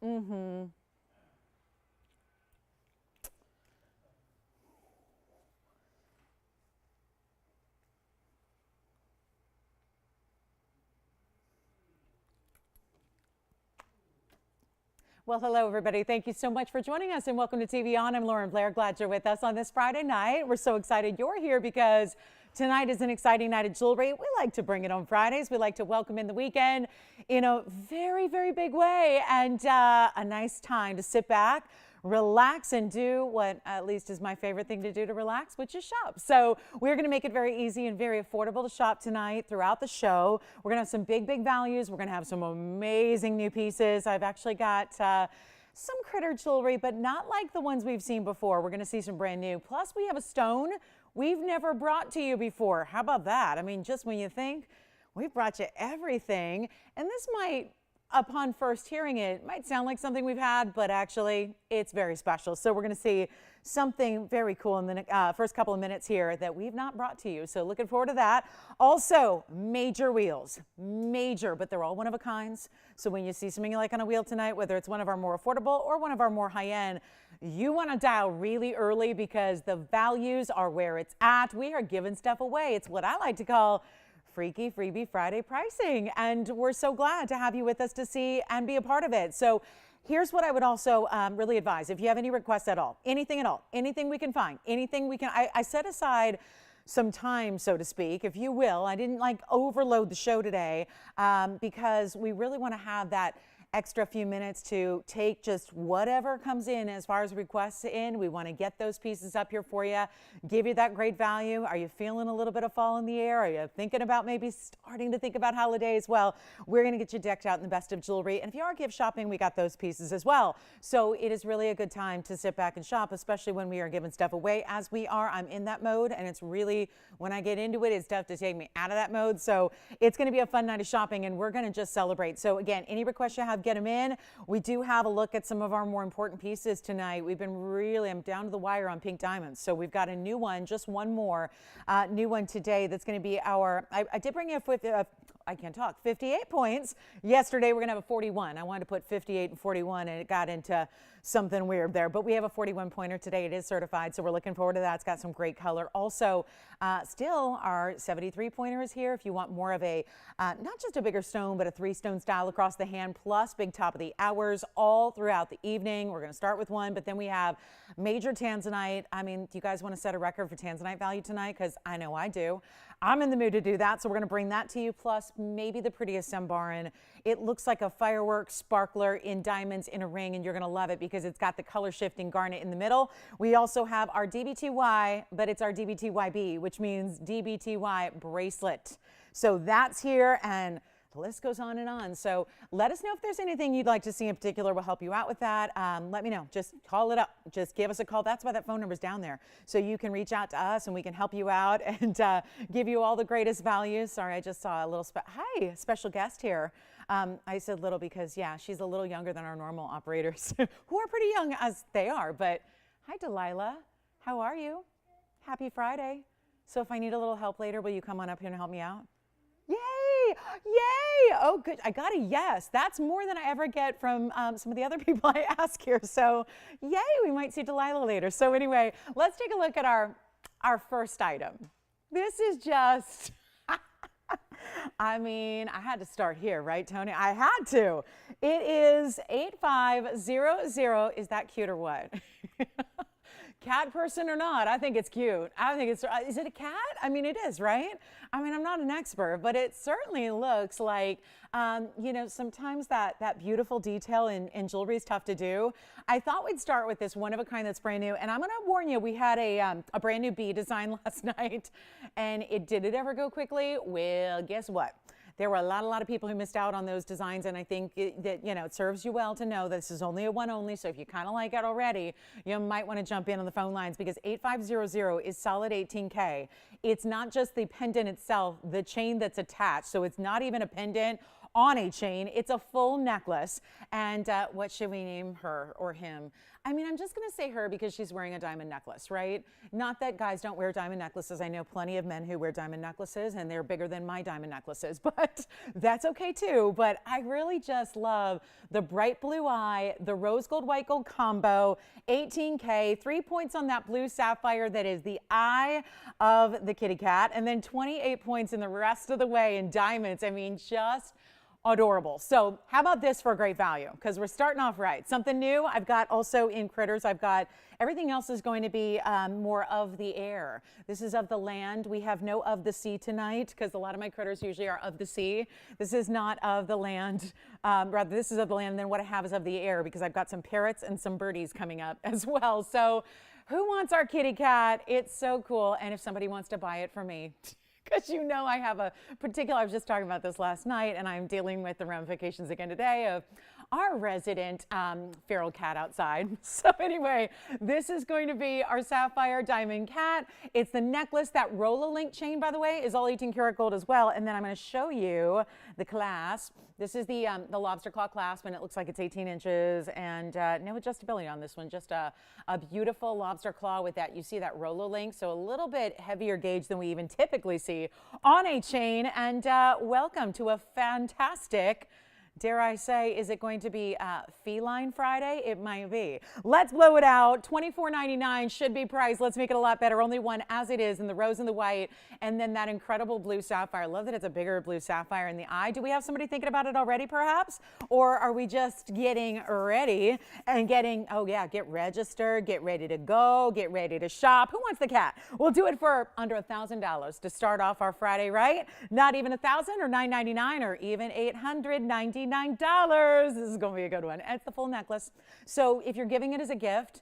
Mm-hmm. Well, hello, everybody. Thank you so much for joining us and welcome to TVON. I'm Lauren Blair. Glad you're with us on this Friday night. We're so excited you're here because tonight is an exciting night of jewelry. We like to bring it on Fridays. We like to welcome in the weekend in a very, very big way and a nice time to sit back, relax, and do what at least is my favorite thing to do to relax, which is shop. So we're going to make it very easy and very affordable to shop tonight throughout the show. We're going to have some big, big values. We're going to have some amazing new pieces. I've actually got some critter jewelry, but not like the ones we've seen before. We're going to see some brand new. Plus, we have a stone we've never brought to you before. How about that? I mean, just when you think we've brought you everything, and this might, upon first hearing it, might sound like something we've had, but actually it's very special. So we're going to see something very cool in the first couple of minutes here that we've not brought to you. So looking forward to that. Also, major wheels, major, but they're all one of a kinds. So when you see something you like on a wheel tonight, whether it's one of our more affordable or one of our more high end, you want to dial really early because the values are where it's at. We are giving stuff away. It's what I like to call Freaky Freebie Friday pricing, and we're so glad to have you with us to see and be a part of it. So here's what I would also really advise. If you have any requests at all, anything we can find, anything we can, I set aside some time, so to speak, if you will. I didn't like overload the show today because we really want to have that extra few minutes to take just whatever comes in as far as requests in. We want to get those pieces up here for you, give you that great value. Are you feeling a little bit of fall in the air? Are you thinking about maybe starting to think about holidays? Well, we're going to get you decked out in the best of jewelry. And if you are gift shopping, we got those pieces as well. So it is really a good time to sit back and shop, especially when we are giving stuff away as we are. I'm in that mode, and it's really, when I get into it, it's tough to take me out of that mode. So it's going to be a fun night of shopping, and we're going to just celebrate. So again, any requests you have, get them in. We do have a look at some of our more important pieces tonight. We've been really, I'm down to the wire on pink diamonds. So we've got a new one, just one more new one today. That's going to be our, I did bring you I can't talk, 58 points. Yesterday, we're going to have a 41. I wanted to put 58 and 41, and it got into something weird there. But we have a 41 pointer today. It is certified, so we're looking forward to that. It's got some great color. Also, still our 73 pointer is here. If you want more of a, not just a bigger stone, but a 3-stone style across the hand, plus big top of the hours all throughout the evening. We're going to start with one, but then we have major tanzanite. I mean, do you guys want to set a record for tanzanite value tonight? Because I know I do. I'm in the mood to do that, so we're going to bring that to you, plus maybe the prettiest Zembarin. It looks like a firework sparkler in diamonds in a ring, and you're going to love it because it's got the color shifting garnet in the middle. We also have our DBTY, but it's our DBTYB, which means DBTY bracelet. So that's here, and the list goes on and on. So let us know if there's anything you'd like to see in particular. We'll help you out with that. Let me know. Just call it up. Just give us a call. That's why that phone number is down there. So you can reach out to us and we can help you out and give you all the greatest values. Sorry, I just saw a little hi, special guest here. I said little because, yeah, she's a little younger than our normal operators who are pretty young as they are. But hi, Delilah. How are you? Happy Friday. So if I need a little help later, will you come on up here and help me out? Yay! Yay! Oh, good. I got a yes. That's more than I ever get from some of the other people I ask here. So, yay! We might see Delilah later. So anyway, let's take a look at our first item. This is just, I mean, I had to start here, right, Tony? I had to. It is 8500. Is that cute or what? Cat person or not, I think it's cute. I think it's, is it a cat? I mean, it is, right? I mean, I'm not an expert, but it certainly looks like, you know, sometimes that beautiful detail in jewelry is tough to do. I thought we'd start with this one of a kind that's brand new. And I'm going to warn you, we had a brand new bee design last night. And did it ever go quickly? Well, guess what? There were a lot of people who missed out on those designs, and I think that, you know, it serves you well to know this is only a one only, so if you kind of like it already, you might want to jump in on the phone lines because 8500 is solid 18K. It's not just the pendant itself, the chain that's attached, so it's not even a pendant. on a chain. It's a full necklace. And what should we name her or him? I mean, I'm just going to say her because she's wearing a diamond necklace, right? Not that guys don't wear diamond necklaces. I know plenty of men who wear diamond necklaces, and they're bigger than my diamond necklaces, but that's okay too. But I really just love the bright blue eye, the rose gold, white gold combo, 18K, 3 points on that blue sapphire that is the eye of the kitty cat, and then 28 points in the rest of the way in diamonds. I mean, just adorable. So how about this for a great value? Because we're starting off right. Something new I've got also in critters. I've got everything else is going to be more of the air. This is of the land. We have no of the sea tonight because a lot of my critters usually are of the sea. This is not of the land. Rather, this is of the land. And then what I have is of the air because I've got some parrots and some birdies coming up as well. So who wants our kitty cat? It's so cool. And if somebody wants to buy it for me, because you know I have a particular, I was just talking about this last night, and I'm dealing with the ramifications again today of our resident feral cat outside. So anyway, this is going to be our sapphire diamond cat. It's the necklace. That Rolla link chain, by the way, is all 18 karat gold as well. And then I'm going to show you the clasp. This is the lobster claw clasp, and it looks like it's 18 inches, and no adjustability on this one, just a beautiful lobster claw with that. You see that Rolla link, so a little bit heavier gauge than we even typically see on a chain. And welcome to a fantastic, dare I say, is it going to be Feline Friday? It might be. Let's blow it out. $24.99 should be priced. Let's make it a lot better. Only one as it is in the rose and the white. And then that incredible blue sapphire. I love that it's a bigger blue sapphire in the eye. Do we have somebody thinking about it already, perhaps? Or are we just getting ready and getting, oh yeah, get registered, get ready to go, get ready to shop. Who wants the cat? We'll do it for under $1,000 to start off our Friday, right? Not even $1,000 or $999 or even $899. This is going to be a good one. It's the full necklace. So if you're giving it as a gift,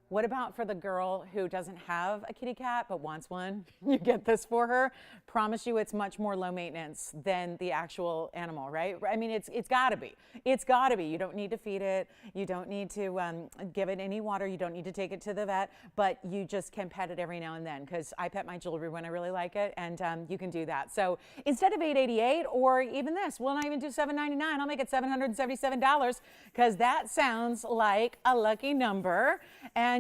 what about for the girl who doesn't have a kitty cat but wants one? You get this for her. Promise you it's much more low maintenance than the actual animal, right? I mean, it's got to be. It's got to be. You don't need to feed it. You don't need to give it any water. You don't need to take it to the vet, but you just can pet it every now and then because I pet my jewelry when I really like it, and you can do that. So instead of $888 or even this, we'll not even do $799. I'll make it $777 because that sounds like a lucky number. And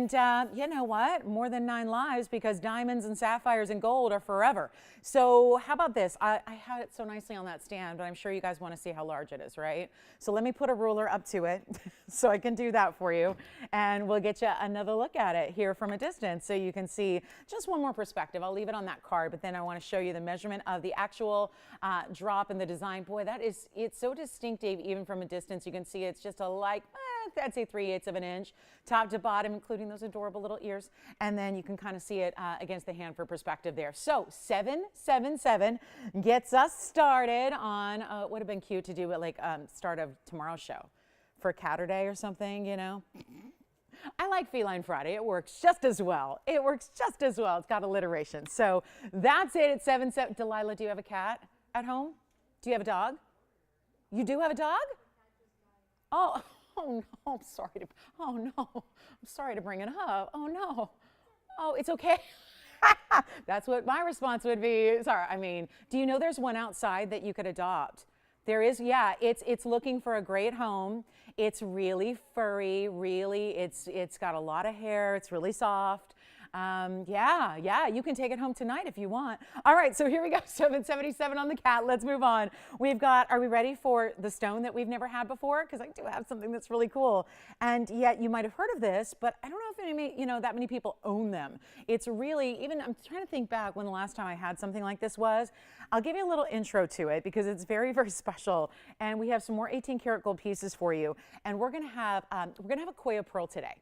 you know what? More than 9 lives because diamonds and sapphires and gold are forever. So how about this? I had it so nicely on that stand, but I'm sure you guys want to see how large it is, right? So let me put a ruler up to it so I can do that for you. And we'll get you another look at it here from a distance so you can see just one more perspective. I'll leave it on that card, but then I want to show you the measurement of the actual drop and the design. Boy, it's so distinctive even from a distance. You can see it's just I'd say 3/8 of an inch, top to bottom, including those adorable little ears. And then you can kind of see it against the hand for perspective there. So 777 gets us started on, it would have been cute to do it like start of tomorrow's show for Catterday or something, you know. I like Feline Friday. It works just as well. It works just as well. It's got alliteration. So that's it at 7-7. Delilah, do you have a cat at home? Do you have a dog? You do have a dog? Oh. Oh no, I'm sorry to, oh no, I'm sorry to bring it up. Oh no, oh, it's okay. That's what my response would be. Sorry, I mean, do you know there's one outside that you could adopt? There is, yeah, it's looking for a great home. It's really furry, really, it's got a lot of hair, it's really soft. Yeah, you can take it home tonight if you want. All right, so here we go, 777 on the cat. Let's move on. We've got, are we ready for the stone that we've never had before? Because I do have something that's really cool. And yet you might have heard of this, but I don't know if that many people own them. It's really, even, I'm trying to think back when the last time I had something like this was. I'll give you a little intro to it because it's very, very special. And we have some more 18 karat gold pieces for you. And we're gonna have Akoya pearl today.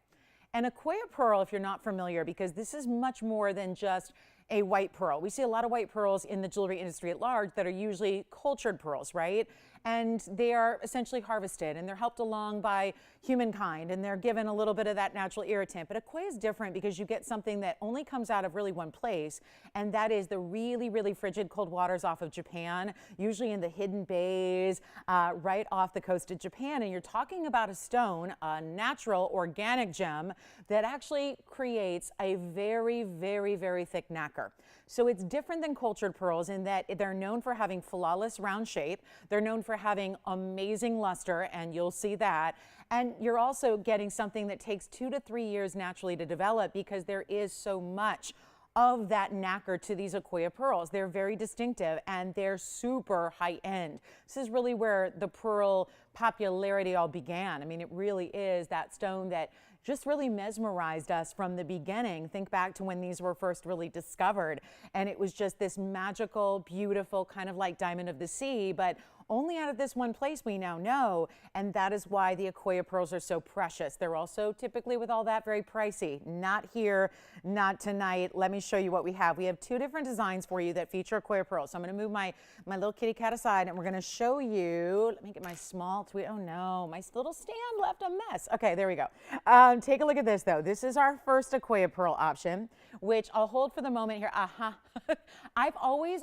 And Akoya pearl, if you're not familiar, because this is much more than just a white pearl. We see a lot of white pearls in the jewelry industry at large that are usually cultured pearls, right? And they are essentially harvested and they're helped along by humankind and they're given a little bit of that natural irritant. But Akoya is different because you get something that only comes out of really one place, and that is the really, really frigid cold waters off of Japan, usually in the hidden bays, right off the coast of Japan. And you're talking about a stone, a natural organic gem that actually creates a very, very, very thick nacre. So it's different than cultured pearls in that they're known for having flawless round shape. They're known for having amazing luster, and you'll see that. And you're also getting something that takes 2 to 3 years naturally to develop because there is so much of that nacre to these Akoya pearls. They're very distinctive and they're super high end. This is really where the pearl popularity all began. I mean, it really is that stone that just really mesmerized us from the beginning. Think back to when these were first really discovered, and it was just this magical, beautiful, kind of like diamond of the sea, but only out of this one place we now know, and that is why the Akoya pearls are so precious. They're also typically, with all that, very pricey. Not here, not tonight. Let me show you what we have. We have 2 different designs for you that feature Akoya pearls. So I'm going to move my little kitty cat aside, and we're going to show you. Let me get my small tweet. Oh no, my little stand left a mess. Okay, there we go. Take a look at this though. This is our first Akoya pearl option, which I'll hold for the moment here. I've always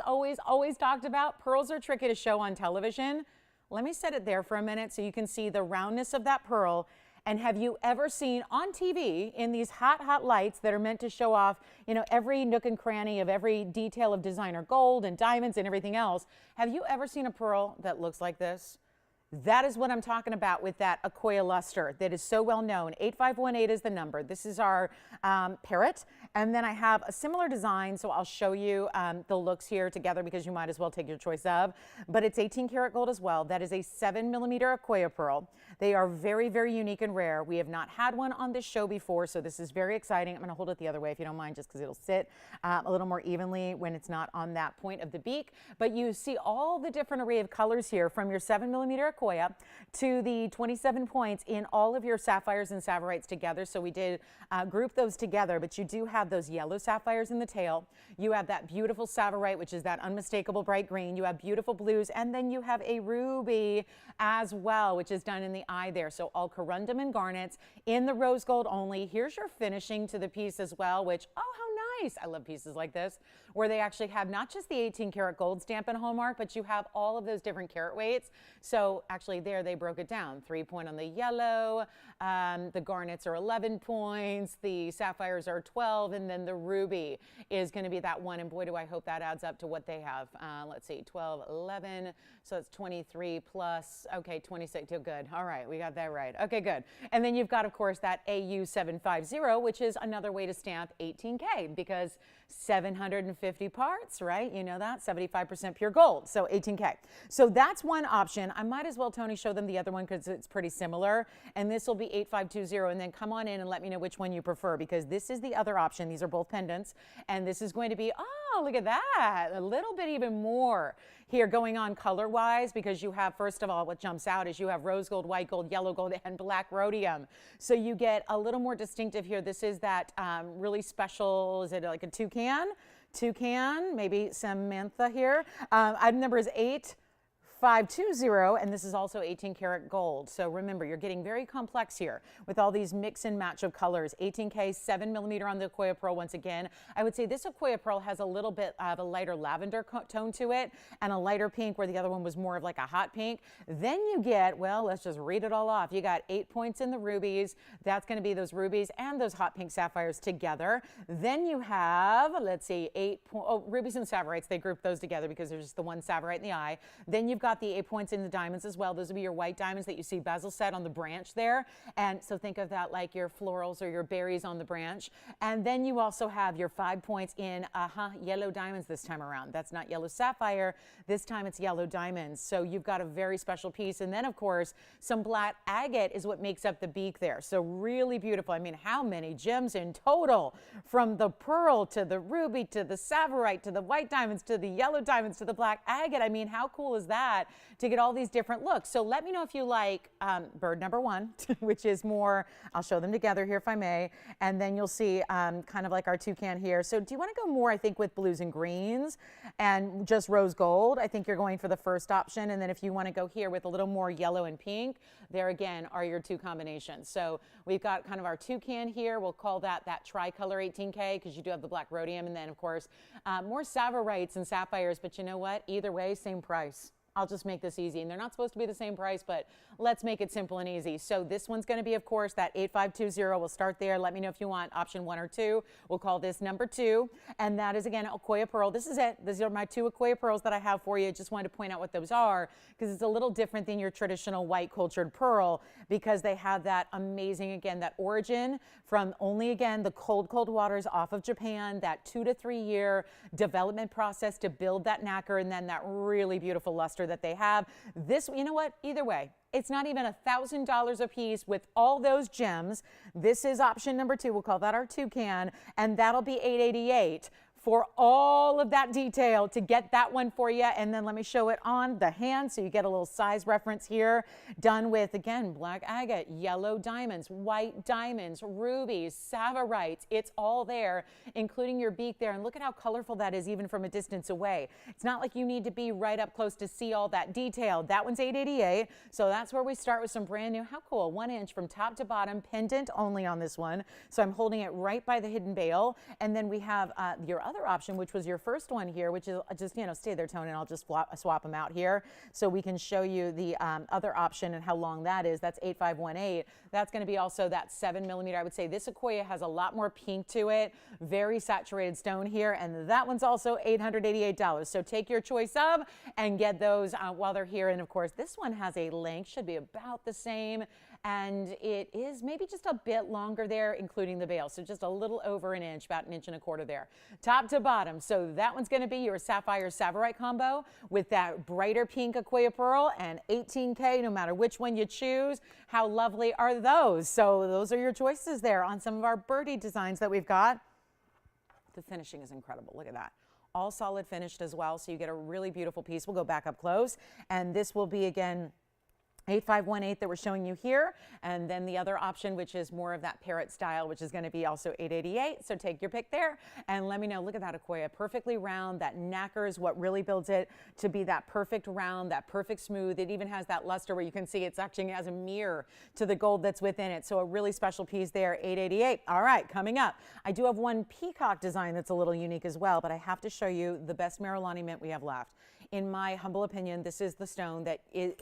talked about pearls are tricky to show on television. Let me set it there for a minute so you can see the roundness of that pearl. And have you ever seen on TV in these hot lights that are meant to show off, you know, every nook and cranny of every detail of designer gold and diamonds and everything else? Have you ever seen a pearl that looks like this? That is what I'm talking about with that Akoya luster that is so well known. 8518 is the number. This is our parrot. And then I have a similar design, so I'll show you the looks here together because you might as well take your choice of. But it's 18 karat gold as well. That is a 7mm Akoya pearl. They are very, very unique and rare. We have not had one on this show before, so this is very exciting. I'm going to hold it the other way if you don't mind, just because it'll sit a little more evenly when it's not on that point of the beak. But you see all the different array of colors here from your 7mm Akoya to the 27 points in all of your sapphires and savorites together. So we did group those together, but you do have those yellow sapphires in the tail. You have that beautiful savorite, which is that unmistakable bright green. You have beautiful blues, and then you have a ruby as well, which is done in the eye there. So all corundum and garnets in the rose gold only. Here's your finishing to the piece as well, which, oh, how nice. I love pieces like this, where they actually have not just the 18 karat gold stamp and hallmark, but you have all of those different carat weights. So actually there they broke it down. 3 point on the yellow, the garnets are 11 points, the sapphires are 12, and then the ruby is going to be that one. And boy, do I hope that adds up to what they have. Let's see, 12, 11, so it's 23 plus, okay, 26. Oh, good. All right, we got that right. Okay, good. And then you've got, of course, that AU750, which is another way to stamp 18K because 750 parts, right? You know that, 75% pure gold, so 18K. So that's one option. I might as well, Tony, show them the other one because it's pretty similar. And this will be 8520, and then come on in and let me know which one you prefer because this is the other option. These are both pendants, and this is going to be, oh, look at that, a little bit even more here going on color-wise because you have, first of all, what jumps out is you have rose gold, white gold, yellow gold, and black rhodium. So you get a little more distinctive here. This is that really special, is it like a toucan? Toucan, maybe Samantha here. Item number is 8520, and this is also 18 karat gold. So remember, you're getting very complex here with all these mix and match of colors. 18K, 7mm on the Akoya pearl. Once again, I would say this Akoya pearl has a little bit of a lighter lavender tone to it and a lighter pink where the other one was more of like a hot pink. Then you get, well, let's just read it all off. You got 8 points in the rubies. That's going to be those rubies and those hot pink sapphires together. Then you have, let's see, rubies and savorites. They group those together because there's just the one savorite in the eye. Then you've got the 8 points in the diamonds as well. Those will be your white diamonds that you see bezel set on the branch there. And so think of that like your florals or your berries on the branch. And then you also have your 5 points in yellow diamonds this time around. That's not yellow sapphire. This time it's yellow diamonds. So you've got a very special piece. And then of course, some black agate is what makes up the beak there. So really beautiful. I mean, how many gems in total from the pearl to the ruby to the savorite to the white diamonds to the yellow diamonds to the black agate. I mean, how cool is that to get all these different looks? So let me know if you like bird number 1, which is more, I'll show them together here if I may, and then you'll see kind of like our toucan here. So do you want to go more, I think, with blues and greens and just rose gold? I think you're going for the first option. And then if you want to go here with a little more yellow and pink, there again are your 2 combinations. So we've got kind of our toucan here. We'll call that tricolor 18K because you do have the black rhodium. And then of course, more savorites and sapphires, but you know what? Either way, same price. I'll just make this easy. And they're not supposed to be the same price, but let's make it simple and easy. So this one's going to be, of course, that 8520. We'll start there. Let me know if you want option 1 or 2. We'll call this number 2. And that is, again, Akoya pearl. This is it. These are my 2 Akoya pearls that I have for you. Just wanted to point out what those are because it's a little different than your traditional white cultured pearl because they have that amazing, again, that origin from only, again, the cold waters off of Japan, that 2 to 3 year development process to build that nacre and then that really beautiful luster that they have. This, you know what, either way, it's not even $1,000 a piece with all those gems. This is option number 2. We'll call that our toucan, and that'll be $888 for all of that detail to get that one for you. And then let me show it on the hand so you get a little size reference here. Done with, again, black agate, yellow diamonds, white diamonds, rubies, savarites. It's all there, including your beak there. And look at how colorful that is even from a distance away. It's not like you need to be right up close to see all that detail. That one's $888. So that's where we start with some brand new, how cool, 1 inch from top to bottom, pendant only on this one. So I'm holding it right by the hidden bail. And then we have your other option, which was your first one here, which is just, you know, stay there, Tony, and I'll just swap them out here so we can show you the other option and how long that is. That's 8518. That's going to be also that 7 millimeter. I would say this Akoya has a lot more pink to it, very saturated stone here, and that one's also $888. So take your choice of and get those while they're here. And of course, this one has a length, should be about the same, and it is maybe just a bit longer there, including the bail. So just a little over an inch, about 1.25 inches there. Top to bottom. So that one's going to be your sapphire savarite combo with that brighter pink Akoya pearl and $18K, no matter which one you choose. How lovely are those? So those are your choices there on some of our birdie designs that we've got. The finishing is incredible. Look at that. All solid finished as well. So you get a really beautiful piece. We'll go back up close. And this will be, again, 8518 that we're showing you here, and then the other option, which is more of that parrot style, which is going to be also $888. So take your pick there and let me know. Look at that Akoya, perfectly round. That nacre is what really builds it to be that perfect round, that perfect smooth. It even has that luster where you can see it's acting as a mirror to the gold that's within it. So a really special piece there, $888. All right, coming up, I do have one peacock design that's a little unique as well, but I have to show you the best Miralani mint we have left. In my humble opinion, this is the stone that it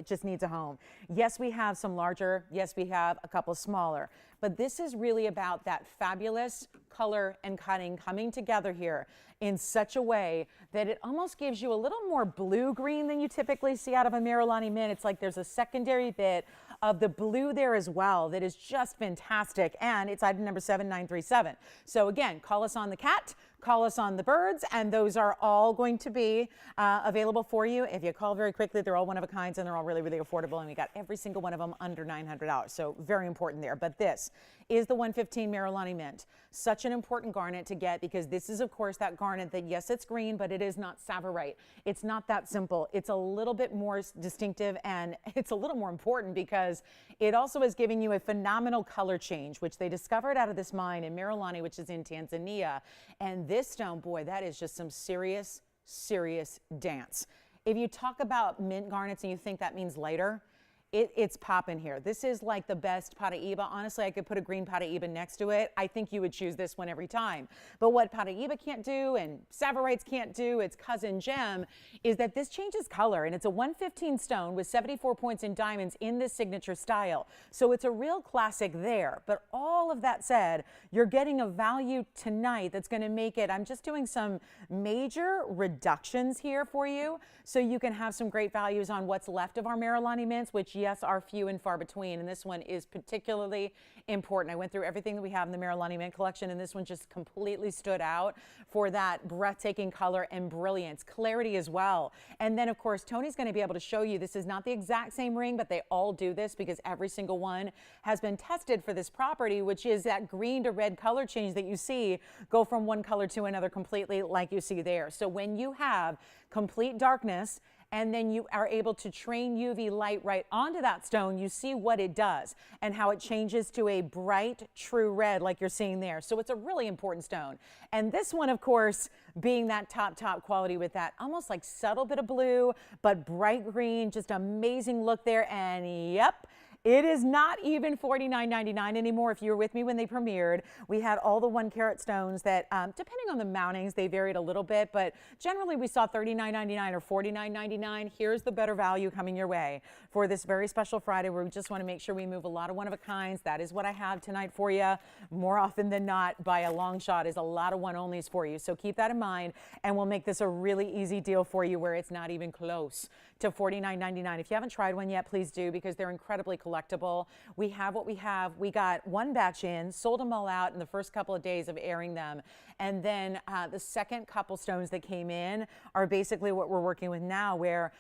just needs a home. Yes, we have some larger. Yes, we have a couple smaller. But this is really about that fabulous color and cutting coming together here in such a way that it almost gives you a little more blue-green than you typically see out of a Miralani mint. It's like there's a secondary bit of the blue there as well that is just fantastic. And it's item number 7937. So again, call us on the cat, call us on the birds, and those are all going to be available for you. If you call very quickly, they're all one of a kinds and they're all really, really affordable. And we got every single one of them under $900. So very important there. But this is the 115 Miralani mint. Such an important garnet to get because this is, of course, that garnet that, yes, it's green, but it is not savarite. It's not that simple. It's a little bit more distinctive and it's a little more important because it also is giving you a phenomenal color change, which they discovered out of this mine in Miralani, which is in Tanzania. And this stone, boy, that is just some serious, serious dance. If you talk about mint garnets and you think that means lighter, it's popping here. This is like the best Paraíba. Honestly, I could put a green Paraíba next to it. I think you would choose this one every time. But what Paraíba can't do and savarites can't do, its cousin gem, is that this changes color. And it's a 115 stone with 74 points in diamonds in this signature style. So it's a real classic there. But all of that said, you're getting a value tonight that's going to make it, I'm just doing some major reductions here for you so you can have some great values on what's left of our Miralani mints, which yes, are few and far between, and this one is particularly important. I went through everything that we have in the Miralani mint collection, and this one just completely stood out for that breathtaking color and brilliance, clarity as well. And then, of course, Tony's going to be able to show you this is not the exact same ring, but they all do this because every single one has been tested for this property, which is that green to red color change that you see go from one color to another completely like you see there. So when you have complete darkness and then you are able to train UV light right onto that stone, you see what it does and how it changes to a bright, true red like you're seeing there. So it's a really important stone. And this one, of course, being that top quality with that almost like subtle bit of blue, but bright green, just amazing look there. And yep, It is not even $49.99 anymore. If you were with me when they premiered, we had all the 1 carat stones that, depending on the mountings, they varied a little bit, but generally we saw $39.99 or $49.99. Here's the better value coming your way for this very special Friday where we just want to make sure we move a lot of one-of-a-kinds. That is what I have tonight for you. More often than not, by a long shot, is a lot of one-onlys for you. So keep that in mind, and we'll make this a really easy deal for you where it's not even close to $49.99. If you haven't tried one yet, please do, because they're incredibly collectible. We have what we have. We got 1 batch in, sold them all out in the first couple of days of airing them. And then the second couple stones that came in are basically what we're working with now, where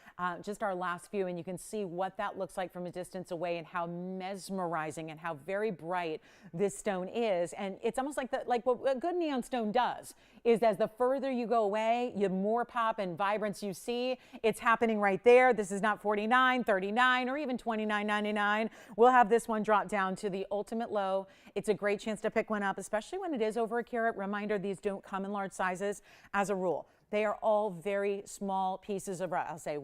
just our last few, and you can see what that looks like from a distance away and how mesmerizing and how very bright this stone is. And it's almost like what a good neon stone does is, as the further you go away, the more pop and vibrance you see. It's happening right there. This is not $49, $39, or even $29.99. We'll have this one drop down to the ultimate low. It's a great chance to pick one up, especially when it is over a carat. Reminder, these don't come in large sizes as a rule. They are all very small pieces of, I'll say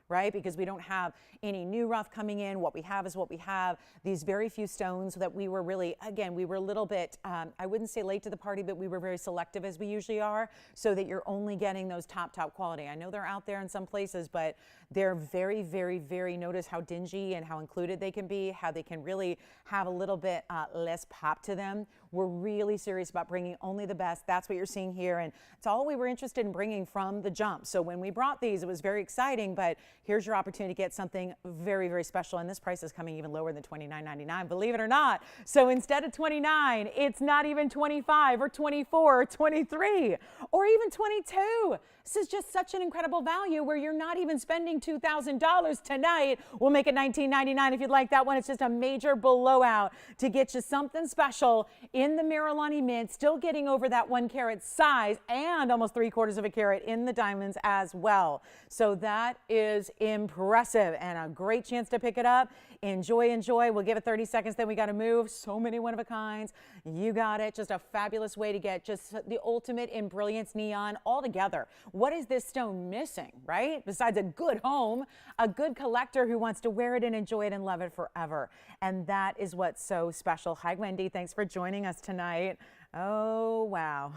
right? Because we don't have any new rough coming in. What we have is what we have. These very few stones that we were really, again, we were a little bit, I wouldn't say late to the party, but we were very selective as we usually are, so that you're only getting those top quality. I know they're out there in some places, but they're very, very, very, notice how dingy and how included they can be, how they can really have a little bit less pop to them. We're really serious about bringing only the best. That's what you're seeing here, and it's all we were interested in bringing from the jump. So when we brought these, it was very exciting, but here's your opportunity to get something very, very special, and this price is coming even lower than $29.99, believe it or not. So instead of $29, it's not even $25 or $24 or $23 or even $22. This is just such an incredible value where you're not even spending $2,000 tonight. We'll make it $19.99 if you'd like that one. It's just a major blowout to get you something special in the Miralani mint, still getting over that 1 carat size and almost 3/4 of a carat in the diamonds as well. So that is impressive and a great chance to pick it up. Enjoy, enjoy. We'll give it 30 seconds, then we got to move. So many one-of-a-kinds. You got it. Just a fabulous way to get just the ultimate in brilliance neon all together. What is this stone missing, right? Besides a good home, a good collector who wants to wear it and enjoy it and love it forever. And that is what's so special. Hi, Wendy. Thanks for joining us tonight. Oh, wow.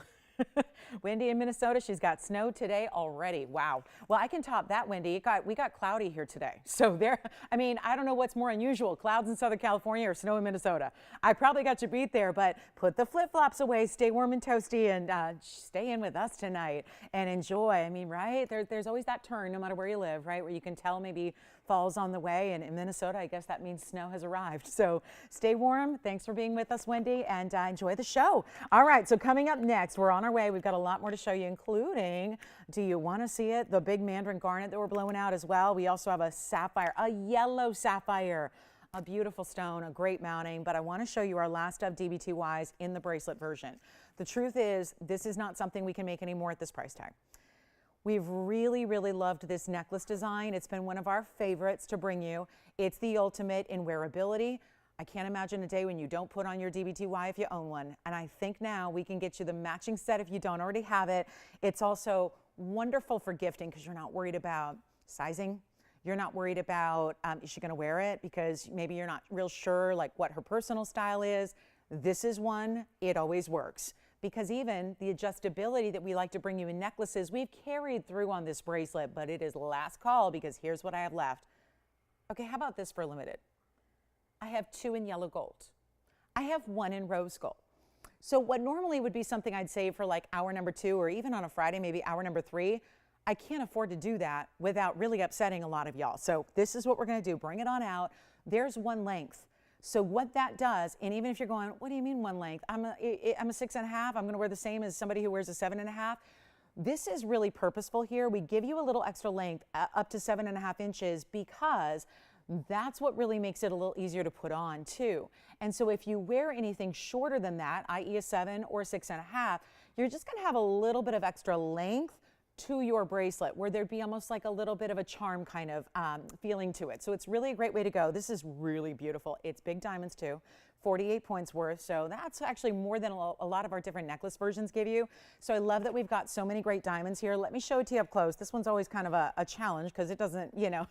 Wendy in Minnesota, she's got snow today already. Wow. Well, I can top that, Wendy. We got cloudy here today. So there, I mean, I don't know what's more unusual, clouds in Southern California or snow in Minnesota. I probably got you beat there, but put the flip-flops away, stay warm and toasty, and stay in with us tonight and enjoy. I mean, right? There's always that turn, no matter where you live, right? Where you can tell maybe fall's on the way, and in Minnesota, I guess that means snow has arrived. So stay warm. Thanks for being with us, Wendy, and enjoy the show. All right, so coming up next, we're on our way. We've got a lot more to show you, including, do you want to see it? The big Mandarin garnet that we're blowing out as well. We also have a sapphire, a yellow sapphire, a beautiful stone, a great mounting, but I want to show you our last of DBTYs in the bracelet version. The truth is, this is not something we can make anymore at this price tag. We've really, really loved this necklace design. It's been one of our favorites to bring you. It's the ultimate in wearability. I can't imagine a day when you don't put on your DBTY if you own one. And I think now we can get you the matching set if you don't already have it. It's also wonderful for gifting because you're not worried about sizing. You're not worried about is she going to wear it, because maybe you're not real sure like what her personal style is. This is one, it always works. Because even the adjustability that we like to bring you in necklaces, we've carried through on this bracelet, but it is last call because here's what I have left. Okay, how about this for limited? I have 2 in yellow gold. I have 1 in rose gold. So what normally would be something I'd save for like hour number 2 or even on a Friday, maybe hour number 3, I can't afford to do that without really upsetting a lot of y'all. So this is what we're gonna do, bring it on out. There's 1 length. So what that does, and even if you're going, what do you mean 1 length? I'm a 6.5, I'm gonna wear the same as somebody who wears a 7.5. This is really purposeful here. We give you a little extra length up to 7.5 inches because that's what really makes it a little easier to put on too. And so if you wear anything shorter than that, i.e. a 7 or 6.5, you're just gonna have a little bit of extra length to your bracelet where there'd be almost like a little bit of a charm kind of feeling to it. So it's really a great way to go. This is really beautiful. It's big diamonds too. 48 points worth. So that's actually more than a lot of our different necklace versions give you. So I love that we've got so many great diamonds here. Let me show it to you up close. This one's always kind of a challenge because it doesn't, you know.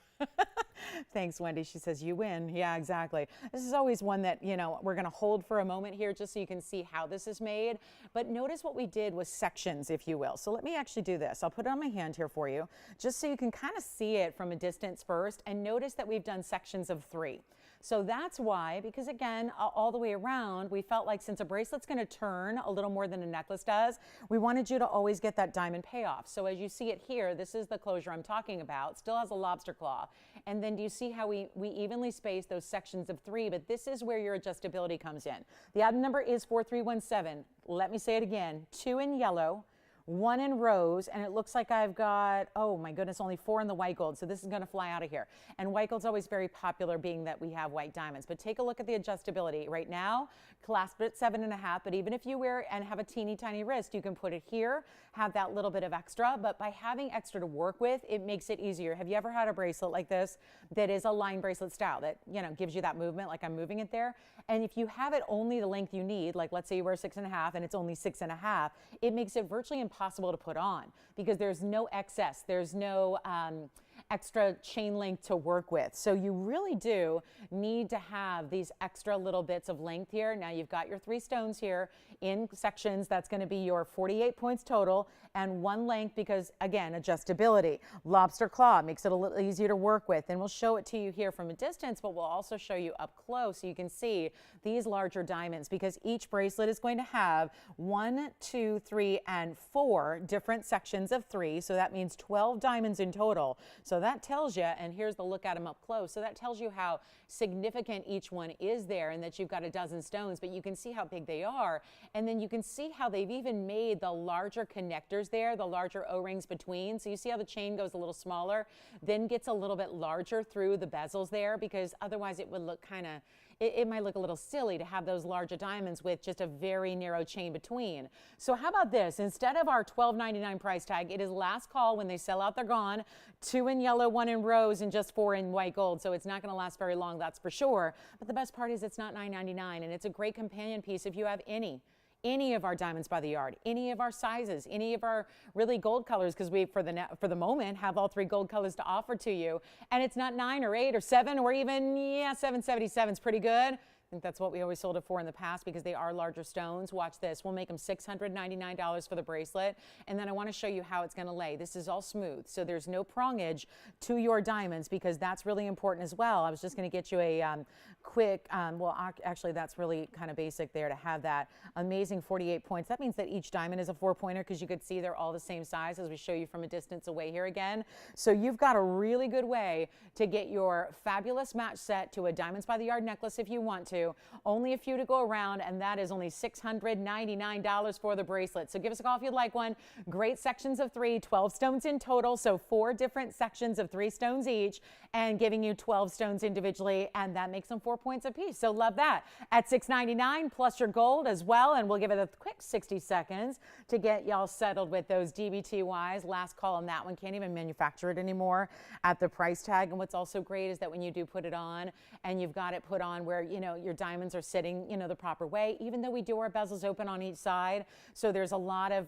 Thanks, Wendy. She says, you win. Yeah, exactly. This is always one that, you know, we're going to hold for a moment here just so you can see how this is made. But notice what we did was sections, if you will. So let me actually do this. I'll put it on my hand here for you, just so you can kind of see it from a distance first. And notice that we've done sections of 3. So that's why, because again, all the way around, we felt like since a bracelet's going to turn a little more than a necklace does, we wanted you to always get that diamond payoff. So as you see it here, this is the closure I'm talking about. Still has a lobster claw. And then do you see how we evenly space those sections of 3? But this is where your adjustability comes in. The item number is 4317. Let me say it again. 2 in yellow, 1 in rose, and it looks like I've got, oh my goodness, only 4 in the white gold. So this is going to fly out of here. And white gold's always very popular, being that we have white diamonds. But take a look at the adjustability. Right now, clasped at 7.5, but even if you wear and have a teeny tiny wrist, you can put it here, have that little bit of extra. But by having extra to work with, it makes it easier. Have you ever had a bracelet like this that is a line bracelet style that, you know, gives you that movement, like I'm moving it there? And if you have it only the length you need, like let's say you wear 6.5 and it's only 6.5, it makes it virtually impossible to put on because there's no excess, there's no extra chain length to work with. So you really do need to have these extra little bits of length here. Now you've got your 3 stones here in sections. That's going to be your 48 points total and 1 length because, again, adjustability. Lobster claw makes it a little easier to work with. And we'll show it to you here from a distance, but we'll also show you up close so you can see these larger diamonds because each bracelet is going to have 1, 2, 3, and 4 different sections of 3. So that means 12 diamonds in total. So that tells you, and here's the look at them up close, so that tells you how significant each one is there and that you've got a dozen stones, but you can see how big they are. And then you can see how they've even made the larger connectors there, the larger O-rings between. So you see how the chain goes a little smaller, then gets a little bit larger through the bezels there because otherwise it would look kind of, it might look a little silly to have those larger diamonds with just a very narrow chain between. So how about this? Instead of our $12.99 price tag, it is last call. When they sell out, they're gone. 2 in yellow, 1 in rose, and just 4 in white gold. So it's not going to last very long, that's for sure. But the best part is it's not $9.99, and it's a great companion piece if you have any of our diamonds by the yard, any of our sizes, any of our really gold colors, because we, for the moment, have all 3 gold colors to offer to you. And it's not 9 or 8 or 7 or even, yeah, 777 is pretty good. I think that's what we always sold it for in the past because they are larger stones. Watch this. We'll make them $699 for the bracelet. And then I want to show you how it's going to lay. This is all smooth. So there's no prongage to your diamonds because that's really important as well. I was just going to get you a quick, well, actually that's really kind of basic there to have that amazing 48 points. That means that each diamond is a 4-pointer because you could see they're all the same size as we show you from a distance away here again. So you've got a really good way to get your fabulous match set to a Diamonds by the Yard necklace if you want to. Only a few to go around, and that is only $699 for the bracelet. So give us a call if you'd like one. Great sections of 3, 12 stones in total, so 4 different sections of 3 stones each, and giving you 12 stones individually, and that makes them 4 points a piece. So love that. At $699 plus your gold as well, and we'll give it a quick 60 seconds to get y'all settled with those DBTYs. Last call on that one. Can't even manufacture it anymore at the price tag. And what's also great is that when you do put it on, and you've got it put on where, you know, your diamonds are sitting, you know, the proper way, even though we do our bezels open on each side. So there's a lot of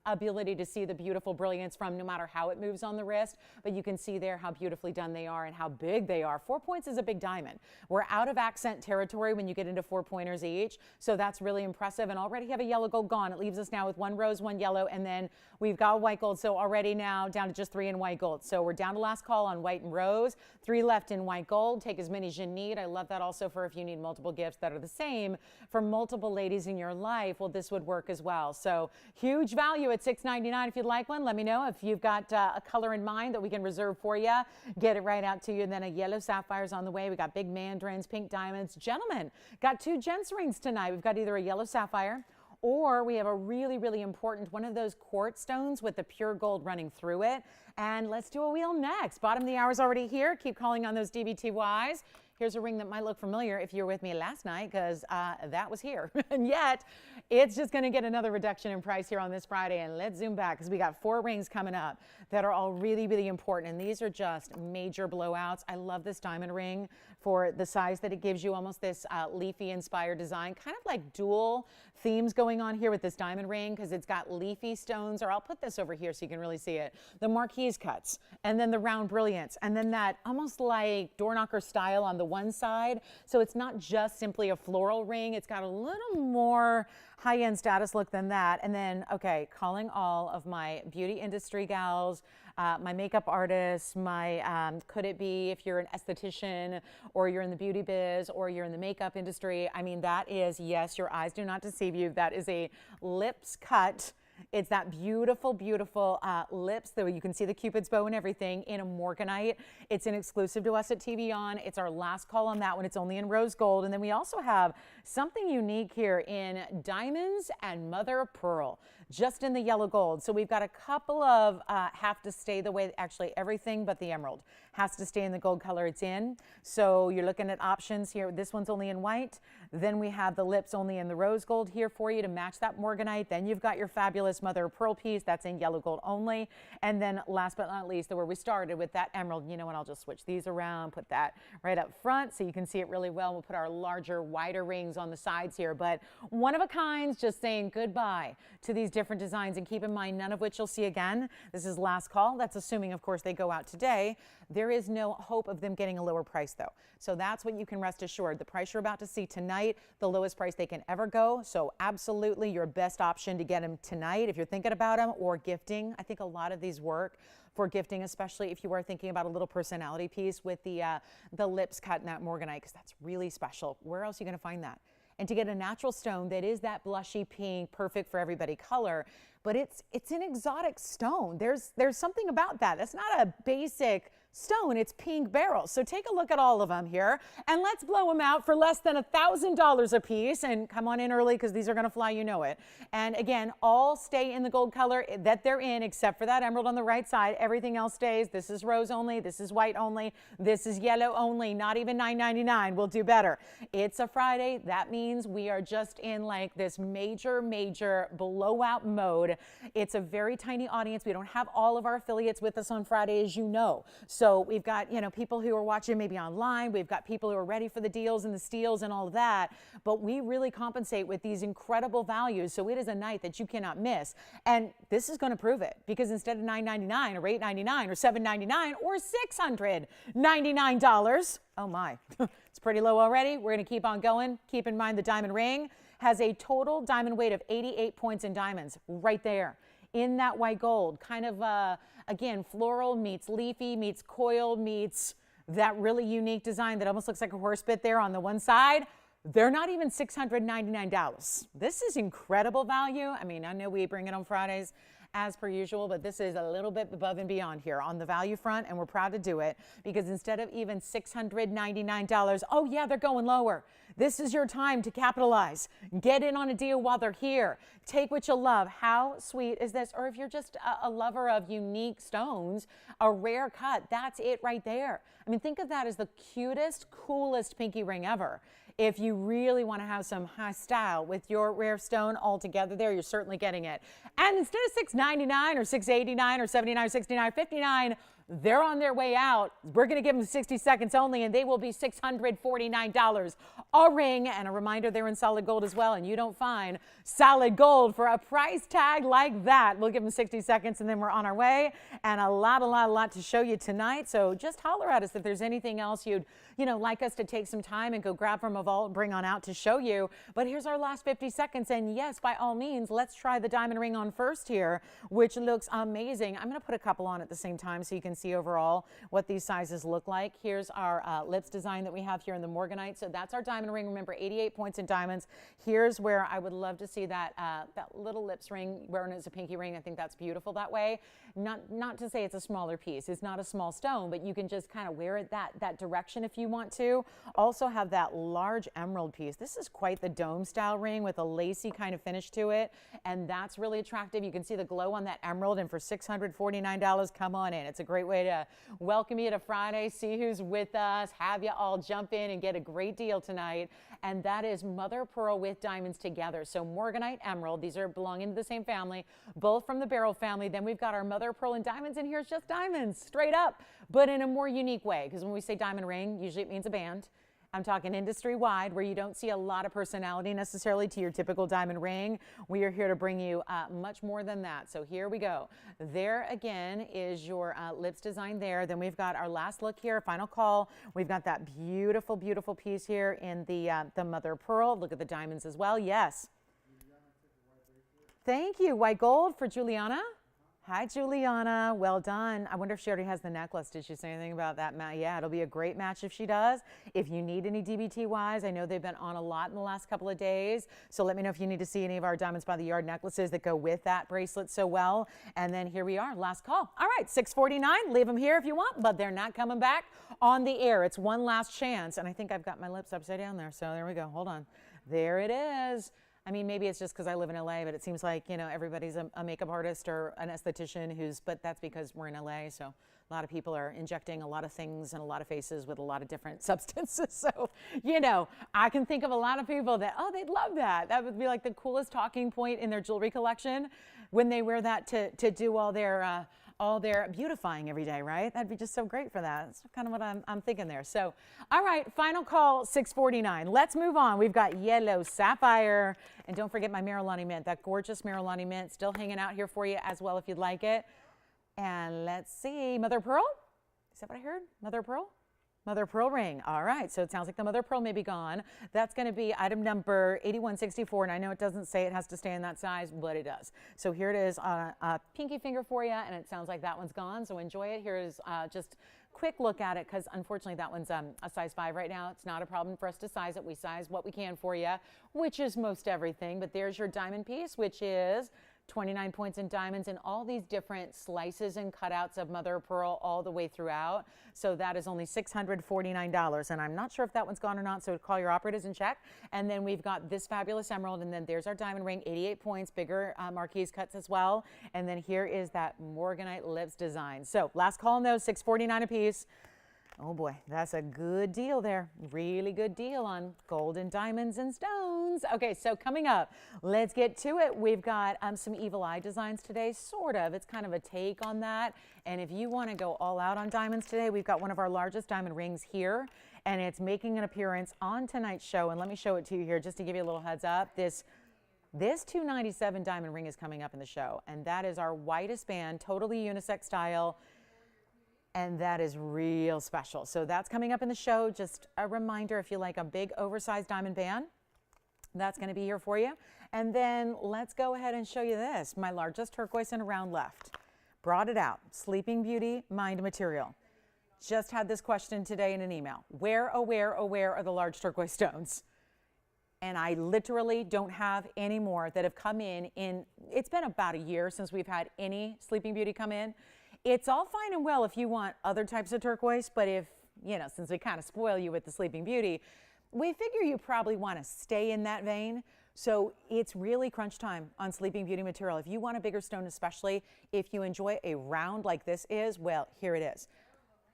ability to see the beautiful brilliance from no matter how it moves on the wrist, but you can see there how beautifully done they are and how big they are. 4 points is a big diamond. We're out of accent territory when you get into 4-pointers each. So that's really impressive, and already have a yellow gold gone. It leaves us now with 1 rose, 1 yellow, and then we've got white gold. So already now down to just 3 in white gold. So we're down to last call on white and rose, 3 left in white gold. Take as many as you need. I love that also for if you need multiple gifts that are the same for multiple ladies in your life. Well, this would work as well. So huge value at $699. If you'd like one, let me know. If you've got a color in mind that we can reserve for you, get it right out to you. And then a yellow sapphire's on the way. We got big mandarins, pink diamonds. Gentlemen, got 2 gents rings tonight. We've got either a yellow sapphire, or we have a really, really important one of those quartz stones with the pure gold running through it. And let's do a wheel next. Bottom of the hour's already here. Keep calling on those DBTYs. Here's a ring that might look familiar if you were with me last night because that was here. And yet, it's just going to get another reduction in price here on this Friday. And let's zoom back because we got 4 rings coming up that are all really, really important. And these are just major blowouts. I love this diamond ring for the size that it gives you, almost this leafy inspired design, kind of like dual themes going on here with this diamond ring, because it's got leafy stones, or I'll put this over here so you can really see it, the marquise cuts, and then the round brilliance, and then that almost like door knocker style on the one side. So it's not just simply a floral ring, it's got a little more high-end status look than that. And then, okay, calling all of my beauty industry gals, my makeup artists, my could it be if you're an esthetician or you're in the beauty biz or you're in the makeup industry, I mean, that is, yes, your eyes do not deceive you, that is a lips cut. It's that beautiful, beautiful lips that you can see the Cupid's bow and everything in a Morganite. It's an exclusive to us at TVON. It's our last call on that one. It's only in rose gold. And then we also have something unique here in diamonds and mother of pearl, just in the yellow gold. So we've got a couple of have to stay the way, actually everything but the emerald has to stay in the gold color it's in. So you're looking at options here. This one's only in white. Then we have the lips only in the rose gold here for you to match that Morganite. Then you've got your fabulous mother of pearl piece that's in yellow gold only. And then last but not least, where we started with that emerald, you know what, I'll just switch these around, put that right up front so you can see it really well. We'll put our larger, wider rings on the sides here, but one of a kinds, just saying goodbye to these different designs, and keep in mind, none of which you'll see again. This is last call. That's assuming, of course, they go out today. There is no hope of them getting a lower price though. So that's what you can rest assured. The price you're about to see tonight, the lowest price they can ever go. So absolutely your best option to get them tonight if you're thinking about them, or gifting. I think a lot of these work for gifting, especially if you are thinking about a little personality piece with the lips cut in that Morganite, because that's really special. Where else are you going to find that? And to get a natural stone that is that blushy pink, perfect for everybody color, but it's an exotic stone. There's something about that. That's not a basic stone, it's pink beryl. So take a look at all of them here, and let's blow them out for less than $1,000 a piece. And come on in early because these are going to fly, you know it. And again, all stay in the gold color that they're in, except for that emerald on the right side. Everything else stays. This is rose only, this is white only, this is yellow only. Not even $9.99. We'll do better. It's a Friday. That means we are just in like this major blowout mode. It's a very tiny audience. We don't have all of our affiliates with us on Friday, as you know. So we've got, you know, people who are watching maybe online. We've got people who are ready for the deals and the steals and all of that. But we really compensate with these incredible values. So it is a night that you cannot miss. And this is going to prove it, because instead of $9.99 or $8.99 or $7.99 or $699, oh my, it's pretty low already. We're going to keep on going. Keep in mind the diamond ring has a total diamond weight of 88 points in diamonds right there in that white gold, kind of again, floral meets leafy meets coiled meets that really unique design that almost looks like a horse bit there on the one side. They're not even $699. This is incredible value. I mean, I know we bring it on Fridays as per usual, but this is a little bit above and beyond here on the value front, and we're proud to do it, because instead of even $699, oh yeah, they're going lower. This is your time to capitalize. Get in on a deal while they're here. Take what you love. How sweet is this? Or if you're just a lover of unique stones, a rare cut, that's it right there. I mean, think of that as the cutest, coolest pinky ring ever. If you really want to have some high style with your rare stone all together there, you're certainly getting it. And instead of $699 or $689 or $79 or $69, $59, they're on their way out. We're going to give them 60 seconds only, and they will be $649 a ring. And a reminder, they're in solid gold as well, and you don't find solid gold for a price tag like that. We'll give them 60 seconds, and then we're on our way. And a lot to show you tonight. So just holler at us if there's anything else you'd like us to take some time and go grab from a vault and bring on out to show you. But here's our last 50 seconds. And yes, by all means, let's try the diamond ring on first here, which looks amazing. I'm going to put a couple on at the same time so you can see overall what these sizes look like. Here's our lips design that we have here in the Morganite. So that's our diamond ring. Remember, 88 points in diamonds. Here's where I would love to see that that little lips ring wearing as a pinky ring. I think that's beautiful that way. Not to say it's a smaller piece. It's not a small stone, but you can just kind of wear it that direction if you want to. Also have that large emerald piece. This is quite the dome style ring with a lacy kind of finish to it, and that's really attractive. You can see the glow on that emerald, and for $649, come on in. It's a great great way to welcome you to Friday, see who's with us, have you all jump in and get a great deal tonight. And that is mother of pearl with diamonds together. So Morganite, emerald, these are belonging to the same family, both from the beryl family. Then we've got our mother of pearl and diamonds, and here's just diamonds, straight up, but in a more unique way. Because when we say diamond ring, usually it means a band. I'm talking industry-wide, where you don't see a lot of personality necessarily to your typical diamond ring. We are here to bring you much more than that. So here we go. There again is your lips design there. Then we've got our last look here, final call. We've got that beautiful, beautiful piece here in the mother of pearl. Look at the diamonds as well. Yes. Thank you. White gold for Juliana. Hi, Juliana. Well done. I wonder if she already has the necklace. Did she say anything about that? Yeah, it'll be a great match if she does. If you need any DBT-wise, I know they've been on a lot in the last couple of days. So let me know if you need to see any of our Diamonds by the Yard necklaces that go with that bracelet so well. And then here we are, last call. All right, 649. Leave them here if you want, but they're not coming back on the air. It's one last chance. And I think I've got my lips upside down there. So there we go. Hold on. There it is. I mean, maybe it's just because I live in LA, but it seems like, you know, everybody's a makeup artist or an esthetician but that's because we're in LA. So a lot of people are injecting a lot of things and a lot of faces with a lot of different substances. So, you know, I can think of a lot of people that, oh, they'd love that. That would be like the coolest talking point in their jewelry collection when they wear that to do all their beautifying every day, right? That'd be just so great for that. That's kind of what I'm thinking there. So, all right, final call, 649. Let's move on. We've got yellow sapphire. And don't forget my Miralani mint, that gorgeous Miralani mint still hanging out here for you as well if you'd like it. And let's see, mother of pearl? Is that what I heard? Mother of pearl? Mother of pearl ring. All right, so it sounds like the mother of pearl may be gone. That's going to be item number 8164, and I know it doesn't say it has to stay in that size, but it does. So here it is on a pinky finger for you, and it sounds like that one's gone, so enjoy it. Here is just quick look at it, because unfortunately that one's a size 5 right now. It's not a problem for us to size it. We size what we can for you, which is most everything. But there's your diamond piece, which is 29 points in diamonds and all these different slices and cutouts of mother of pearl all the way throughout. So that is only $649. And I'm not sure if that one's gone or not, so call your operators and check. And then we've got this fabulous emerald, and then there's our diamond ring, 88 points, bigger marquise cuts as well. And then here is that Morganite lips design. So last call on those, $649 a piece. Oh boy, that's a good deal there. Really good deal on gold and diamonds and stones. Okay, so coming up, let's get to it. We've got some evil eye designs today, sort of. It's kind of a take on that. And if you want to go all out on diamonds today, we've got one of our largest diamond rings here, and it's making an appearance on tonight's show. And let me show it to you here just to give you a little heads up. This 297 diamond ring is coming up in the show, and that is our whitest band, totally unisex style. And that is real special. So that's coming up in the show. Just a reminder, if you like a big oversized diamond band, that's going to be here for you. And then let's go ahead and show you this. My largest turquoise in a round left. Brought it out. Sleeping Beauty Mind Material. Just had this question today in an email. Where are the large turquoise stones? And I literally don't have any more that have come in. It's been about a year since we've had any Sleeping Beauty come in. It's all fine and well if you want other types of turquoise, but if, you know, since we kind of spoil you with the Sleeping Beauty, we figure you probably want to stay in that vein. So it's really crunch time on Sleeping Beauty material. If you want a bigger stone, especially if you enjoy a round like this is, well, here it is.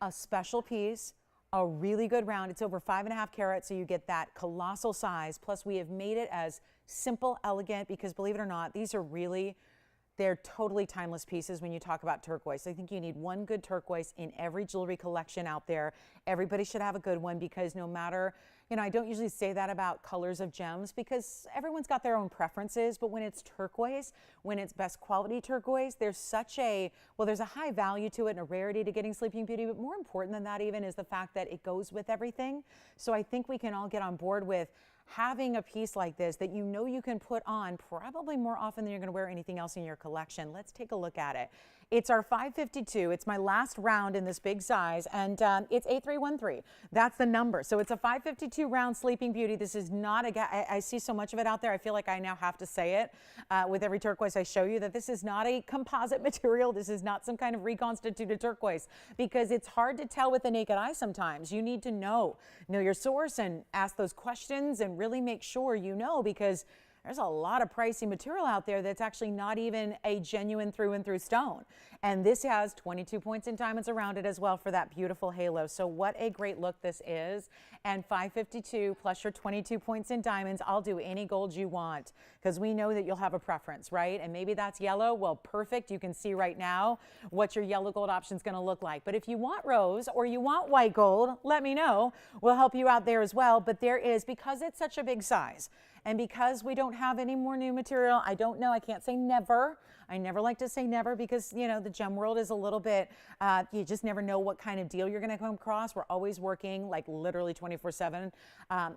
A special piece, a really good round. It's over 5.5 carats, so you get that colossal size. Plus, we have made it as simple, elegant, because believe it or not, these are really, they're totally timeless pieces when you talk about turquoise. I think you need one good turquoise in every jewelry collection out there. Everybody should have a good one, because no matter, you know, I don't usually say that about colors of gems because everyone's got their own preferences, but when it's turquoise, when it's best quality turquoise, there's such a, well, there's a high value to it and a rarity to getting Sleeping Beauty, but more important than that even is the fact that it goes with everything. So I think we can all get on board with having a piece like this that you know you can put on probably more often than you're going to wear anything else in your collection. Let's take a look at it. It's our 552. It's my last round in this big size, and it's 8313. That's the number. So it's a 552 round Sleeping Beauty. This is not a, I see so much of it out there. I feel like I now have to say it with every turquoise I show you, that this is not a composite material. This is not some kind of reconstituted turquoise, because it's hard to tell with the naked eye sometimes. You need to know your source and ask those questions and really make sure you know, because there's a lot of pricey material out there that's actually not even a genuine through and through stone. And this has 22 points in diamonds around it as well for that beautiful halo. So what a great look this is. And $552 plus your 22 points in diamonds. I'll do any gold you want because we know that you'll have a preference, right? And maybe that's yellow. Well, perfect. You can see right now what your yellow gold option is going to look like. But if you want rose or you want white gold, let me know. We'll help you out there as well. But there is, because it's such a big size, and because we don't have any more new material, I don't know, I can't say never. I never like to say never because, you know, the gem world is a little bit, you just never know what kind of deal you're going to come across. We're always working like literally 24/7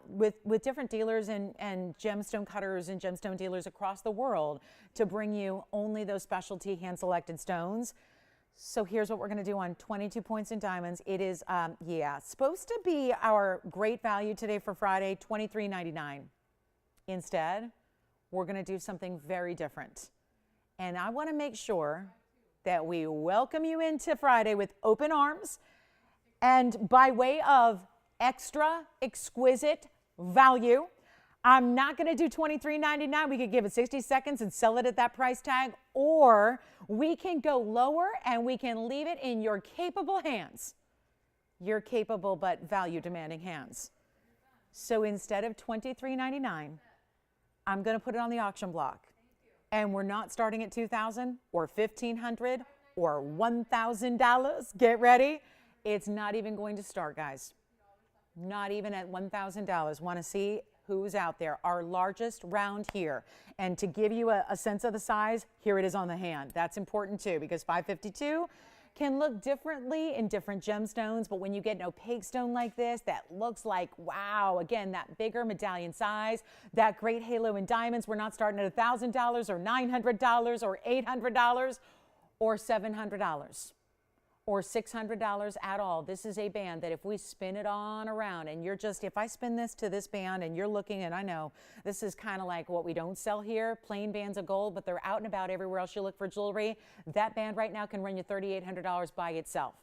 with different dealers and gemstone cutters and gemstone dealers across the world to bring you only those specialty hand-selected stones. So here's what we're going to do on 22 points in diamonds. It is, supposed to be our great value today for Friday, $23.99. Instead, we're going to do something very different. And I want to make sure that we welcome you into Friday with open arms. And by way of extra exquisite value, I'm not going to do $23.99. We could give it 60 seconds and sell it at that price tag. Or we can go lower and we can leave it in your capable hands. Your capable but value demanding hands. So instead of $23.99, I'm going to put it on the auction block. And we're not starting at $2,000 or $1,500 or $1,000. Get ready. It's not even going to start, guys. Not even at $1,000. Want to see who's out there? Our largest round here. And to give you a sense of the size, here it is on the hand. That's important too because $552 can look differently in different gemstones, but when you get an opaque stone like this that looks like, wow, again, that bigger medallion size, that great halo in diamonds, we're not starting at $1,000 or $900 or $800 or $700 or $600 at all. This is a band that if we spin it on around and you're just, if I spin this to this band and you're looking, and I know this is kind of like what we don't sell here, plain bands of gold, but they're out and about everywhere else you look for jewelry. That band right now can run you $3,800 by itself.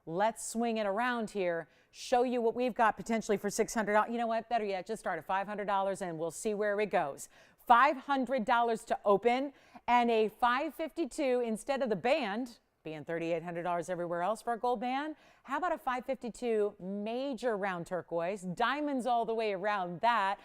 Let's swing it around here, show you what we've got potentially for $600. You know what? Better yet, just start at $500 and we'll see where it goes. $500 to open and a $552 instead of the band being $3,800 everywhere else for a gold band. How about a $552 major round turquoise, diamonds all the way around that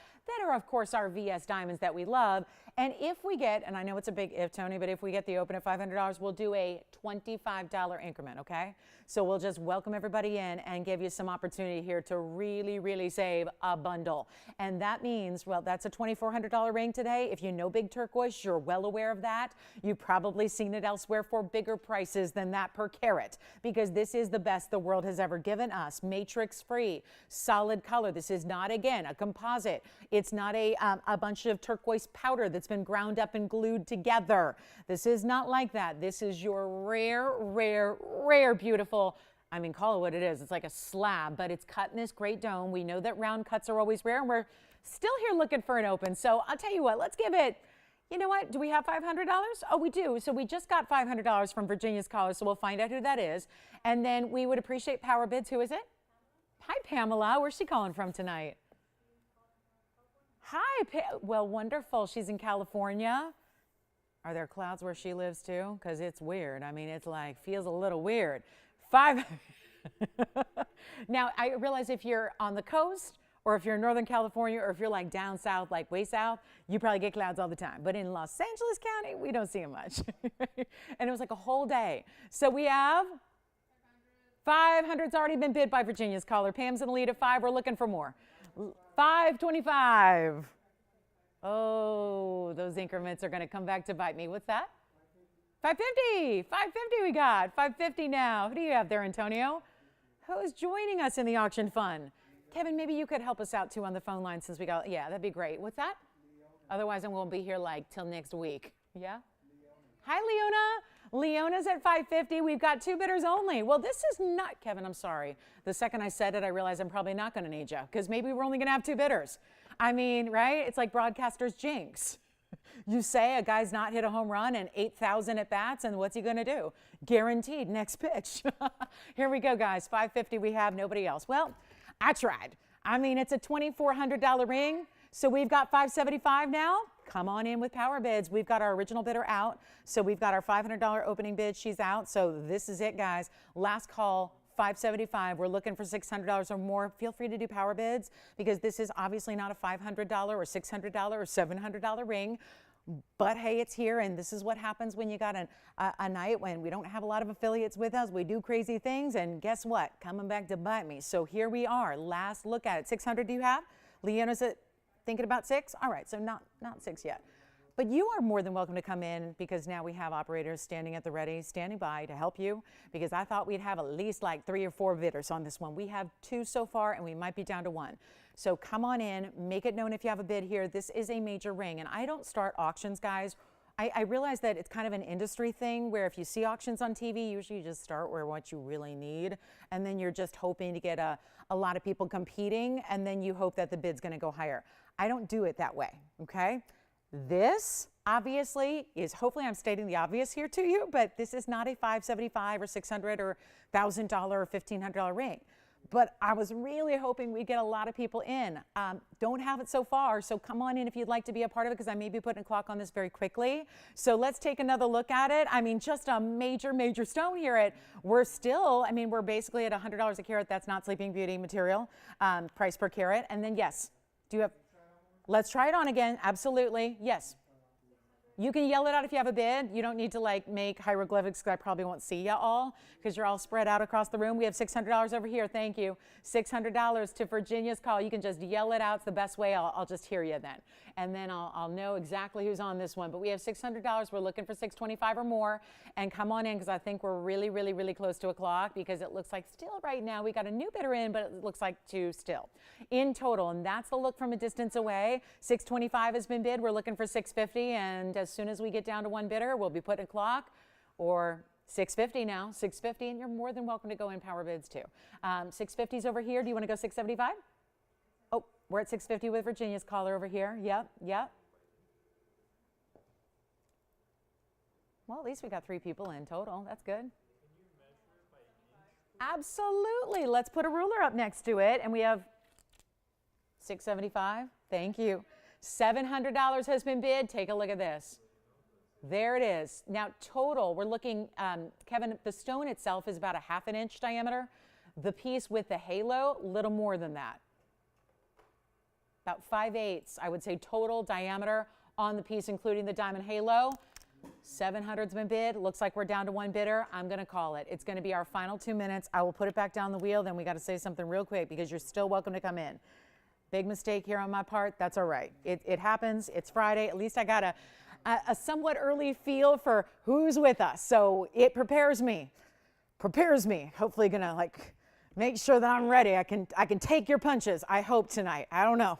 are of course our VS diamonds that we love. And if we get, and I know it's a big if, Tony, but if we get the open at $500, we'll do a $25 increment, okay? So we'll just welcome everybody in and give you some opportunity here to really, really save a bundle. And that means, well, that's a $2,400 ring today. If you know big turquoise, you're well aware of that. You've probably seen it elsewhere for bigger prices than that per carat because this is the best the world has ever given us. Matrix free, solid color. This is not, again, a composite. It's not a bunch of turquoise powder that's been ground up and glued together. This is not like that. This is your rare, rare, rare, beautiful, I mean, call it what it is. It's like a slab, but it's cut in this great dome. We know that round cuts are always rare, and we're still here looking for an open. So I'll tell you what, let's give it, you know what, do we have $500? Oh, we do. So we just got $500 from Virginia's caller, so we'll find out who that is. And then we would appreciate power bids. Who is it? Hi, Pamela. Where's she calling from tonight? Hi, well, wonderful. She's in California. Are there clouds where she lives too? Because it's weird. I mean, it's like, feels a little weird. Now, I realize if you're on the coast or if you're in Northern California or if you're like down south, like way south, you probably get clouds all the time. But in Los Angeles County, we don't see them much. And it was like a whole day. So we have 500's already been bid by Virginia's caller. Pam's in the lead at 5. We're looking for more. 525. Oh, those increments are going to come back to bite me. What's that? 550. 550 we got. 550 now. Who do you have there, Antonio? Who is joining us in the auction fun? Kevin, maybe you could help us out too on the phone line since we got, yeah, that'd be great. What's that? Otherwise, I won't be here like till next week. Yeah? Hi, Leona. Leona's at 550. We've got 2 bidders only. Well, this is not, Kevin, I'm sorry. The second I said it, I realized I'm probably not going to need you because maybe we're only going to have 2 bidders. I mean, right? It's like broadcasters jinx. You say a guy's not hit a home run and 8,000 at bats, and what's he going to do? Guaranteed next pitch. Here we go, guys. 550 we have, nobody else. Well, I tried. I mean, it's a $2,400 ring, so we've got 575 now. come on in with power bids. We've got our original bidder out. So we've got our $500 opening bid. She's out. So this is it, guys. Last call, $575. We're looking for $600 or more. Feel free to do power bids because this is obviously not a $500 or $600 or $700 ring. But hey, it's here, and this is what happens when you got a night when we don't have a lot of affiliates with us. We do crazy things, and guess what? Coming back to bite me. So here we are. Last look at it. 600 do you have? Leona's thinking about 6? All right, so not 6 yet. But you are more than welcome to come in because now we have operators standing at the ready, standing by to help you because I thought we'd have at least like 3 or 4 bidders on this one. We have 2 so far, and we might be down to 1. So come on in, make it known if you have a bid here. This is a major ring, and I don't start auctions, guys. I realize that it's kind of an industry thing where if you see auctions on TV, usually you just start where what you really need, and then you're just hoping to get a lot of people competing, and then you hope that the bid's gonna go higher. I don't do it that way, okay? This obviously is, hopefully I'm stating the obvious here to you, but this is not a $575 or $600 or $1,000 or $1,500 ring. But I was really hoping we'd get a lot of people in. Don't have it so far, so come on in if you'd like to be a part of it because I may be putting a clock on this very quickly. So let's take another look at it. I mean, just a major, major stone here. We're basically at $100 a carat. That's not Sleeping Beauty material, price per carat. And then yes, let's try it on again. Absolutely, yes. You can yell it out if you have a bid. You don't need to like make hieroglyphics because I probably won't see you all because you're all spread out across the room. We have $600 over here. Thank you. $600 to Virginia's call. You can just yell it out. It's the best way. I'll just hear you then. And then I'll know exactly who's on this one. But we have $600. We're looking for $625 or more. And come on in because I think we're really, really, really close to a clock because it looks like still right now we got a new bidder in, but it looks like 2 still in total. And that's the look from a distance away. $625 has been bid. We're looking for $650. And as soon as we get down to 1 bidder, we'll be putting a clock or $650 now, $650, and you're more than welcome to go in power bids too. $650's over here. Do you want to go $675? Oh, we're at $650 with Virginia's caller over here. Yep, yep. Well, at least we got 3 people in total. That's good. Can you measure it by inch? Absolutely. Let's put a ruler up next to it, and we have $675. Thank you. $700 has been bid. Take a look at this. There it is. Now total, we're looking, Kevin, the stone itself is about a ½ an inch diameter. The piece with the halo, little more than that. About 5/8, I would say, total diameter on the piece, including the diamond halo. 700's been bid. Looks like we're down to 1 bidder. I'm going to call it. It's going to be our final 2 minutes. I will put it back down the wheel. Then we got to say something real quick because you're still welcome to come in. Big mistake here on my part. That's all right. It happens. It's Friday. At least I got a somewhat early feel for who's with us. So it prepares me. Hopefully going to like make sure that I'm ready. I can take your punches. I hope tonight. I don't know.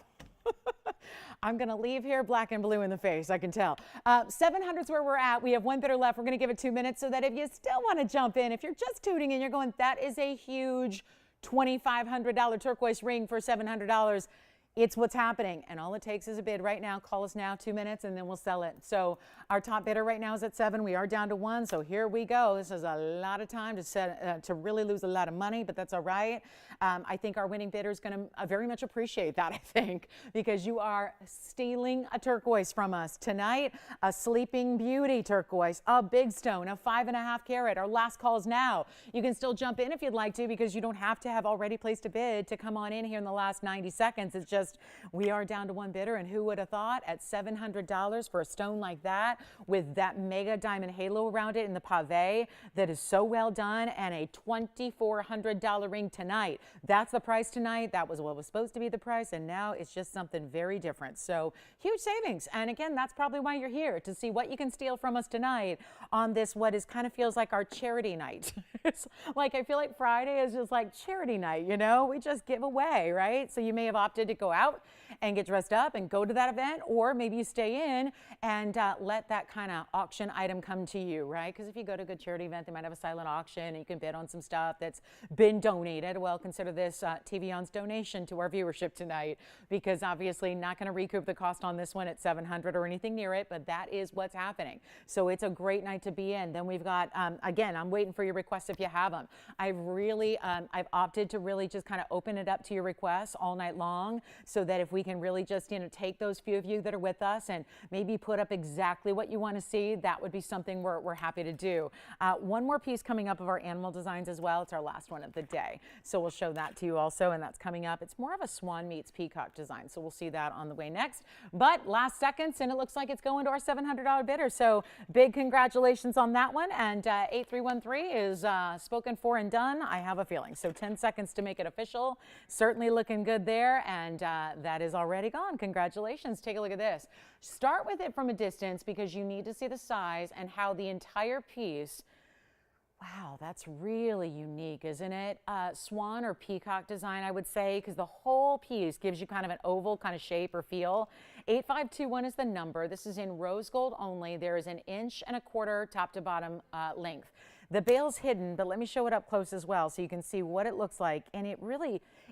I'm going to leave here black and blue in the face, I can tell. 700's where we're at. We have 1 bidder left. We're going to give it 2 minutes so that if you still want to jump in, if you're just tuning in, you're going, that is a huge $2,500 turquoise ring for $700. It's what's happening. And all it takes is a bid right now. Call us now, 2 minutes, and then we'll sell it. So our top bidder right now is at 7. We are down to 1. So here we go. This is a lot of time to really lose a lot of money, but that's all right. I think our winning bidder is going to very much appreciate that, I think, because you are stealing a turquoise from us tonight. A Sleeping Beauty turquoise, a big stone, a 5.5 carat. Our last call is now. You can still jump in if you'd like to because you don't have to have already placed a bid to come on in here in the last 90 seconds. It's just we are down to 1 bidder, and who would have thought at $700 for a stone like that with that mega diamond halo around it in the pave that is so well done, and a $2,400 ring tonight. That's the price tonight. That was what was supposed to be the price, and now it's just something very different. So huge savings. And again, that's probably why you're here, to see what you can steal from us tonight on this what is kind of feels like our charity night. It's like I feel like Friday is just like charity night, you know? We just give away, right? So you may have opted to go out and get dressed up and go to that event, or maybe you stay in and let that kind of auction item come to you, right? Because if you go to a good charity event, they might have a silent auction and you can bid on some stuff that's been donated. Well, consider this TVON's donation to our viewership tonight, because obviously not going to recoup the cost on this one at $700 or anything near it, but that is what's happening. So it's a great night to be in. Then we've got, again, I'm waiting for your requests if you have them. I've opted to really just kind of open it up to your requests all night long so that if we can really just, take those few of you that are with us and maybe put up exactly what you want to see, that would be something we're happy to do. One more piece coming up of our animal designs as well. It's our last one of the day. So we'll show that to you also, and that's coming up. It's more of a swan meets peacock design. So we'll see that on the way next. But last seconds, and it looks like it's going to our $700 bidder. So big congratulations on that one. And 8313 is spoken for and done, I have a feeling. So 10 seconds to make it official. Certainly looking good there. And that is already gone. Congratulations. Take a look at this. Start with it from a distance because you need to see the size and how the entire piece. Wow, that's really unique, isn't it? Swan or peacock design, I would say, because the whole piece gives you kind of an oval kind of shape or feel. 8521 is the number. This is in rose gold only. There is 1.25 inches top to bottom length. The bail's hidden, but let me show it up close as well so you can see what it looks like. And it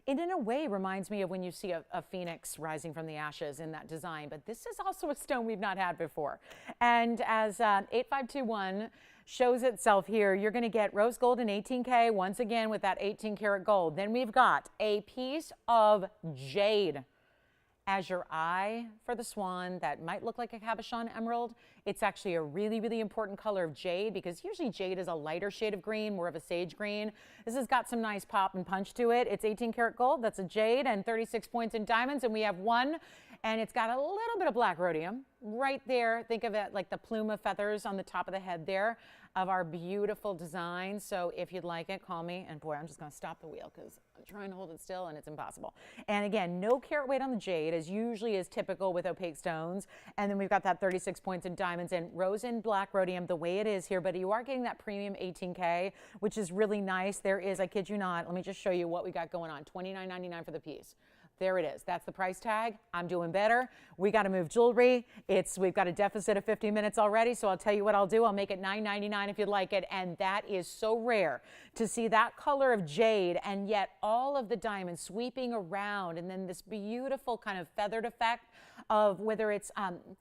in a way reminds me of when you see a phoenix rising from the ashes in that design. But this is also a stone we've not had before. And as 8521 shows itself here, you're going to get rose gold in 18K once again with that 18 karat gold. Then we've got a piece of jade as your eye for the swan. That might look like a cabochon emerald. It's actually a really, really important color of jade because usually jade is a lighter shade of green, more of a sage green. This has got some nice pop and punch to it. It's 18 karat gold. That's a jade and 36 points in diamonds. And we have one, and it's got a little bit of black rhodium right there. Think of it like the plume of feathers on the top of the head there of our beautiful design. So if you'd like it, call me. And boy, I'm just going to stop the wheel because I'm trying to hold it still and it's impossible. And again, no carat weight on the jade, as usually is typical with opaque stones. And then we've got that 36 points in diamonds and rose and black rhodium the way it is here. But you are getting that premium 18K, which is really nice. There is, I kid you not, let me just show you what we got going on. $29.99 for the piece. There it is. That's the price tag. I'm doing better. We got to move jewelry. We've got a deficit of 50 minutes already, so I'll tell you what I'll do. I'll make it $9.99 if you'd like it, and that is so rare to see that color of jade and yet all of the diamonds sweeping around, and then this beautiful kind of feathered effect of whether it's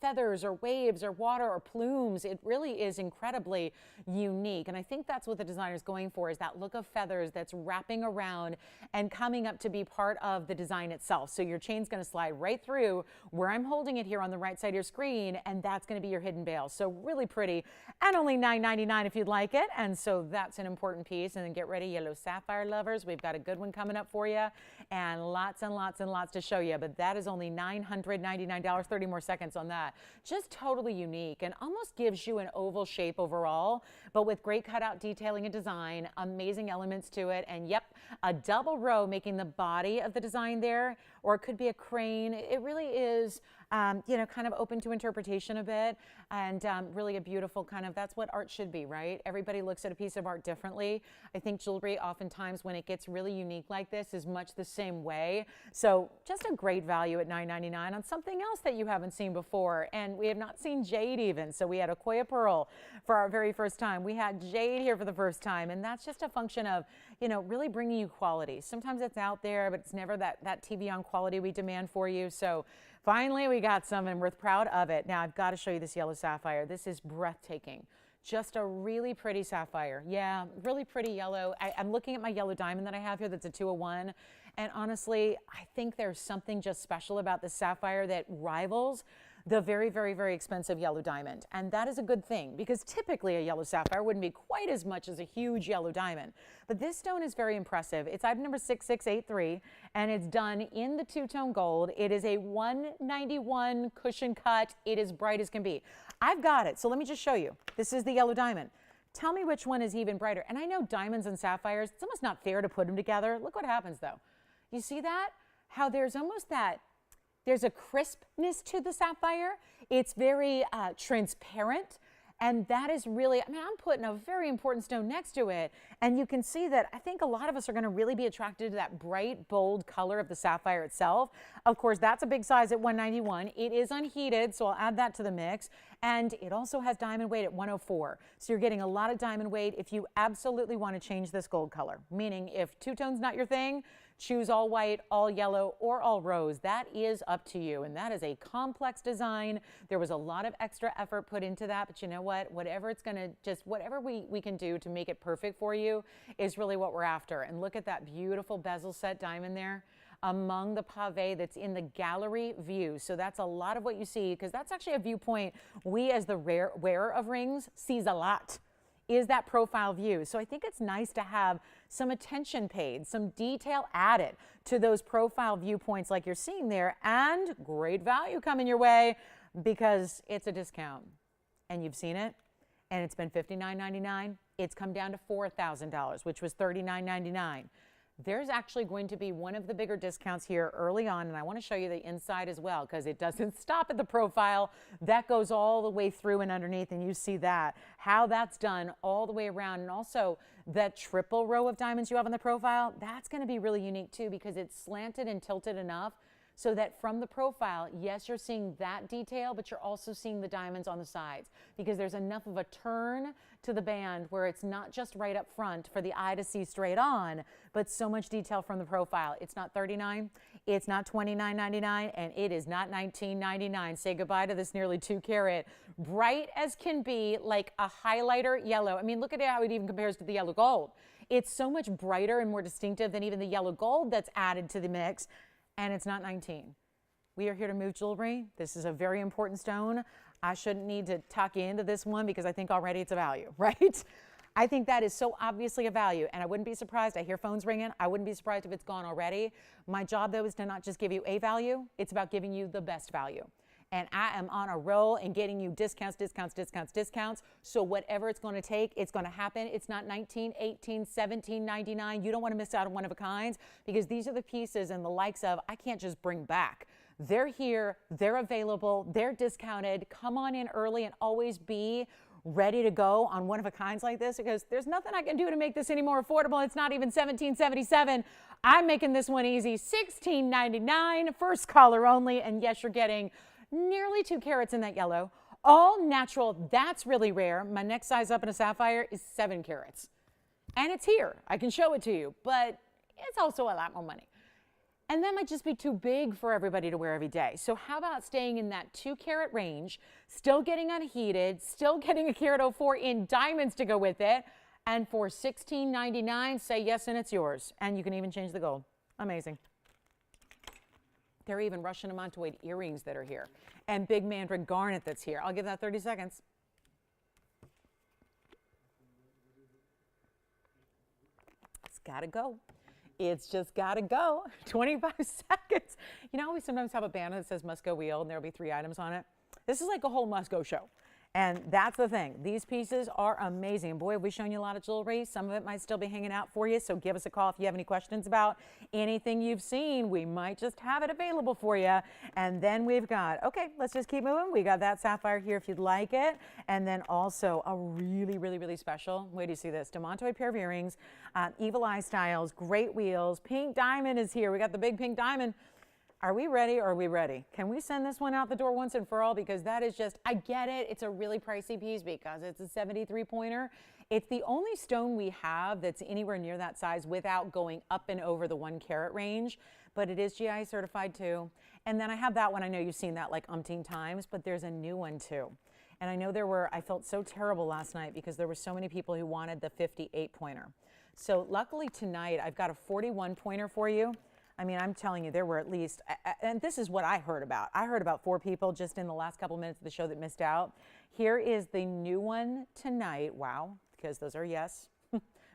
feathers or waves or water or plumes. It really is incredibly unique, and I think that's what the designer is going for, is that look of feathers that's wrapping around and coming up to be part of the design itself. So your chain's going to slide right through where I'm holding it here on the right side of your screen, and that's going to be your hidden bail. So really pretty, and only $9.99 if you'd like it. And so that's an important piece. And then get ready, yellow sapphire lovers. We've got a good one coming up for you, and lots and lots and lots to show you. But that is only $999. 30 more seconds on that. Just totally unique and almost gives you an oval shape overall, but with great cutout detailing and design, amazing elements to it. And yep, a double row making the body of the design there, or it could be a crane. It really is, kind of open to interpretation a bit, and really a beautiful kind of, that's what art should be, right? Everybody looks at a piece of art differently. I think jewelry oftentimes when it gets really unique like this is much the same way. So just a great value at $9.99 on something else that you haven't seen before. And we have not seen jade even. So we had Akoya pearl for our very first time. We had jade here for the first time, and that's just a function of, really bringing you quality. Sometimes it's out there, but it's never that TVON quality we demand for you. So finally, we got some, and we're proud of it. Now, I've got to show you this yellow sapphire. This is breathtaking. Just a really pretty sapphire. Yeah, really pretty yellow. I'm looking at my yellow diamond that I have here that's a 201. And honestly, I think there's something just special about this sapphire that rivals the very, very, very expensive yellow diamond. And that is a good thing, because typically a yellow sapphire wouldn't be quite as much as a huge yellow diamond. But this stone is very impressive. It's item number 6683, and it's done in the two-tone gold. It is a 191 cushion cut. It is bright as can be. I've got it, so let me just show you. This is the yellow diamond. Tell me which one is even brighter. And I know diamonds and sapphires, it's almost not fair to put them together. Look what happens though. You see that? How there's almost there's a crispness to the sapphire. It's very transparent. And that is really, I'm putting a very important stone next to it. And you can see that I think a lot of us are going to really be attracted to that bright, bold color of the sapphire itself. Of course, that's a big size at 191. It is unheated, so I'll add that to the mix. And it also has diamond weight at 104. So you're getting a lot of diamond weight if you absolutely want to change this gold color. Meaning if two-tone's not your thing, choose all white, all yellow, or all rose. That is up to you. And that is a complex design. There was a lot of extra effort put into that, but you know what? Whatever it's going to whatever we can do to make it perfect for you is really what we're after. And look at that beautiful bezel set diamond there. among the pave that's in the gallery view. So that's a lot of what you see, because that's actually a viewpoint we as the wearer of rings sees a lot, is that profile view. So I think it's nice to have some attention paid, some detail added to those profile viewpoints like you're seeing there, and great value coming your way because it's a discount. And you've seen it, and it's been $59.99. It's come down to $4,000, which was $39.99. There's actually going to be one of the bigger discounts here early on, and I want to show you the inside as well, because it doesn't stop at the profile. That goes all the way through and underneath, and you see that, how that's done all the way around. And also that triple row of diamonds you have on the profile, that's going to be really unique too, because it's slanted and tilted enough so that from the profile, yes, you're seeing that detail, but you're also seeing the diamonds on the sides, because there's enough of a turn to the band where it's not just right up front for the eye to see straight on, but so much detail from the profile. It's not $39, it's not $29.99, and it is not $19.99. Say goodbye to this nearly 2 carat, bright as can be, like a highlighter yellow. I mean, look at how it even compares to the yellow gold. It's so much brighter and more distinctive than even the yellow gold that's added to the mix. And it's not 19. We are here to move jewelry. This is a very important stone. I shouldn't need to tuck into this one because I think already it's a value, right? I think that is so obviously a value, and I wouldn't be surprised. I hear phones ringing. I wouldn't be surprised if it's gone already. My job, though, is to not just give you a value. It's about giving you the best value. And I am on a roll and getting you discounts, discounts, discounts, discounts. So whatever it's going to take, it's going to happen. It's not $19, $18, $17.99. You don't want to miss out on one of a kinds, because these are the pieces and the likes of I can't just bring back. They're here, they're available, they're discounted. Come on in early and always be ready to go on one of a kinds like this, because there's nothing I can do to make this any more affordable. It's not even $17.77. I'm making this one easy. $16.99, first caller only. And yes, you're getting nearly 2 carats in that yellow, all natural. That's really rare. My next size up in a sapphire is 7 carats, and it's here. I can show it to you, but it's also a lot more money, and that might just be too big for everybody to wear every day. So how about staying in that 2 carat range, still getting unheated, still getting a carat 04 in diamonds to go with it, and for $16.99, say yes and it's yours, and you can even change the gold. Amazing. They're even Russian Amantoid earrings that are here, and big Mandarin garnet that's here. I'll give that 30 seconds. It's got to go. It's just got to go. 25 seconds. You know, we sometimes have a banner that says must go wheel, and there'll be 3 items on it. This is like a whole must go show. And that's the thing. These pieces are amazing. Boy, have we shown you a lot of jewelry. Some of it might still be hanging out for you, so give us a call if you have any questions about anything you've seen. We might just have it available for you. And then we've got, okay, let's just keep moving. We got that sapphire here if you'd like it. And then also a really, really, really special, wait do you see this, Demontoid pair of earrings, evil eye styles, great wheels. Pink diamond is here. We got the big pink diamond. Are we ready or are we ready? Can we send this one out the door once and for all? Because that is just, I get it. It's a really pricey piece because it's a 73 pointer. It's the only stone we have that's anywhere near that size without going up and over the 1 carat range. But it is GI certified too. And then I have that one. I know you've seen that like umpteen times, but there's a new one too. And I know I felt so terrible last night because there were so many people who wanted the 58 pointer. So luckily tonight I've got a 41 pointer for you. I mean, I'm telling you, there were at least, and this is what I heard about. I heard about 4 people just in the last couple minutes of the show that missed out. Here is the new one tonight. Wow, because those are yes.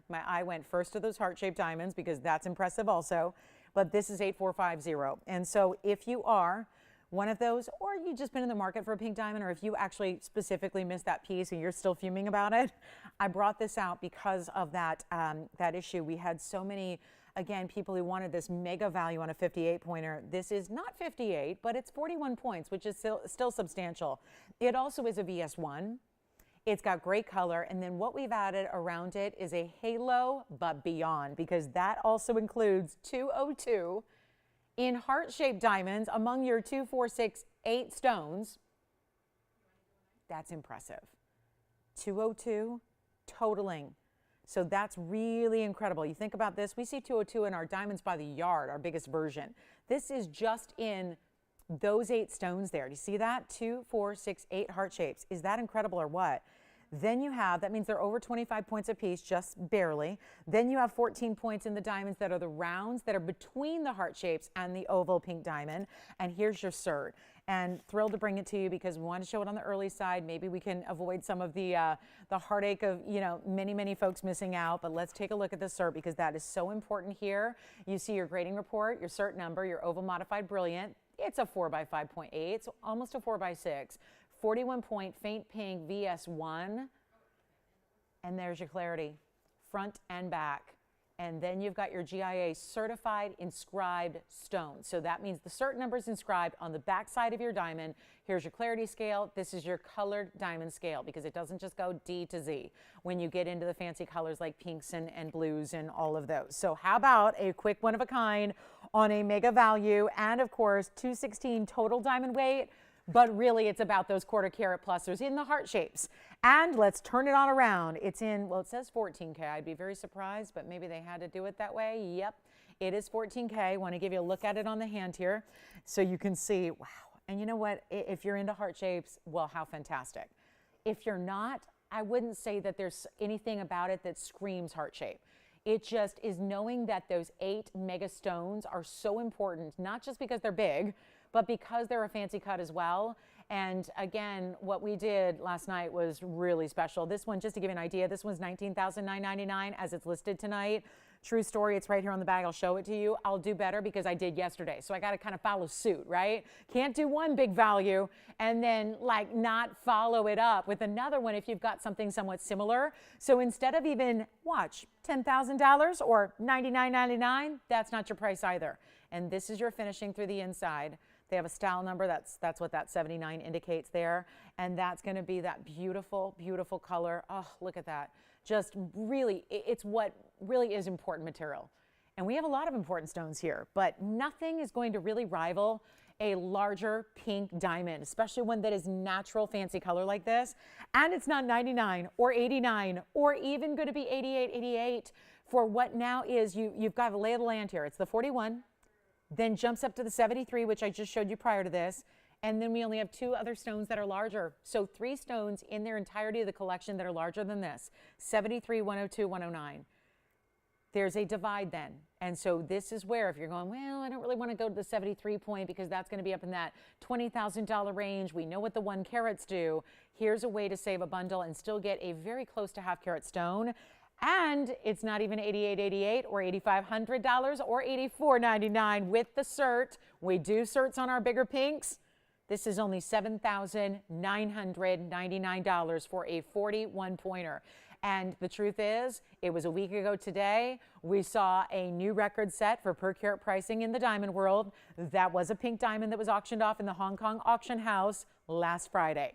My eye went first to those heart-shaped diamonds because that's impressive also. But this is 8450. And so if you are one of those, or you've just been in the market for a pink diamond, or if you actually specifically missed that piece and you're still fuming about it, I brought this out because of that, that issue. We had so many, again, people who wanted this mega value on a 58 pointer. This is not 58, but it's 41 points, which is still substantial. It also is a VS1. It's got great color. And then what we've added around it is a halo, but beyond, because that also includes 202 in heart-shaped diamonds among your 2, 4, 6, 8 stones. That's impressive. 202 totaling. So that's really incredible. You think about this, we see 202 in our Diamonds by the Yard, our biggest version. This is just in those 8 stones there. Do you see that? 2, 4, 6, 8 heart shapes. Is that incredible or what? Then you have, that means they're over 25 points apiece, just barely. Then you have 14 points in the diamonds that are the rounds that are between the heart shapes and the oval pink diamond. And here's your cert. And thrilled to bring it to you because we want to show it on the early side. Maybe we can avoid some of the heartache of, you know, many folks missing out. But let's take a look at the cert because that is so important here. You see your grading report, your cert number, your oval modified brilliant. It's a 4x5.8, so almost a 4x6. 41 point faint pink VS1. And there's your clarity, front and back. And then you've got your GIA certified inscribed stone. So that means the cert number is inscribed on the back side of your diamond. Here's your clarity scale. This is your colored diamond scale because it doesn't just go D to Z when you get into the fancy colors like pinks and blues and all of those. So how about a quick one of a kind on a mega value and of course 216 total diamond weight. But really, it's about those quarter carat pluses in the heart shapes. And let's turn it on around. It's in, well, it says 14K. I'd be very surprised, but maybe they had to do it that way. Yep, it is 14K. I want to give you a look at it on the hand here so you can see, wow. And you know what? If you're into heart shapes, well, how fantastic. If you're not, I wouldn't say that there's anything about it that screams heart shape. It just is knowing that those 8 mega stones are so important, not just because they're big, but because they're a fancy cut as well. And again, what we did last night was really special. This one, just to give you an idea, this one's $19,999 as it's listed tonight. True story, it's right here on the bag. I'll show it to you. I'll do better because I did yesterday. So I got to kind of follow suit, right? Can't do one big value and then like not follow it up with another one if you've got something somewhat similar. So instead of even, watch, $10,000 or $99.99, that's not your price either. And this is your finishing through the inside. They have a style number, that's what that 79 indicates there. And that's gonna be that beautiful, beautiful color. Oh, look at that. Just really, it's what really is important material. And we have a lot of important stones here, but nothing is going to really rival a larger pink diamond, especially one that is natural fancy color like this. And it's not 99 or 89 or even gonna be 88, 88 for what now is, you've got a lay of the land here. It's the 41. Then jumps up to the 73, which I just showed you prior to this. And then we only have 2 other stones that are larger. So 3 stones in their entirety of the collection that are larger than this. 73, 102, 109. There's a divide then. And so this is where if you're going, well, I don't really want to go to the 73 point because that's going to be up in that $20,000 range. We know what the 1 carats do. Here's a way to save a bundle and still get a very close to half carat stone. And it's not even $88.88 or $8,500 or $84.99 with the cert. We do certs on our bigger pinks. This is only $7,999 for a 41 pointer. And the truth is, it was a week ago today, we saw a new record set for per carat pricing in the diamond world. That was a pink diamond that was auctioned off in the Hong Kong auction house last Friday.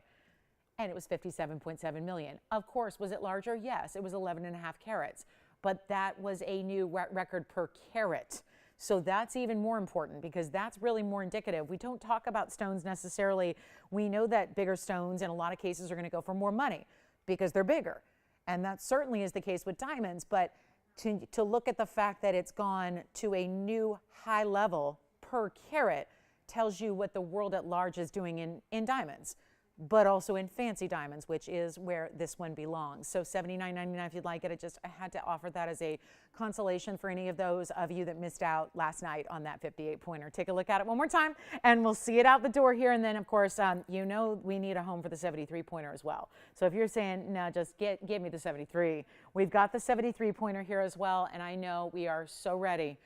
And it was 57.7 million. Of course, was it larger? Yes, it was 11.5 carats, but that was a new record per carat. So that's even more important because that's really more indicative. We don't talk about stones necessarily. We know that bigger stones in a lot of cases are going to go for more money because they're bigger. And that certainly is the case with diamonds, but to look at the fact that it's gone to a new high level per carat tells you what the world at large is doing in diamonds, but also in fancy diamonds, which is where this one belongs. So $79.99 if you'd like it. I had to offer that as a consolation for any of those of you that missed out last night on that 58 pointer. Take a look at it one more time and we'll see it out the door here. And then of course, you know, we need a home for the 73 pointer as well. So if you're saying, no, just give me the 73, we've got the 73 pointer here as well. And I know we are so ready.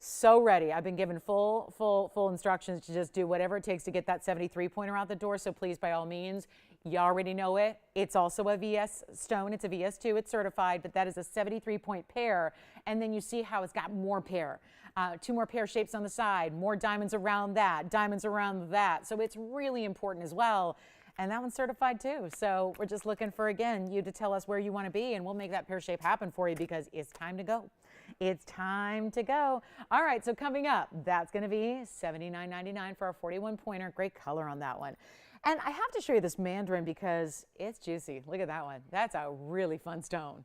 So ready. I've been given full instructions to just do whatever it takes to get that 73 pointer out the door. So please, by all means, you already know it. It's also a VS stone. It's a VS2. It's certified, but that is a 73 point pair. And then you see how it's got more pair. 2 more pair shapes on the side, more diamonds around that, diamonds around that. So it's really important as well. And that one's certified too. So we're just looking for, again, you to tell us where you want to be and we'll make that pear shape happen for you because it's time to go. It's time to go. All right, so coming up, that's going to be $79.99 for our 41 pointer. Great color on that one. And I have to show you this Mandarin because it's juicy. Look at that one. That's a really fun stone.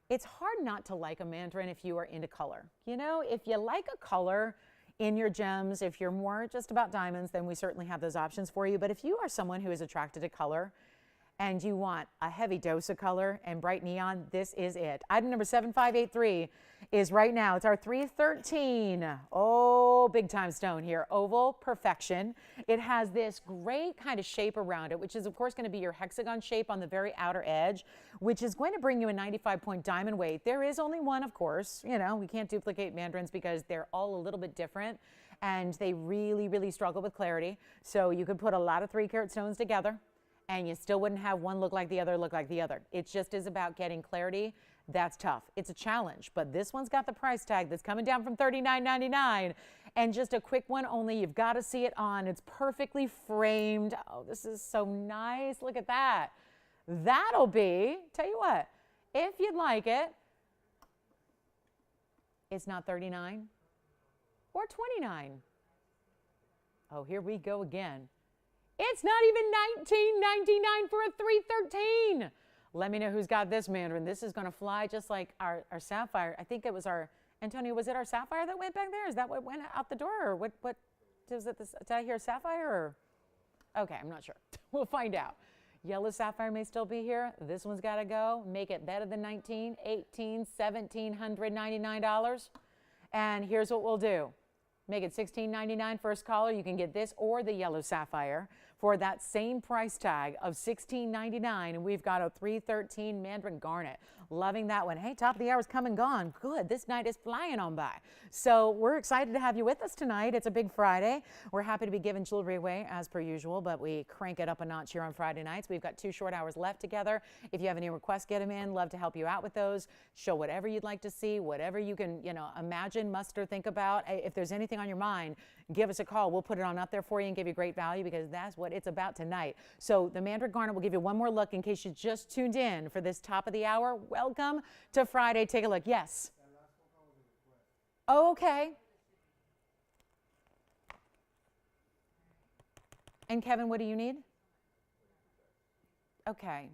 It's hard not to like a Mandarin if you are into color. You know, if you like a color in your gems, if you're more just about diamonds, then we certainly have those options for you. But if you are someone who is attracted to color, and you want a heavy dose of color and bright neon, this is it. Item number 7583 is right now, it's our 313. Oh, big time stone here. Oval perfection. It has this great kind of shape around it, which is of course going to be your hexagon shape on the very outer edge, which is going to bring you a 95-point diamond weight. There is only one, of course. You know, we can't duplicate Mandarins because they're all a little bit different and they really, really struggle with clarity. So you could put a lot of 3-carat stones together and you still wouldn't have one look like the other, look like the other. It just is about getting clarity. That's tough. It's a challenge, but this one's got the price tag that's coming down from $39.99. And just a quick one only, you've got to see it on. It's perfectly framed. Oh, this is so nice. Look at that. That'll be, tell you what, if you'd like it, it's not $39 or $29. Oh, here we go again. It's not even $19.99 for a 313. Let me know who's got this Mandarin. This is going to fly just like our Sapphire. I think it was our, Antonio, was it our Sapphire that went back there? Is that what went out the door? Or what was it? Did I hear Sapphire? Or? Okay, I'm not sure. We'll find out. Yellow Sapphire may still be here. This one's got to go. Make it better than $19, $18, $1,799. And here's what we'll do. Make it $16.99 first caller. You can get this or the yellow sapphire for that same price tag of $16.99. And we've got a 313 Mandarin garnet. Loving that one. Hey, top of the hour's come and gone. Good. This night is flying on by. So we're excited to have you with us tonight. It's a big Friday. We're happy to be giving jewelry away as per usual, but we crank it up a notch here on Friday nights. We've got 2 short hours left together. If you have any requests, get them in. Love to help you out with those. Show whatever you'd like to see, whatever you can, imagine, muster, think about. If there's anything on your mind, give us a call. We'll put it on up there for you and give you great value because that's what it's about tonight. So the Mandarin garnet will give you one more look in case you just tuned in for this top of the hour. Welcome to Friday. Take a look. Yes. Oh, okay. And Kevin, what do you need? Okay.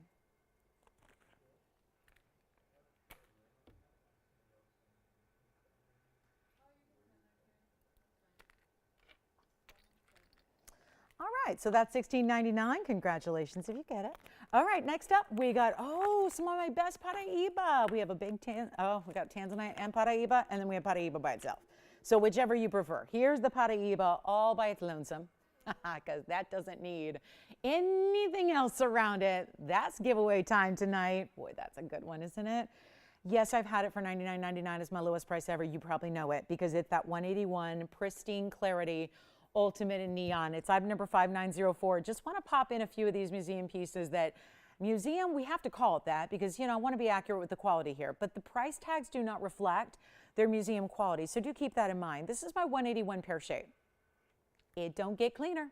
All right, so that's $16.99. Congratulations if you get it. All right, next up we got, some of my best Paraiba. We have a big, we got tanzanite and Paraiba, and then we have Paraiba by itself. So whichever you prefer. Here's the Paraiba all by its lonesome, because that doesn't need anything else around it. That's giveaway time tonight. Boy, that's a good one, isn't it? Yes, I've had it for $99.99 as my lowest price ever. You probably know it because it's that 181 pristine clarity, ultimate in neon. It's item number 5904. Just want to pop in a few of these museum pieces that museum, we have to call it that because, I want to be accurate with the quality here, but the price tags do not reflect their museum quality. So do keep that in mind. This is my 181 pear shape. It don't get cleaner.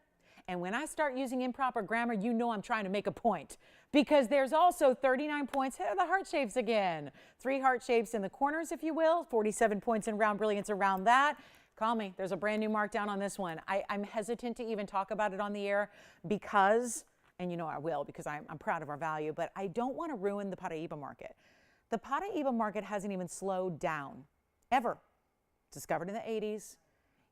And when I start using improper grammar, you know I'm trying to make a point because there's also 39 points. Here are the heart shapes again. 3 heart shapes in the corners, if you will, 47 points in round brilliance around that. Call me. There's a brand new markdown on this one. I'm hesitant to even talk about it on the air because, and I will because I'm proud of our value, but I don't want to ruin the Paraiba market. The Paraiba market hasn't even slowed down, ever. Discovered in the 80s.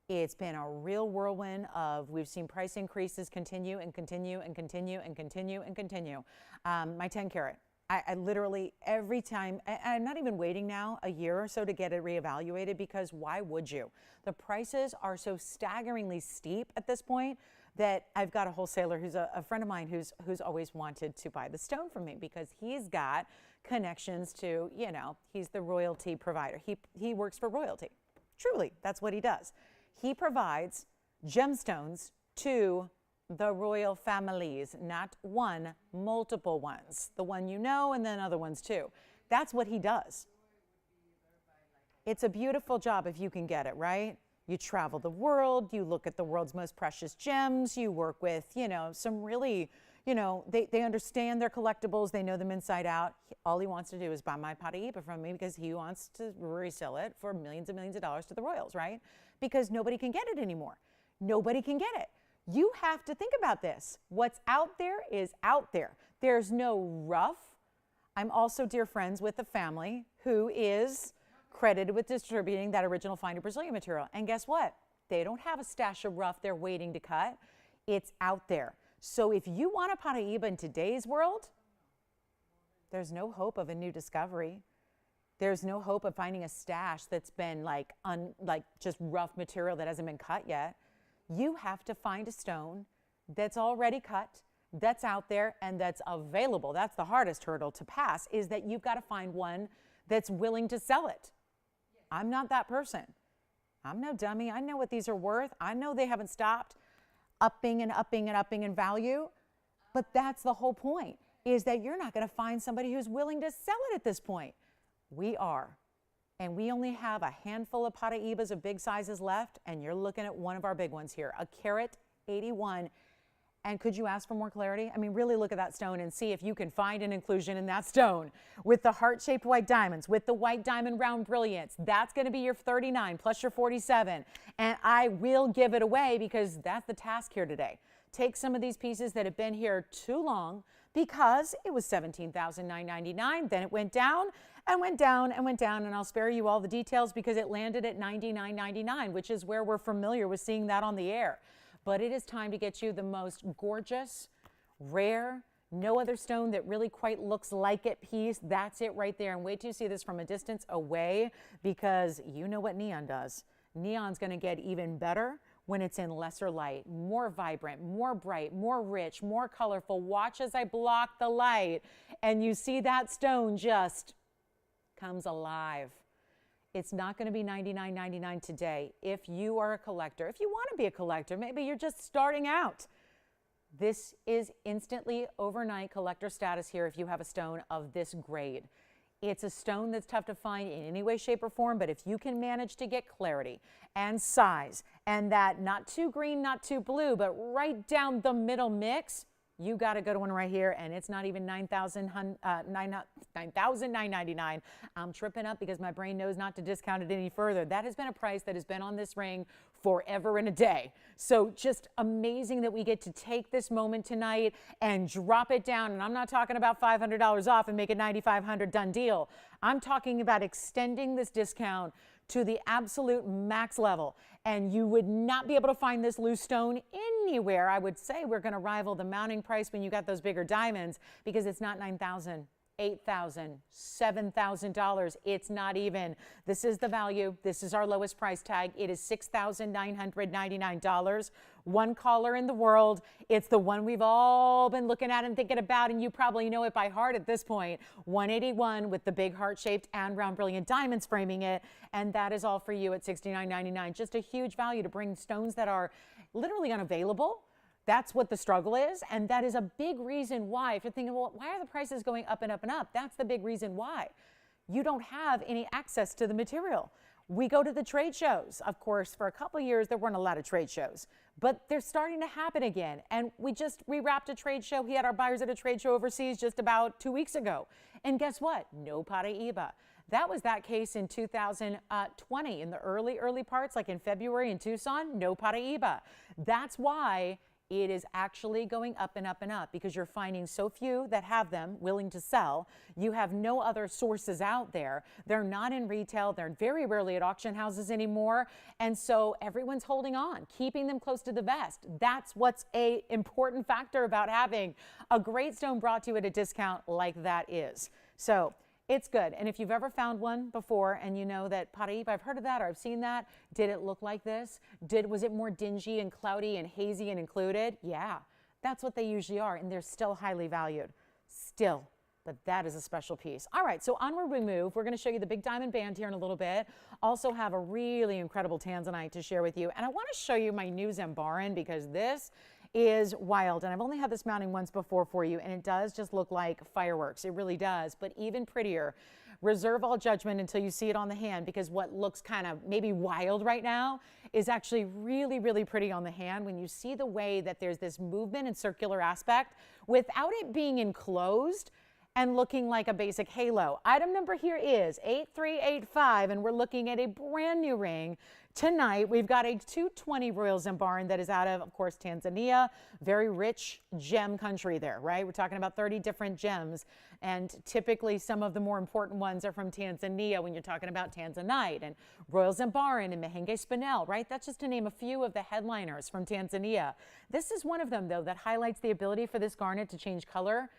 It's been a real whirlwind of, we've seen price increases continue and continue and continue and continue and continue. My 10 carat. I literally, every time, I'm not even waiting now a year or so to get it reevaluated because why would you? The prices are so staggeringly steep at this point that I've got a wholesaler who's a friend of mine who's always wanted to buy the stone from me because he's got connections to, he's the royalty provider. He works for royalty. Truly, that's what he does. He provides gemstones to the royal families, not one, multiple ones. The one and then other ones too. That's what he does. It's a beautiful job if you can get it, right? You travel the world, you look at the world's most precious gems, you work with, some really, they understand their collectibles, they know them inside out. All he wants to do is buy my Paraiba from me because he wants to resell it for millions and millions of dollars to the royals, right? Because nobody can get it anymore. Nobody can get it. You have to think about this. What's out there is out there. There's no rough. I'm also dear friends with a family who is credited with distributing that original fine Brazilian material. And guess what? They don't have a stash of rough they're waiting to cut. It's out there. So if you want a Paraiba in today's world, there's no hope of a new discovery. There's no hope of finding a stash that's been like just rough material that hasn't been cut yet. You have to find a stone that's already cut, that's out there, and that's available. That's the hardest hurdle to pass, is that you've got to find one that's willing to sell it. I'm not that person. I'm no dummy. I know what these are worth. I know they haven't stopped upping and upping and upping in value, but that's the whole point, is that you're not going to find somebody who's willing to sell it at this point. We are. And we only have a handful of Paraibas of big sizes left, and you're looking at one of our big ones here, a carat 81. And could you ask for more clarity? I mean, really look at that stone and see if you can find an inclusion in that stone with the heart-shaped white diamonds, with the white diamond round brilliance. That's going to be your 39 plus your 47. And I will give it away because that's the task here today. Take some of these pieces that have been here too long, because it was $17,999. Then it went down and went down and went down. And I'll spare you all the details because it landed at $99.99, which is where we're familiar with seeing that on the air. But it is time to get you the most gorgeous, rare, no other stone that really quite looks like it piece. That's it right there. And wait till you see this from a distance away, because you know what neon does. Neon's going to get even better when it's in lesser light, more vibrant, more bright, more rich, more colorful. Watch as I block the light and you see that stone just comes alive. It's not going to be $99.99 today. If you are a collector, if you want to be a collector, maybe you're just starting out. This is instantly overnight collector status here if you have a stone of this grade. It's a stone that's tough to find in any way, shape, or form, but if you can manage to get clarity and size and that not too green, not too blue, but right down the middle mix, you got to go to one right here, and it's not even $9,999. I'm tripping up because my brain knows not to discount it any further. That has been a price that has been on this ring forever and a day. So just amazing that we get to take this moment tonight and drop it down. And I'm not talking about $500 off and make it $9,500 done deal. I'm talking about extending this discount to the absolute max level. And you would not be able to find this loose stone anywhere. I would say we're going to rival the mounting price when you got those bigger diamonds, because it's not $9,000, $8,000, $7,000. It's not even. This is the value. This is our lowest price tag. It is $6,999. One caller in the world. It's the one we've all been looking at and thinking about, and you probably know it by heart at this point. 181 with the big heart-shaped and round brilliant diamonds framing it, and that is all for you at $69.99. Just a huge value to bring stones that are literally unavailable. That's what the struggle is, and that is a big reason why, if you're thinking, well, why are the prices going up and up and up? That's the big reason why. You don't have any access to the material. We go to the trade shows. Of course, for a couple of years, there weren't a lot of trade shows, but they're starting to happen again. And we wrapped a trade show. We had our buyers at a trade show overseas just about 2 weeks ago. And guess what? No Paraiba. That was that case in 2020, in the early parts, like in February in Tucson, no Paraiba. That's why it is actually going up and up and up, because you're finding so few that have them willing to sell. You have no other sources out there. They're not in retail. They're very rarely at auction houses anymore. And so everyone's holding on, keeping them close to the vest. That's what's an important factor about having a great stone brought to you at a discount like that is. So it's good. And if you've ever found one before and you know that Paraiba, I've heard of that or I've seen that, did it look like this? Was it more dingy and cloudy and hazy and included? Yeah, that's what they usually are, and they're still highly valued. Still, but that is a special piece. All right, so onward we move. We're going to show you the big diamond band here in a little bit. Also have a really incredible tanzanite to share with you. And I want to show you my new Zembarin, because this is wild, and I've only had this mounting once before for you, and it does just look like fireworks. It really does, but even prettier. Reserve all judgment until you see it on the hand, because what looks kind of maybe wild right now is actually really, really pretty on the hand when you see the way that there's this movement and circular aspect without it being enclosed and looking like a basic halo. Item number here is 8385, and we're looking at a brand new ring Tonight, we've got a 220 Royal Zembarin that is out of course, Tanzania. Very rich gem country there, right? We're talking about 30 different gems. And typically, some of the more important ones are from Tanzania when you're talking about tanzanite and Royal Zembarin and Mahenge spinel, right? That's just to name a few of the headliners from Tanzania. This is one of them, though, that highlights the ability for this garnet to change color,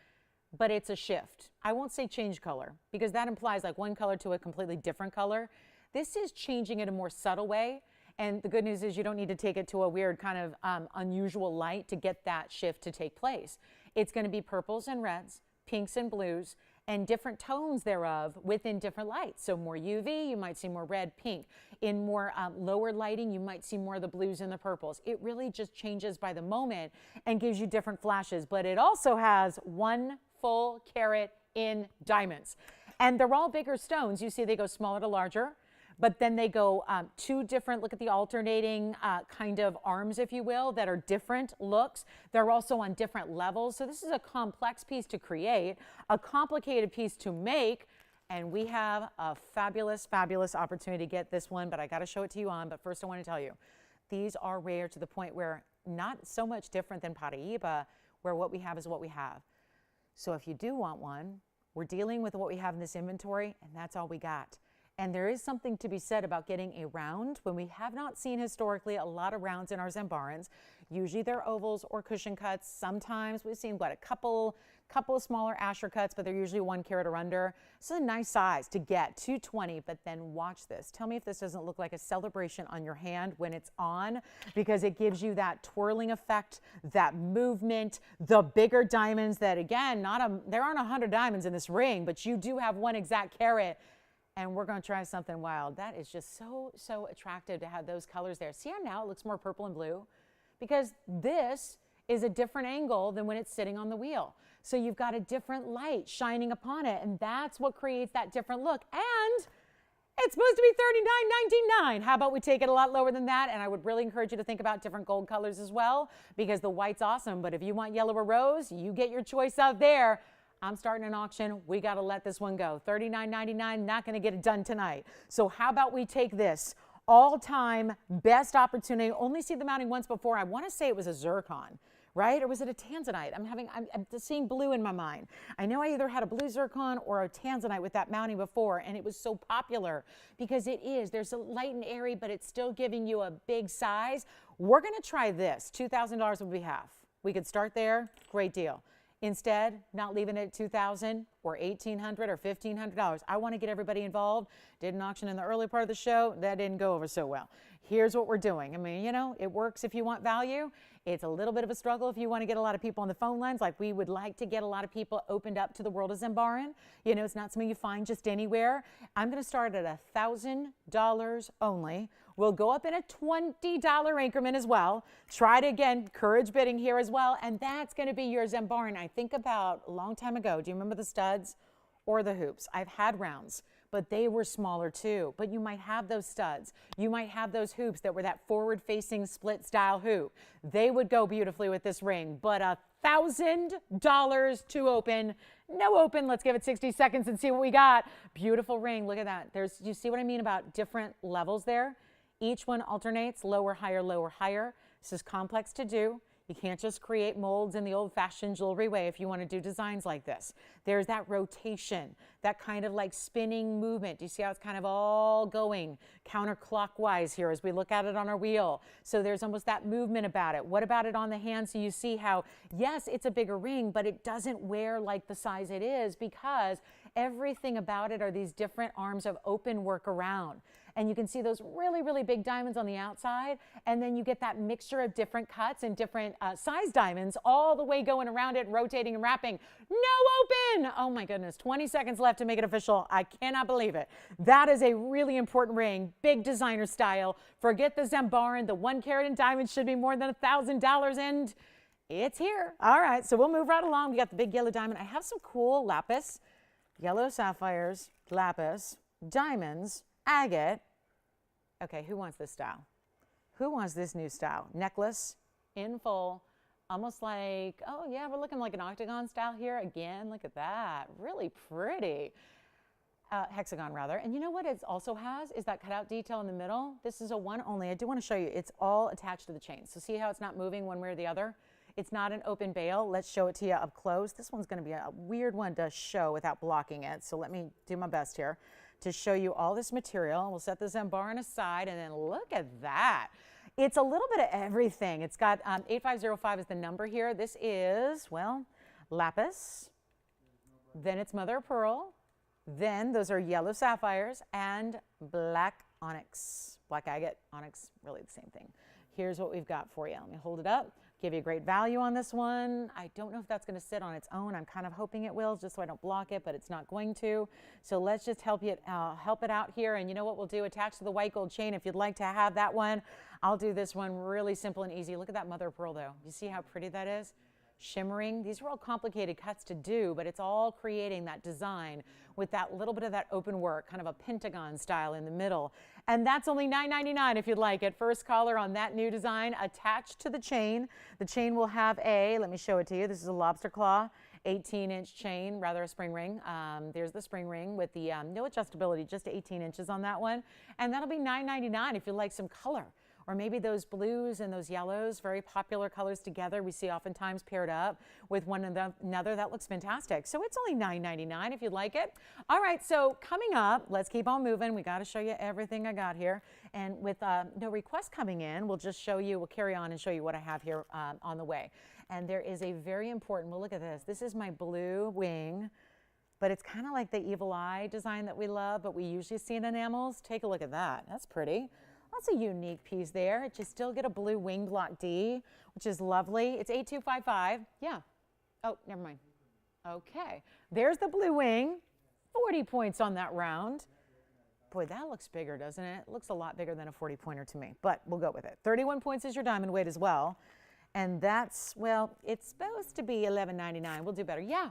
but it's a shift. I won't say change color because that implies like one color to a completely different color. This is changing in a more subtle way. And the good news is you don't need to take it to a weird kind of unusual light to get that shift to take place. It's going to be purples and reds, pinks and blues, and different tones thereof within different lights. So more UV, you might see more red, pink. In more lower lighting, you might see more of the blues and the purples. It really just changes by the moment and gives you different flashes. But it also has 1 full carat in diamonds. And they're all bigger stones. You see they go smaller to larger. But then they go 2 different, look at the alternating kind of arms, if you will, that are different looks. They're also on different levels. So this is a complex piece to create, a complicated piece to make. And we have a fabulous, fabulous opportunity to get this one, but I got to show it to you on. But first I want to tell you, these are rare to the point where not so much different than Paraíba, where what we have is what we have. So if you do want one, we're dealing with what we have in this inventory, and that's all we got. And there is something to be said about getting a round when we have not seen historically a lot of rounds in our Zembarins. Usually they're ovals or cushion cuts. Sometimes we've seen, what, a couple of smaller Asher cuts, but they're usually 1 carat or under. So a nice size to get, 220, but then watch this. Tell me if this doesn't look like a celebration on your hand when it's on, because it gives you that twirling effect, that movement, the bigger diamonds that, again, there aren't 100 diamonds in this ring, but you do have 1 exact carat. And we're going to try something wild. That is just so, so attractive to have those colors there. See how now it looks more purple and blue? Because this is a different angle than when it's sitting on the wheel. So you've got a different light shining upon it, and that's what creates that different look. And it's supposed to be $39.99. How about we take it a lot lower than that? And I would really encourage you to think about different gold colors as well, because the white's awesome. But if you want yellow or rose, you get your choice out there. I'm starting an auction. We got to let this one go. $39.99, not going to get it done tonight. So how about we take this all-time best opportunity? Only see the mounting once before. I want to say it was a zircon, right? Or was it a tanzanite? I'm seeing blue in my mind. I know I either had a blue zircon or a tanzanite with that mounting before, and it was so popular because it is. There's a light and airy, but it's still giving you a big size. We're going to try this. $2,000 would be half. We could start there. Great deal. Instead, not leaving it at $2,000 or $1,800 or $1,500. I want to get everybody involved. Did an auction in the early part of the show. That didn't go over so well. Here's what we're doing. I mean, you know, it works if you want value. It's a little bit of a struggle if you want to get a lot of people on the phone lines. Like we would like to get a lot of people opened up to the world of Zembarin. You know, it's not something you find just anywhere. I'm going to start at $1,000 only. We'll go up in a $20 increment as well. Try to, again, encourage bidding here as well. And that's going to be your Zembarin. I think about a long time ago. Do you remember the studs or the hoops? I've had rounds, but they were smaller too. But you might have those studs. You might have those hoops that were that forward-facing split style hoop. They would go beautifully with this ring. But $1,000 to open. No open. Let's give it 60 seconds and see what we got. Beautiful ring. Look at that. You see what I mean about different levels there? Each one alternates, lower, higher, lower, higher. This is complex to do. You can't just create molds in the old-fashioned jewelry way if you want to do designs like this. There's that rotation, that kind of like spinning movement. Do you see how it's kind of all going counterclockwise here as we look at it on our wheel? So there's almost that movement about it. What about it on the hand? So you see how, yes, it's a bigger ring, but it doesn't wear like the size it is because everything about it are these different arms of open work around. And you can see those really, really big diamonds on the outside. And then you get that mixture of different cuts and different size diamonds all the way going around it, rotating and wrapping. No open! Oh my goodness, 20 seconds left to make it official. I cannot believe it. That is a really important ring, big designer style. Forget the Zembarin. The 1 carat in diamonds should be more than $1,000 and it's here. All right, so we'll move right along. We got the big yellow diamond. I have some cool lapis, yellow sapphires, lapis, diamonds, agate. Okay, who wants this style? Who wants this new style? Necklace in full, almost like, oh yeah, we're looking like an octagon style here again. Look at that, really pretty. hexagon rather. And you know what it also has is that cutout detail in the middle. This is a one only. I do want to show you. It's all attached to the chain. So see how it's not moving one way or the other? It's not an open bail. Let's show it to you up close. This one's going to be a weird one to show without blocking it. So let me do my best here to show you all this material. We'll set the Zembarin aside, and then look at that. It's a little bit of everything. It's got 8505 is the number here. This is, well, lapis. Then it's mother of pearl. Then those are yellow sapphires and black onyx. Black agate, onyx, really the same thing. Here's what we've got for you. Let me hold it up. Give you a great value on this one. I don't know if that's going to sit on its own. I'm kind of hoping it will, just so I don't block it, but it's not going to. So let's just help it out here. And you know what we'll do? Attach to the white gold chain. If you'd like to have that one, I'll do this one really simple and easy. Look at that mother of pearl, though. You see how pretty that is? Shimmering. These are all complicated cuts to do, but it's all creating that design with that little bit of that open work, kind of a pentagon style in the middle. And that's only $9.99 if you'd like it. First caller on that new design attached to the chain. The chain will have let me show it to you. This is a lobster claw, 18-inch chain, rather a spring ring. There's the spring ring with the no adjustability, just 18 inches on that one. And that'll be $9.99 if you'd like some color. Or maybe those blues and those yellows, very popular colors together. We see oftentimes paired up with one another. That looks fantastic. So it's only $9.99 if you'd like it. All right, so coming up, let's keep on moving. We got to show you everything I got here. And with no requests coming in, we'll just show you, we'll carry on and show you what I have here on the way. And there is a very important, well, look at this. This is my blue wing, but it's kind of like the evil eye design that we love, but we usually see in enamels. Take a look at that. That's pretty. That's a unique piece there. You still get a blue wing block D, which is lovely. It's 8255. Yeah. Oh, never mind. Okay. There's the blue wing. 40 points on that round. Boy, that looks bigger, doesn't it? It looks a lot bigger than a 40-pointer to me, but we'll go with it. 31 points is your diamond weight as well. And that's, well, it's supposed to be $11.99. We'll do better. Yeah.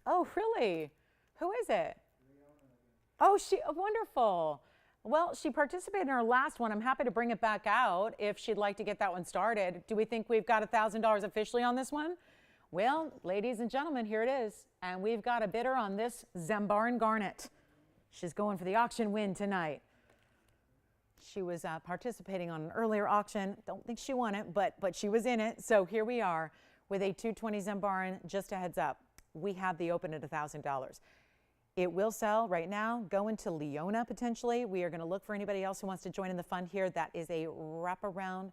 Oh, really? Who is it? Oh, wonderful. Well, she participated in our last one. I'm happy to bring it back out if she'd like to get that one started. Do we think we've got $1,000 officially on this one? Well, ladies and gentlemen, here it is. And we've got a bidder on this Zembarin garnet. She's going for the auction win tonight. She was participating on an earlier auction. Don't think she won it, but she was in it. So here we are with a 220 Zembarin. Just a heads up, we have the open at $1,000. It will sell right now, go into Leona potentially. We are going to look for anybody else who wants to join in the fun here. That is a wraparound,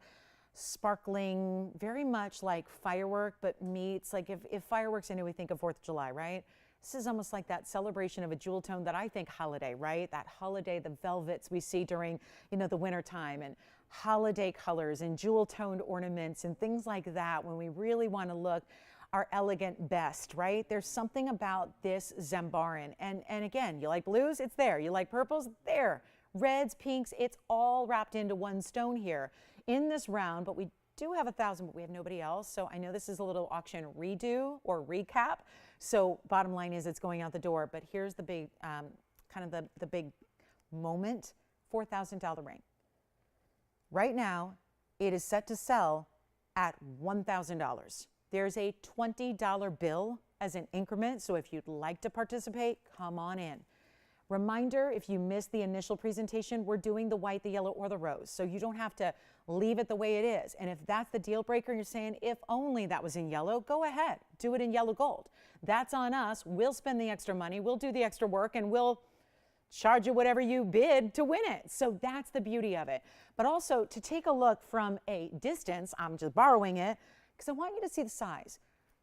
sparkling, very much like firework, but meets, like if fireworks, I know we think of 4th of July, right? This is almost like that celebration of a jewel tone that I think holiday, right? That holiday, the velvets we see during, you know, the winter time, and holiday colors and jewel toned ornaments and things like that when we really want to look our elegant best, right? There's something about this Zembarin. And again, you like blues? It's there. You like purples? There. Reds, pinks, it's all wrapped into one stone here in this round, but we do have 1,000, but we have nobody else. So I know this is a little auction redo or recap. So bottom line is it's going out the door, but here's the big, kind of the big moment, $4,000 ring. Right now, it is set to sell at $1,000. There's a $20 bill as an increment, so if you'd like to participate, come on in. Reminder, if you missed the initial presentation, we're doing the white, the yellow, or the rose, so you don't have to leave it the way it is. And if that's the deal breaker, you're saying, if only that was in yellow, go ahead, do it in yellow gold. That's on us. We'll spend the extra money, we'll do the extra work, and we'll charge you whatever you bid to win it. So that's the beauty of it. But also, to take a look from a distance, I'm just borrowing it, because I want you to see the size.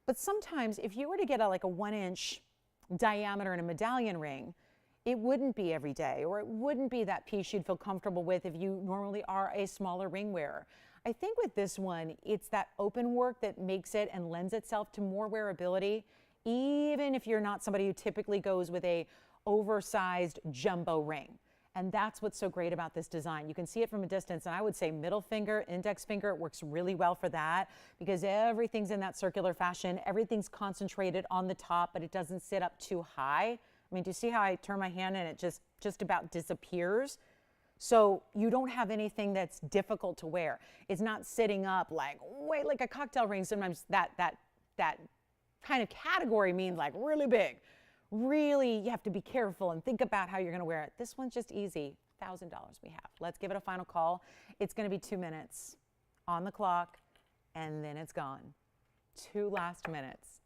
But sometimes if you were to get like a 1-inch diameter in a medallion ring, it wouldn't be every day, or it wouldn't be that piece you'd feel comfortable with if you normally are a smaller ring wearer. I think with this one, it's that open work that makes it and lends itself to more wearability, even if you're not somebody who typically goes with a oversized jumbo ring. And that's what's so great about this design. You can see it from a distance, and I would say middle finger, index finger, it works really well for that because everything's in that circular fashion. Everything's concentrated on the top, but it doesn't sit up too high. I mean, do you see how I turn my hand and it just about disappears? So you don't have anything that's difficult to wear. It's not sitting up like, wait, like a cocktail ring. Sometimes that kind of category means like really big. really, you have to be careful and think about how you're going to wear it. This one's just easy. $1,000 we have. Let's give it a final call. It's going to be 2 minutes on the clock, and then it's gone. 2 last minutes.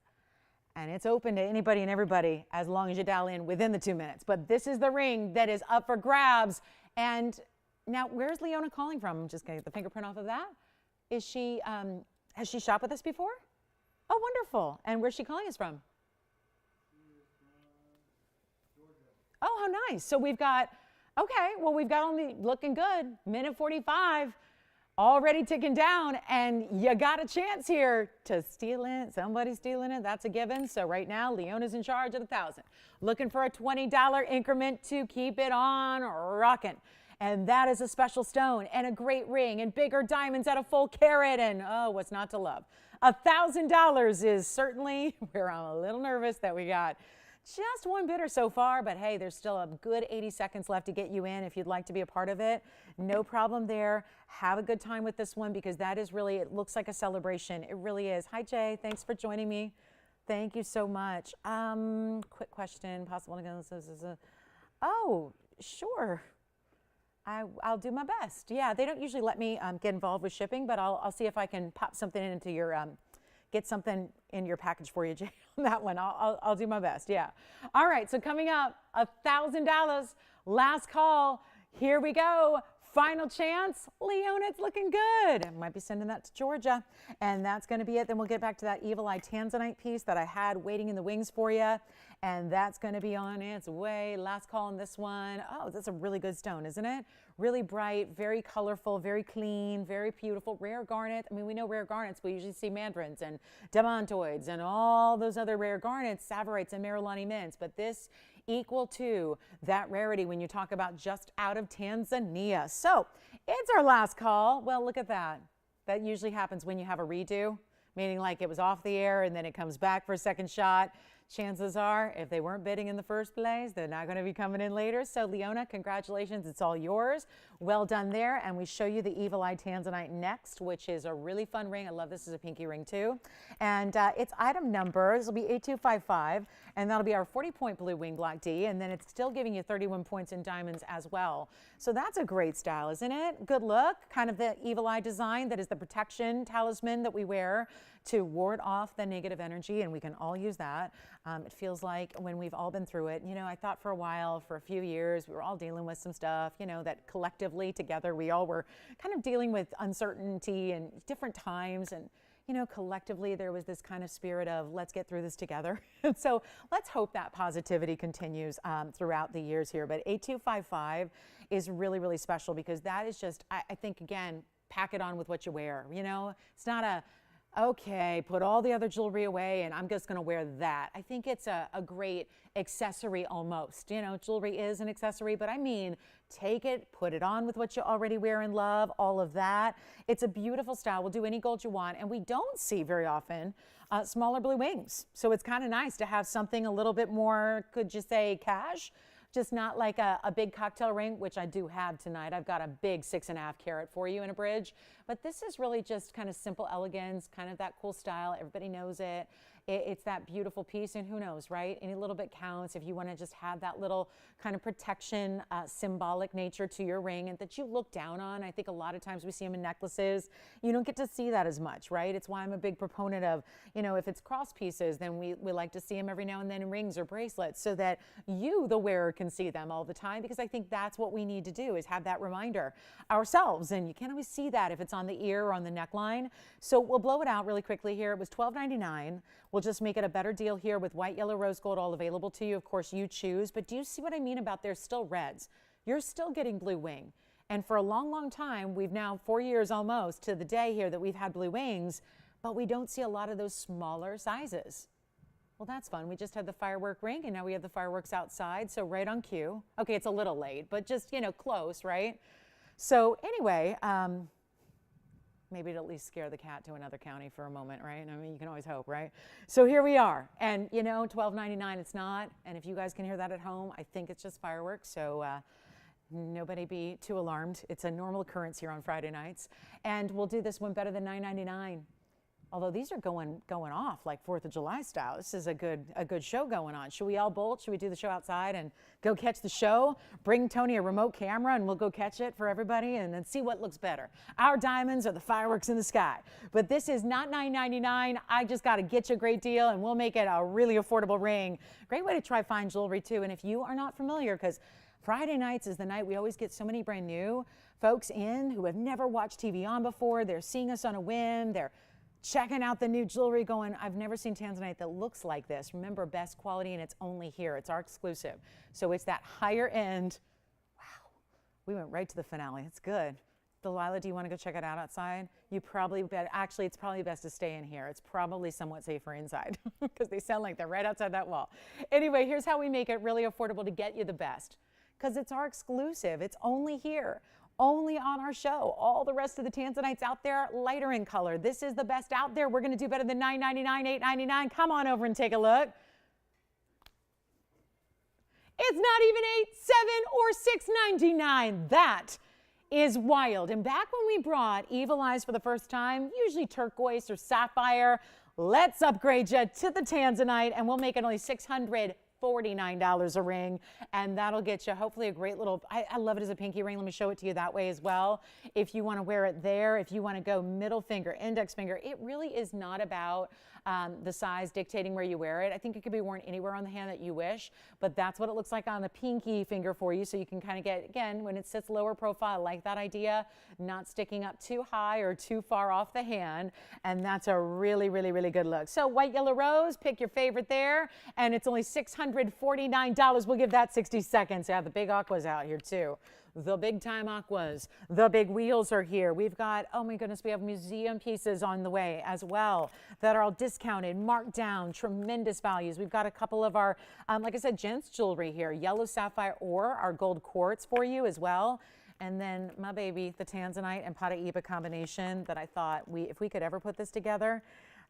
And it's open to anybody and everybody as long as you dial in within the 2 minutes. But this is the ring that is up for grabs. And now, where's Leona calling from? I'm just going to get the fingerprint off of that. Is she, has she shopped with us before? Oh, wonderful. And where's she calling us from? Oh, how nice. So we've got, okay, well, we've got only looking good, minute 45, already ticking down, and you got a chance here to steal it. Somebody's stealing it. That's a given. So right now, Leona's in charge of the 1,000. Looking for a $20 increment to keep it on rocking. And that is a special stone and a great ring and bigger diamonds at a full carat. And oh, what's not to love? $1,000 is certainly where I'm a little nervous that we got just one bidder so far, but hey, there's still a good 80 seconds left to get you in if you'd like to be a part of it. No problem there. Have a good time with this one because that is really, it looks like a celebration. It really is. Hi, Jay. Thanks for joining me. Thank you so much. Quick question. Possible to go. Oh, sure. I'll do my best. Yeah, they don't usually let me get involved with shipping, but I'll see if I can pop something into your, get something in your package for you, Jay, on that one. I'll do my best, yeah. All right, so coming up, $1,000, last call. Here we go. Final chance. Leona, it's looking good. I might be sending that to Georgia. And that's going to be it. Then we'll get back to that Evil Eye Tanzanite piece that I had waiting in the wings for you. And that's going to be on its way. Last call on this one. Oh, that's a really good stone, isn't it? Really bright, very colorful, very clean, very beautiful. Rare garnet. I mean, we know rare garnets. We usually see mandarins and demantoids and all those other rare garnets, savorites and Miralani mints. But this equal to that rarity when you talk about just out of Tanzania. So it's our last call. Well, look at that. That usually happens when you have a redo, meaning like it was off the air and then it comes back for a second shot. Chances are, if they weren't bidding in the first place, they're not going to be coming in later. So Leona, congratulations. It's all yours. Well done there. And we show you the Evil Eye Tanzanite next, which is a really fun ring. I love this as a pinky ring too. And it's item number, this will be 8255, and that'll be our 40-point blue wing block D. And then it's still giving you 31 points in diamonds as well. So that's a great style, isn't it? Good look. Kind of the Evil Eye design that is the protection talisman that we wear to ward off the negative energy, and we can all use that. It feels like when we've all been through it, you know, I thought for a while, for a few years, we were all dealing with some stuff, you know, that collectively together we all were kind of dealing with uncertainty and different times, and you know, collectively there was this kind of spirit of let's get through this together. And so let's hope that positivity continues throughout the years here. But 8255 is really, really special because that is just, I think, again, pack it on with what you wear. You know, it's not a, okay, put all the other jewelry away and I'm just going to wear that. I think it's a great accessory almost. You know, jewelry is an accessory, but I mean, take it, put it on with what you already wear and love, all of that. It's a beautiful style. We'll do any gold you want. And we don't see very often smaller blue wings. So it's kind of nice to have something a little bit more, could you say, cash? Just not like a big cocktail ring, which I do have tonight. I've got a big 6.5 carat for you in a bridge. But this is really just kind of simple elegance, kind of that cool style. Everybody knows it. It's that beautiful piece, and who knows, right? Any little bit counts if you want to just have that little kind of protection, symbolic nature to your ring and that you look down on. I think a lot of times we see them in necklaces. You don't get to see that as much, right? It's why I'm a big proponent of, you know, if it's cross pieces, then we like to see them every now and then in rings or bracelets so that you, the wearer, can see them all the time, because I think that's what we need to do, is have that reminder ourselves. And you can't always see that if it's on the ear or on the neckline. So we'll blow it out really quickly here. It was $12.99. We'll just make it a better deal here with white, yellow, rose gold all available to you. Of course, you choose. But do you see what I mean about there's still reds? You're still getting blue wing. And for a long, long time, we've now 4 years almost to the day here that we've had blue wings, but we don't see a lot of those smaller sizes. Well, that's fun. We just had the firework ring, and now we have the fireworks outside, so right on cue. Okay, it's a little late, but just, you know, close, right? So anyway, maybe it'll at least scare the cat to another county for a moment, right? I mean, you can always hope, right? So here we are. And, you know, $12.99 it's not. And if you guys can hear that at home, I think it's just fireworks. So nobody be too alarmed. It's a normal occurrence here on Friday nights. And we'll do this one better than $9.99. Although these are going off like 4th of July style. This is a good show going on. Should we all bolt? Should we do the show outside and go catch the show? Bring Tony a remote camera and we'll go catch it for everybody and then see what looks better. Our diamonds or the fireworks in the sky. But this is not $9.99. I just got to get you a great deal and we'll make it a really affordable ring. Great way to try fine jewelry too. And if you are not familiar, because Friday nights is the night we always get so many brand new folks in who have never watched TVON before. They're seeing us on a whim. They're checking out the new jewelry going, I've never seen tanzanite that looks like this. Remember, best quality, and it's only here. It's our exclusive. So it's that higher end. Wow, we went right to the finale. It's good. Delilah, do you want to go check it out outside? You probably, actually, it's probably best to stay in here. It's probably somewhat safer inside because they sound like they're right outside that wall. Anyway, here's how we make it really affordable to get you the best because it's our exclusive. It's only here. Only on our show. All the rest of the tanzanites out there, lighter in color. This is the best out there. We're going to do better than $9.99, $8.99. Come on over and take a look. It's not even $8, $7, or $6.99. That is wild. And back when we brought Evil Eyes for the first time, usually turquoise or sapphire, let's upgrade you to the tanzanite, and we'll make it only $649 a ring, and that'll get you hopefully a great little, I love it as a pinky ring. Let me show it to you that way as well. If you want to wear it there, if you want to go middle finger, index finger, it really is not about the size dictating where you wear it. I think it could be worn anywhere on the hand that you wish, but that's what it looks like on the pinky finger for you, so you can kind of get, again, when it sits lower profile, I like that idea, not sticking up too high or too far off the hand, and that's a really, really, really good look. So white, yellow, rose, pick your favorite there, and it's only $649. We'll give that 60 seconds. Yeah, the big aquas out here too. The big time aquas, the big wheels are here. We've got, oh my goodness, we have museum pieces on the way as well that are all discounted, marked down, tremendous values. We've got a couple of our, like I said, gents jewelry here, yellow sapphire or our gold quartz for you as well. And then my baby, the tanzanite and Paraíba combination that I thought if we could ever put this together,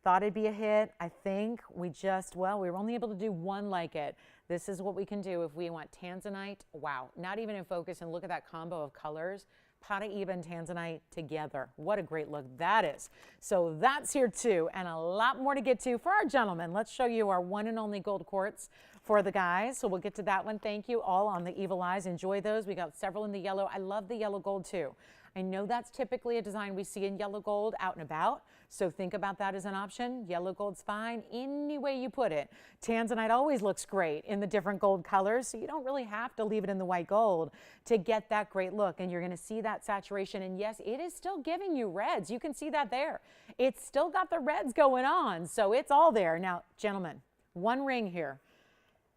thought it'd be a hit. I think we just, well, we were only able to do one like it. This is what we can do if we want tanzanite. Wow, not even in focus, and look at that combo of colors. Paraíba and tanzanite together. What a great look that is. So that's here too, and a lot more to get to for our gentlemen. Let's show you our one and only gold quartz for the guys. So we'll get to that one. Thank you all on the Evil Eyes. Enjoy those. We got several in the yellow. I love the yellow gold too. I know that's typically a design we see in yellow gold out and about, so think about that as an option. Yellow gold's fine any way you put it. Tanzanite always looks great in the different gold colors, so you don't really have to leave it in the white gold to get that great look, and you're going to see that saturation. And yes, it is still giving you reds. You can see that there. It's still got the reds going on, so it's all there. Now, gentlemen, one ring here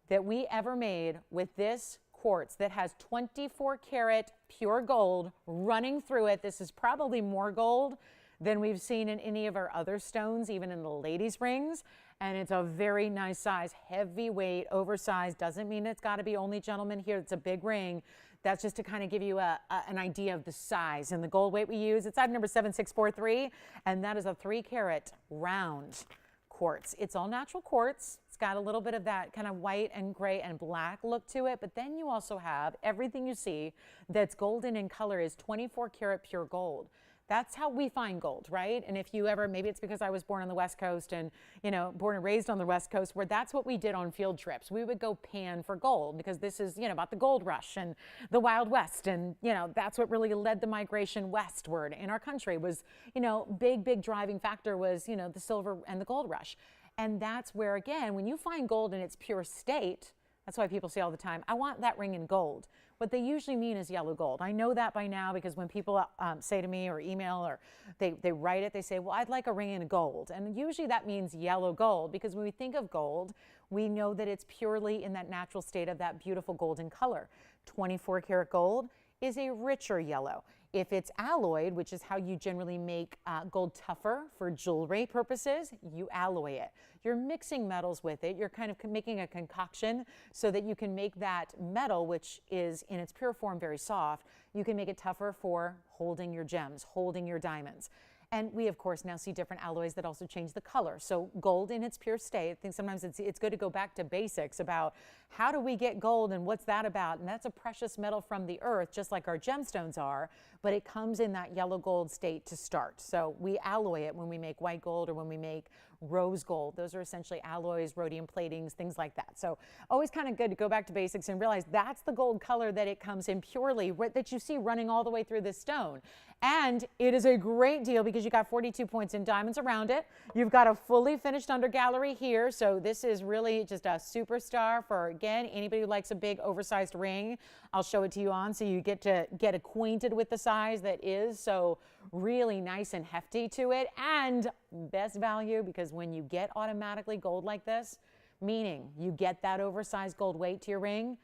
that we ever made with this quartz that has 24 karat pure gold running through it. This is probably more gold than we've seen in any of our other stones, even in the ladies' rings. And it's a very nice size, heavyweight, oversized. Doesn't mean it's got to be only gentlemen here. It's a big ring. That's just to kind of give you an idea of the size and the gold weight we use. It's item number 7643, and that is a 3 karat round quartz. It's all natural quartz. It's got a little bit of that kind of white and gray and black look to it, but then you also have everything you see that's golden in color is 24 karat pure gold. That's how we find gold, right? And if you ever, maybe it's because I was born on the West Coast and, you know, born and raised on the West Coast, where that's what we did on field trips. We would go pan for gold because this is, you know, about the gold rush and the Wild West. And, you know, that's what really led the migration westward in our country was, you know, big driving factor was, you know, the silver and the gold rush. And that's where, again, when you find gold in its pure state, that's why people say all the time, I want that ring in gold. What they usually mean is yellow gold. I know that by now because when people say to me or email or they write it, they say, well, I'd like a ring in gold. And usually that means yellow gold because when we think of gold, we know that it's purely in that natural state of that beautiful golden color. 24 karat gold is a richer yellow. If it's alloyed, which is how you generally make gold tougher for jewelry purposes, you alloy it. You're mixing metals with it. You're kind of making a concoction so that you can make that metal, which is in its pure form very soft, you can make it tougher for holding your gems, holding your diamonds. And we, of course, now see different alloys that also change the color. So gold in its pure state, I think sometimes it's good to go back to basics about how do we get gold and what's that about? And that's a precious metal from the earth, just like our gemstones are, but it comes in that yellow gold state to start. So we alloy it when we make white gold or when we make rose gold. Those are essentially alloys, rhodium platings, things like that. So always kind of good to go back to basics and realize that's the gold color that it comes in purely, that you see running all the way through this stone. And it is a great deal because you got 42 points in diamonds around it. You've got a fully finished under gallery here. So this is really just a superstar for, again, anybody who likes a big oversized ring. I'll show it to you on so you get to get acquainted with the size that is so really nice and hefty to it. And best value, because when you get automatically gold like this, meaning you get that oversized gold weight to your ring,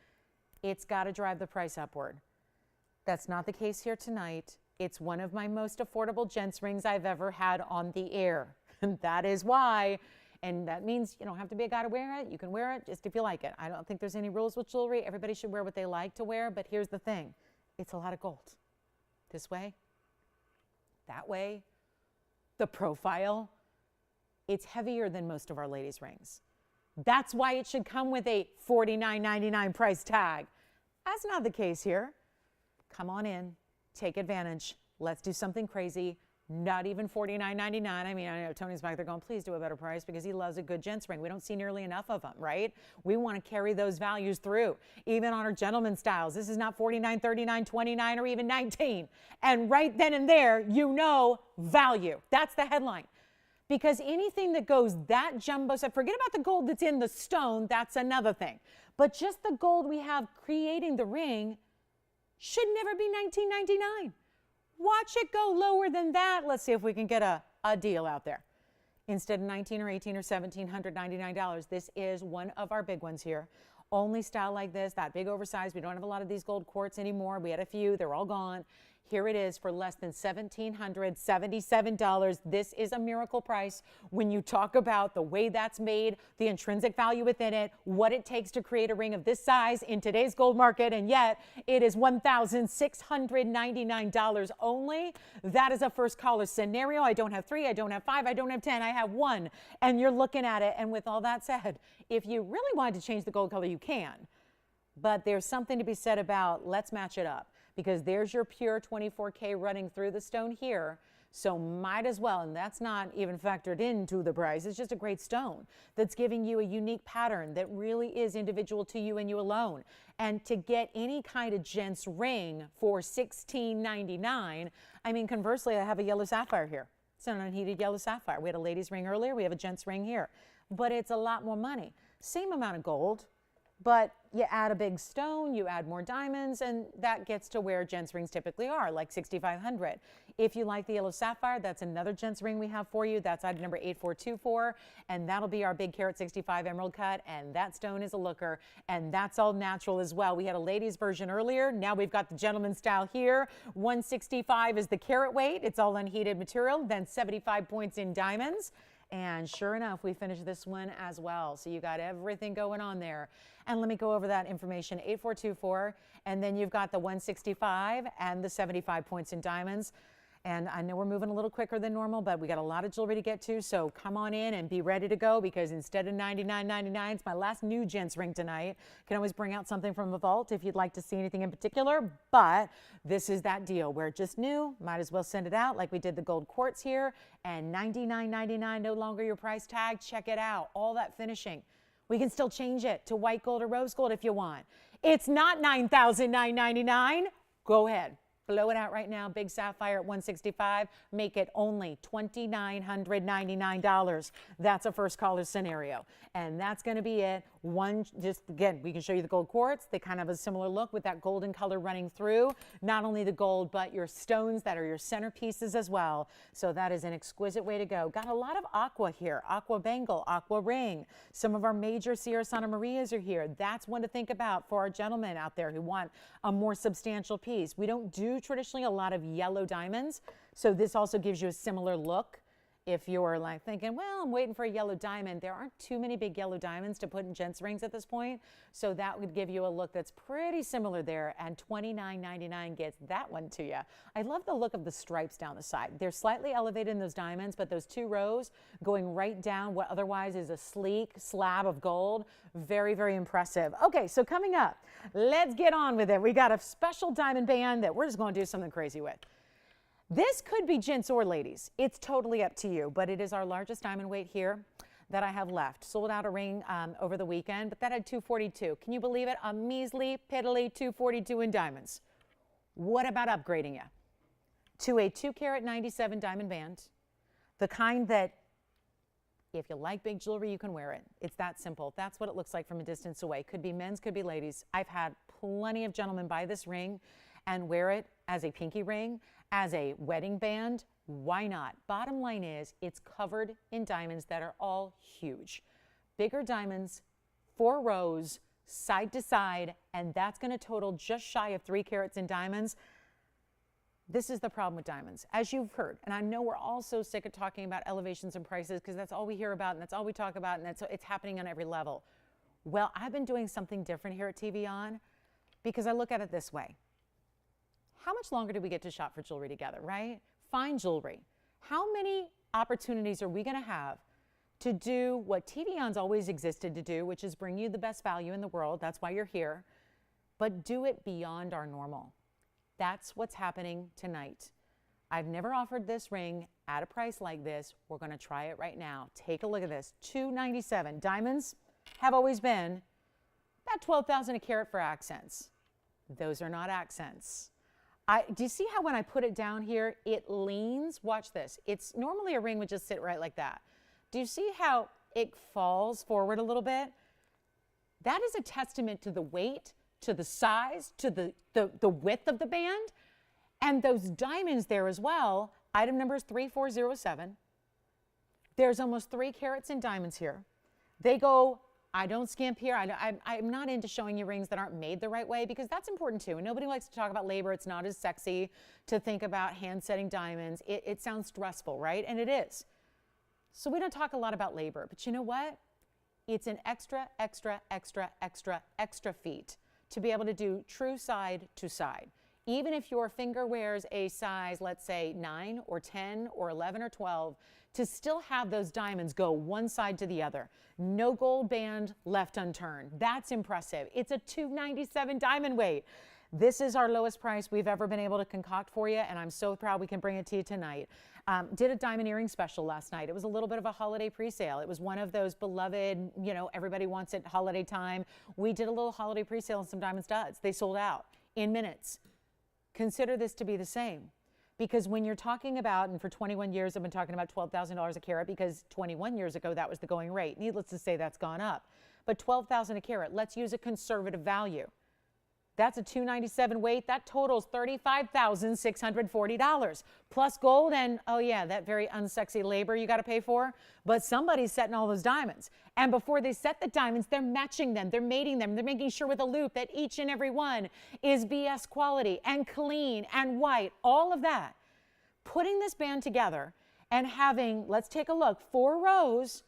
it's got to drive the price upward. That's not the case here tonight. It's one of my most affordable gents rings I've ever had on the air. And that is why. And that means you don't have to be a guy to wear it. You can wear it just if you like it. I don't think there's any rules with jewelry. Everybody should wear what they like to wear. But here's the thing. It's a lot of gold. This way, that way, the profile. It's heavier than most of our ladies' rings. That's why it should come with a $49.99 price tag. That's not the case here. Come on in. Take advantage. Let's do something crazy. Not even $49.99. I mean, I know Tony's back there going, please do a better price because he loves a good gents ring. We don't see nearly enough of them, right? We want to carry those values through, even on our gentleman styles. This is not $49, $39, $29, or even $19. And right then and there, you know value. That's the headline. Because anything that goes that jumbo set, forget about the gold that's in the stone, that's another thing. But just the gold we have creating the ring should never be $19.99. Watch it go lower than that. Let's see if we can get a deal out there. Instead of $1,900 or $1,800 or $1,799, this is one of our big ones here. Only style like this, that big oversized. We don't have a lot of these gold quartz anymore. We had a few, they're all gone. Here it is for less than $1,777. This is a miracle price when you talk about the way that's made, the intrinsic value within it, what it takes to create a ring of this size in today's gold market, and yet it is $1,699 only. That is a first caller scenario. I don't have 3, I don't have 5, I don't have 10, I have 1. And you're looking at it, and with all that said, if you really wanted to change the gold color, you can. But there's something to be said about let's match it up. Because there's your pure 24K running through the stone here. So might as well, and that's not even factored into the price. It's just a great stone that's giving you a unique pattern that really is individual to you and you alone. And to get any kind of gents ring for $16.99, I mean, conversely, I have a yellow sapphire here. It's an unheated yellow sapphire. We had a ladies ring earlier. We have a gents ring here. But it's a lot more money. Same amount of gold. But you add a big stone, you add more diamonds, and that gets to where gents rings typically are, like $6,500. If you like the yellow sapphire, that's another gents ring we have for you. That's item number 8424, and that'll be our big carat 65 emerald cut, and that stone is a looker, and that's all natural as well. We had a ladies version earlier. Now we've got the gentleman style here. 165 is the carat weight. It's all unheated material, then 75 points in diamonds. And sure enough, we finished this one as well. So you got everything going on there. And let me go over that information, 8424. And then you've got the 165 and the 75 points in diamonds. And I know we're moving a little quicker than normal, but we got a lot of jewelry to get to. So come on in and be ready to go because instead of $99.99, it's my last new gents ring tonight. Can always bring out something from the vault if you'd like to see anything in particular. But this is that deal where just new, might as well send it out like we did the gold quartz here. And $99.99, no longer your price tag. Check it out. All that finishing. We can still change it to white gold or rose gold if you want. It's not $9,999. Go ahead. Blow it out right now. Big sapphire at 165. Make it only $2,999. That's a first caller scenario. And that's going to be it. One, just again, we can show you the gold quartz. They kind of have a similar look with that golden color running through. Not only the gold, but your stones that are your centerpieces as well. So that is an exquisite way to go. Got a lot of aqua here. Aqua bangle, aqua ring. Some of our major Sierra Santa Marias are here. That's one to think about for our gentlemen out there who want a more substantial piece. We don't do traditionally a lot of yellow diamonds. So this also gives you a similar look. If you're like thinking, well, I'm waiting for a yellow diamond, there aren't too many big yellow diamonds to put in gents rings at this point. So that would give you a look that's pretty similar there, and $29.99 gets that one to you. I love the look of the stripes down the side. They're slightly elevated in those diamonds, but those two rows going right down what otherwise is a sleek slab of gold. Very, very impressive. Okay, so coming up, let's get on with it. We got a special diamond band that we're just going to do something crazy with. This could be gents or ladies. It's totally up to you, but it is our largest diamond weight here that I have left. Sold out a ring over the weekend, but that had 242. Can you believe it? A measly, piddly 242 in diamonds. What about upgrading you to a 2-carat 97 diamond band? The kind that if you like big jewelry, you can wear it. It's that simple. That's what it looks like from a distance away. Could be men's, could be ladies. I've had plenty of gentlemen buy this ring and wear it as a pinky ring, as a wedding band. Why not? Bottom line is it's covered in diamonds that are all huge. Bigger diamonds, 4 rows, side to side, and that's going to total just shy of 3 carats in diamonds. This is the problem with diamonds, as you've heard. And I know we're all so sick of talking about elevations and prices because that's all we hear about and that's all we talk about, and it's happening on every level. Well, I've been doing something different here at TVON because I look at it this way. How much longer do we get to shop for jewelry together, right? Fine jewelry. How many opportunities are we going to have to do what TVON's always existed to do, which is bring you the best value in the world? That's why you're here. But do it beyond our normal. That's what's happening tonight. I've never offered this ring at a price like this. We're going to try it right now. Take a look at this. $297. Diamonds have always been about $12,000 a carat for accents. Those are not accents. Do you see how when I put it down here, it leans? Watch this. It's normally a ring would just sit right like that. Do you see how it falls forward a little bit? That is a testament to the weight, to the size, to the width of the band. And those diamonds there as well. Item number is 3407. There's almost 3 carats in diamonds here. They go, I don't skimp here. I'm not into showing you rings that aren't made the right way because that's important too. And nobody likes to talk about labor. It's not as sexy to think about hand setting diamonds. It sounds stressful, right? And it is. So we don't talk a lot about labor. But you know what? It's an extra, extra, extra, extra, extra feat to be able to do true side to side. Even if your finger wears a size, let's say 9 or 10 or 11 or 12, to still have those diamonds go one side to the other. No gold band left unturned. That's impressive. It's a $297 diamond weight. This is our lowest price we've ever been able to concoct for you, and I'm so proud we can bring it to you tonight. Did a diamond earring special last night. It was a little bit of a holiday pre-sale. It was one of those beloved, you know, everybody wants it holiday time. We did a little holiday pre-sale on some diamond studs. They sold out in minutes. Consider this to be the same. Because when you're talking about, and for 21 years I've been talking about $12,000 a carat because 21 years ago that was the going rate. Needless to say, that's gone up. But $12,000 a carat, let's use a conservative value. That's a $297 weight. That totals $35,640 plus gold and, oh yeah, that very unsexy labor you got to pay for. But somebody's setting all those diamonds. And before they set the diamonds, they're matching them. They're mating them. They're making sure with a loop that each and every one is BS quality and clean and white. All of that. Putting this band together and having, let's take a look, 4 rows.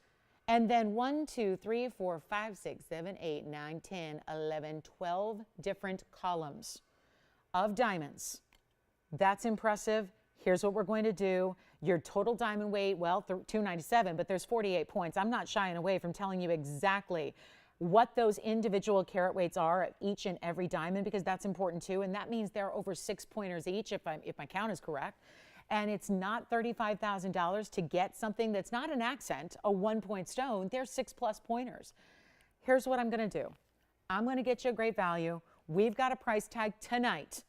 And then 1, 2, 3, 4, 5, 6, 7, 8, 9, 10, 11, 12 different columns of diamonds. That's impressive. Here's what we're going to do. Your total diamond weight, well, 297, but there's 48 points. I'm not shying away from telling you exactly what those individual carat weights are of each and every diamond because that's important too. And that means there are over 6 pointers each if my count is correct. And it's not $35,000 to get something that's not an accent, a 1-point stone. They're 6+ pointers. Here's what I'm going to do. I'm going to get you a great value. We've got a price tag tonight,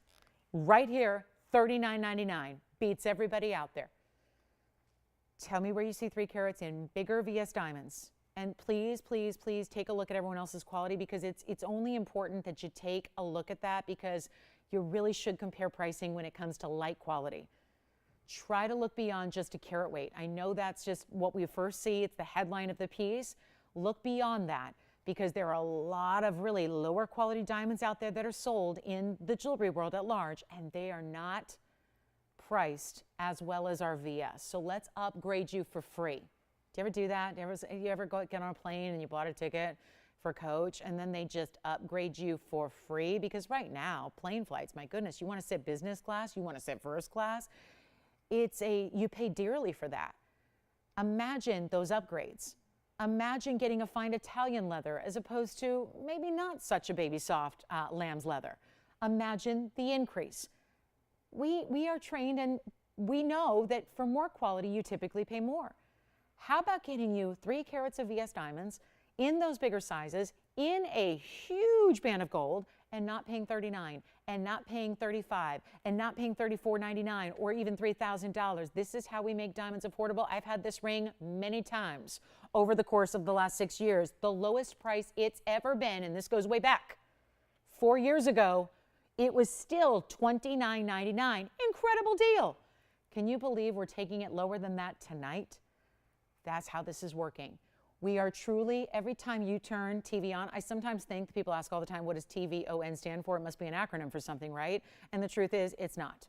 right here, $39.99. Beats everybody out there. Tell me where you see 3 carats in bigger VS diamonds. And please, please, please take a look at everyone else's quality because it's only important that you take a look at that because you really should compare pricing when it comes to light quality. Try to look beyond just a carat weight. I know that's just what we first see. It's the headline of the piece. Look beyond that because there are a lot of really lower quality diamonds out there that are sold in the jewelry world at large, and they are not priced as well as our VS. So let's upgrade you for free. Do you ever do that? You ever get on a plane and you bought a ticket for coach and then they just upgrade you for free? Because right now, plane flights, my goodness, you want to sit business class, you want to sit first class, you pay dearly for that. Imagine those upgrades. Imagine getting a fine Italian leather as opposed to maybe not such a baby soft lamb's leather. Imagine the increase. We are trained and we know that for more quality, you typically pay more. How about getting you 3 carats of VS diamonds in those bigger sizes in a huge band of gold and not paying $39 and not paying $35 and not paying $34.99 or even $3,000. This is how we make diamonds affordable. I've had this ring many times over the course of the last 6 years. The lowest price it's ever been, and this goes way back, 4 years ago, it was still $29.99. Incredible deal. Can you believe we're taking it lower than that tonight? That's how this is working. We are truly, every time you turn TV on, I sometimes think, people ask all the time, what does TVON stand for? It must be an acronym for something, right? And the truth is, it's not.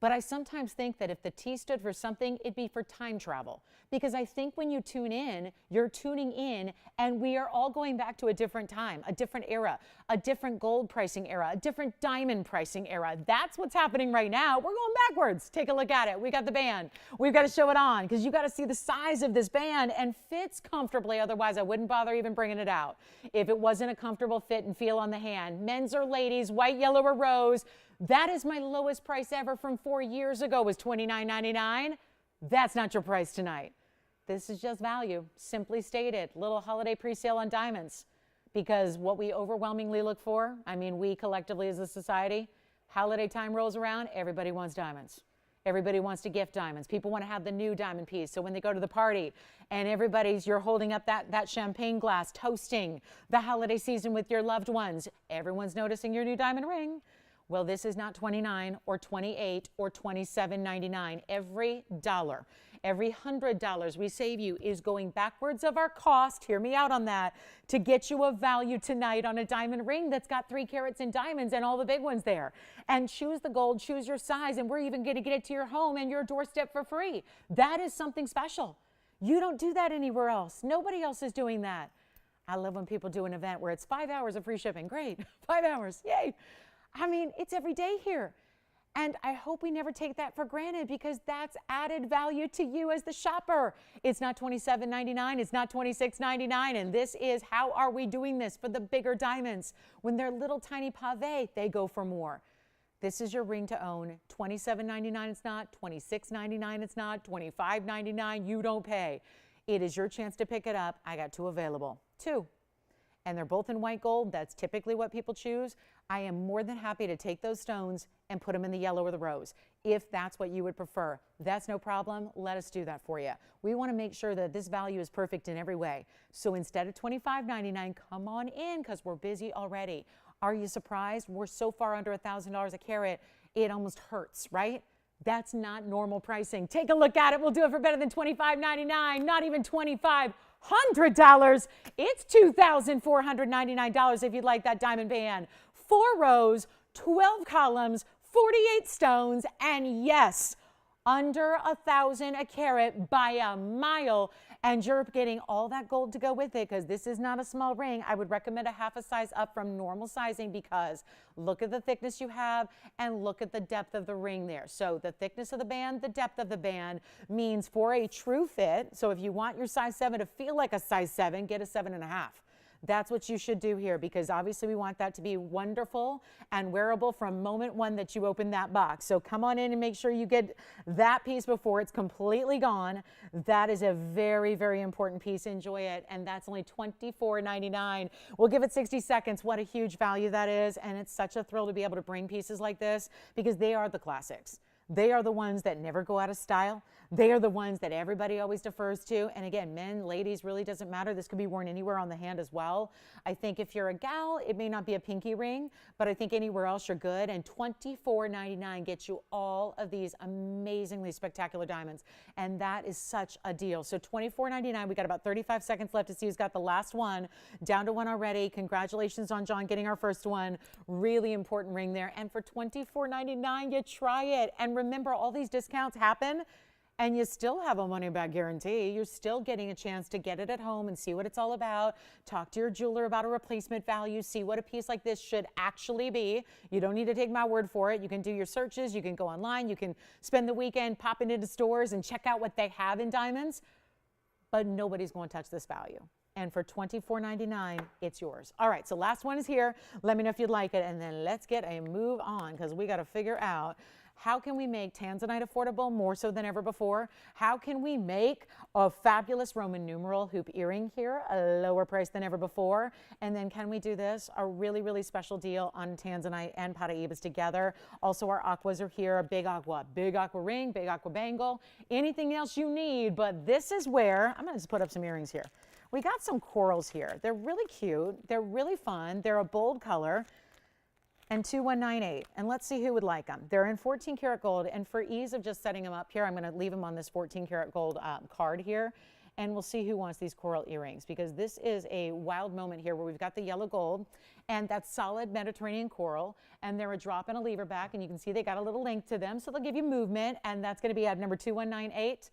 But I sometimes think that if the T stood for something, it'd be for time travel. Because I think when you tune in, you're tuning in, and we are all going back to a different time, a different era, a different gold pricing era, a different diamond pricing era. That's what's happening right now. We're going backwards. Take a look at it. We got the band. We've got to show it on because you got to see the size of this band and fits comfortably. Otherwise, I wouldn't bother even bringing it out if it wasn't a comfortable fit and feel on the hand. Men's or ladies, white, yellow, or rose. That is my lowest price ever from 4 years ago was $29.99. That's not your price tonight. This is just value, simply stated. Little holiday pre-sale on diamonds. Because what we overwhelmingly look for, I mean, we collectively as a society, holiday time rolls around, everybody wants diamonds. Everybody wants to gift diamonds. People want to have the new diamond piece. So when they go to the party and you're holding up that champagne glass, toasting the holiday season with your loved ones, everyone's noticing your new diamond ring. Well, this is not $29 or $28 or $27.99. Every dollar, every $100 we save you is going backwards of our cost, hear me out on that, to get you a value tonight on a diamond ring that's got 3 carats in diamonds and all the big ones there. And choose the gold, choose your size, and we're even going to get it to your home and your doorstep for free. That is something special. You don't do that anywhere else. Nobody else is doing that. I love when people do an event where it's 5 hours of free shipping. Great, 5 hours, yay. I mean, it's every day here. And I hope we never take that for granted because that's added value to you as the shopper. It's not $27.99, it's not $26.99, and this is how are we doing this for the bigger diamonds. When they're little tiny pave, they go for more. This is your ring to own. $27.99 it's not, $26.99 it's not, $25.99 you don't pay. It is your chance to pick it up. I got 2 available. 2. And they're both in white gold. That's typically what people choose. I am more than happy to take those stones and put them in the yellow or the rose. If that's what you would prefer, that's no problem. Let us do that for you. We want to make sure that this value is perfect in every way. So instead of $25.99, come on in because we're busy already. Are you surprised? We're so far under $1,000 a carat, it almost hurts, right? That's not normal pricing. Take a look at it. We'll do it for better than $25.99, not even $2,500. It's $2,499 if you'd like that diamond band. 4 rows, 12 columns, 48 stones, and yes, under $1,000 a carat by a mile. And you're getting all that gold to go with it because this is not a small ring. I would recommend a half a size up from normal sizing because look at the thickness you have and look at the depth of the ring there. So the thickness of the band, the depth of the band means for a true fit. So if you want your size 7 to feel like a size 7, get a 7.5. That's what you should do here because obviously we want that to be wonderful and wearable from moment one that you open that box. So come on in and make sure you get that piece before it's completely gone. That is a very, very important piece. Enjoy it. And that's only $24.99. We'll give it 60 seconds. What a huge value that is. And it's such a thrill to be able to bring pieces like this because they are the classics. They are the ones that never go out of style. They are the ones that everybody always defers to. And again, men, ladies, really doesn't matter. This could be worn anywhere on the hand as well. I think if you're a gal, it may not be a pinky ring, but I think anywhere else you're good. And $24.99 gets you all of these amazingly spectacular diamonds. And that is such a deal. So $24.99, we got about 35 seconds left to see who's got the last one. Down to 1 already. Congratulations on John getting our first one. Really important ring there. And for $24.99, you try it. And remember, all these discounts happen and you still have a money back guarantee. You're still getting a chance to get it at home and see what it's all about. Talk to your jeweler about a replacement value. See what a piece like this should actually be. You don't need to take my word for it. You can do your searches. You can go online. You can spend the weekend popping into stores and check out what they have in diamonds. But nobody's going to touch this value. And for $24.99, it's yours. All right, so last one is here. Let me know if you'd like it, and then let's get a move on, because we got to figure out, how can we make tanzanite affordable more so than ever before? How can we make a fabulous Roman numeral hoop earring here a lower price than ever before? And then can we do this, a really, really special deal on tanzanite and paraibas together? Also, our aquas are here, a big aqua ring, big aqua bangle, anything else you need. But this is where, I'm going to just put up some earrings here. We got some corals here. They're really cute. They're really fun. They're a bold color. And 2198. And let's see who would like them. They're in 14 karat gold. And for ease of just setting them up here, I'm going to leave them on this 14 karat gold card here. And we'll see who wants these coral earrings, because this is a wild moment here where we've got the yellow gold and that solid Mediterranean coral. And they're a drop and a lever back. And you can see they got a little link to them. So they'll give you movement. And that's going to be at number 2198.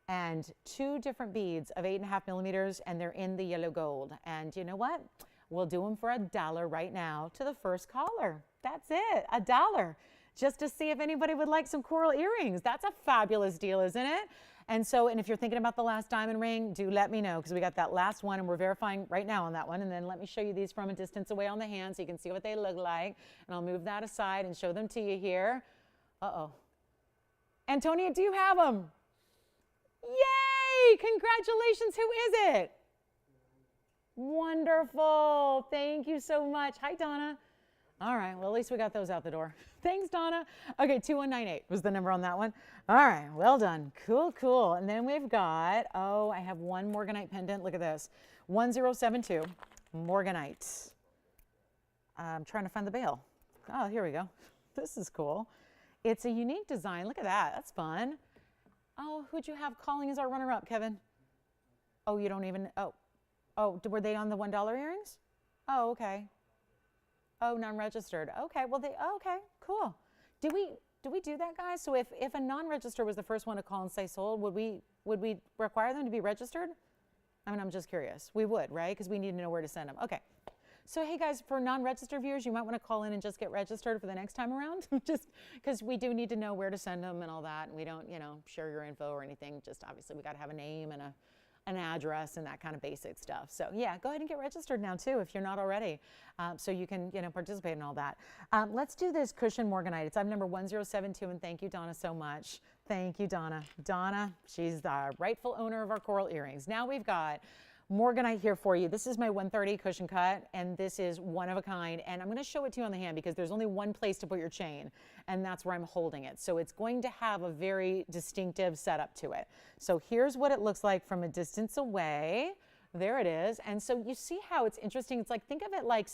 And 2 different beads of 8.5 millimeters. And they're in the yellow gold. And you know what? We'll do them for $1 right now to the first caller. That's it, $1. Just to see if anybody would like some coral earrings. That's a fabulous deal, isn't it? And so, and if you're thinking about the last diamond ring, do let me know, because we got that last one and we're verifying right now on that one. And then let me show you these from a distance away on the hand so you can see what they look like. And I'll move that aside and show them to you here. Uh-oh. Antonia, do you have them? Yay! Congratulations. Who is it? Wonderful. Thank you so much. Hi, Donna. All right. Well, at least we got those out the door. Thanks, Donna. Okay, 2198 was the number on that one. All right. Well done. Cool, cool. And then we've got, oh, I have one Morganite pendant. Look at this. 1072 Morganite. I'm trying to find the bail. Oh, here we go. This is cool. It's a unique design. Look at that. That's fun. Oh, who'd you have calling as our runner-up, Kevin? Oh, you don't even, oh. Oh, were they on the $1 earrings? Oh, okay. Oh, non-registered. Okay, well, okay, cool. Do we do that, guys? So if a non-register was the first one to call and say sold, would we require them to be registered? I mean, I'm just curious. We would, right? Because we need to know where to send them. Okay. So, hey, guys, for non-registered viewers, you might want to call in and just get registered for the next time around, just because we do need to know where to send them and all that, and we don't, share your info or anything. Just obviously we got to have a name and an address and that kind of basic stuff. So yeah, go ahead and get registered now too if you're not already, so you can participate in all that. Let's do this cushion Morganite. It's item number 1072, and thank you, Donna, so much. Thank you, Donna. Donna, she's the rightful owner of our coral earrings. Now we've got Morganite here for you. This is my 130 cushion cut, and this is one of a kind. And I'm going to show it to you on the hand because there's only one place to put your chain, and that's where I'm holding it. So it's going to have a very distinctive setup to it. So here's what it looks like from a distance away. There it is. And so you see how it's interesting. It's like, think of it like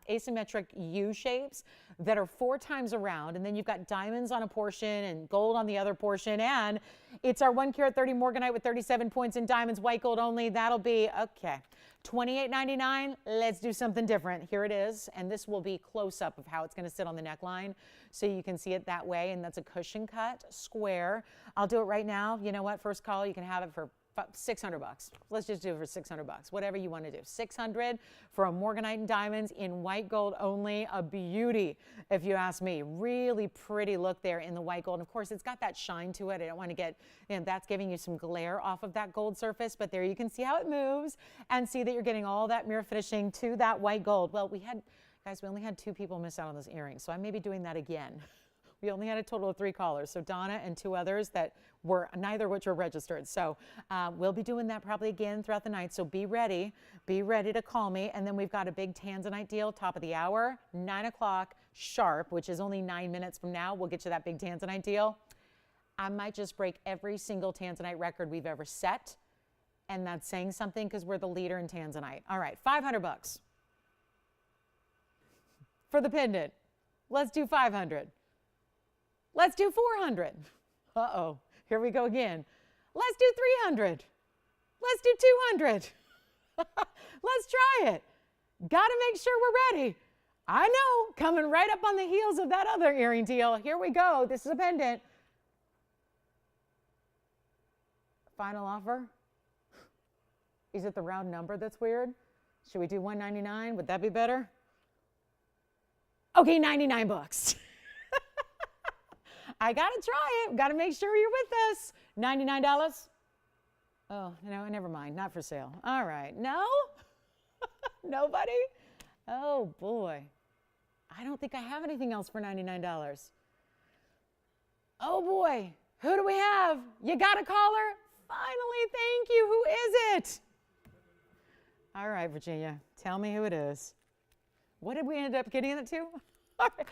asymmetric U shapes that are 4 times around. And then you've got diamonds on a portion and gold on the other portion. And it's our 1 carat 30 Morganite with 37 points in diamonds, white gold only. That'll be, okay, $28.99. Let's do something different. Here it is. And this will be close up of how it's going to sit on the neckline. So you can see it that way. And that's a cushion cut square. I'll do it right now. You know what? First call, you can have it for $600. Let's just do it for $600. Whatever you want to do. $600 for a Morganite and diamonds in white gold only. A beauty, if you ask me. Really pretty look there in the white gold. And of course, it's got that shine to it. I don't want to get, that's giving you some glare off of that gold surface. But there you can see how it moves and see that you're getting all that mirror finishing to that white gold. Well, we only had 2 people miss out on those earrings. So I may be doing that again. We only had a total of 3 callers. So Donna and 2 others that were neither of which were registered. So we'll be doing that probably again throughout the night. So be ready to call me. And then we've got a big tanzanite deal, top of the hour, 9 o'clock sharp, which is only 9 minutes from now. We'll get you that big tanzanite deal. I might just break every single tanzanite record we've ever set. And that's saying something because we're the leader in tanzanite. All right, $500 for the pendant. Let's do 500. Let's do 400. Uh-oh, here we go again. Let's do 300. Let's do 200. Let's try it. Got to make sure we're ready. I know, coming right up on the heels of that other earring deal. Here we go. This is a pendant. Final offer? Is it the round number that's weird? Should we do $199? Would that be better? Okay, 99 bucks. I gotta try it. Gotta make sure you're with us. $99? Oh, no, never mind. Not for sale. All right. No? Nobody? Oh, boy. I don't think I have anything else for $99. Oh, boy. Who do we have? You got a caller? Finally, thank you. Who is it? All right, Virginia. Tell me who it is. What did we end up getting it to? Hey,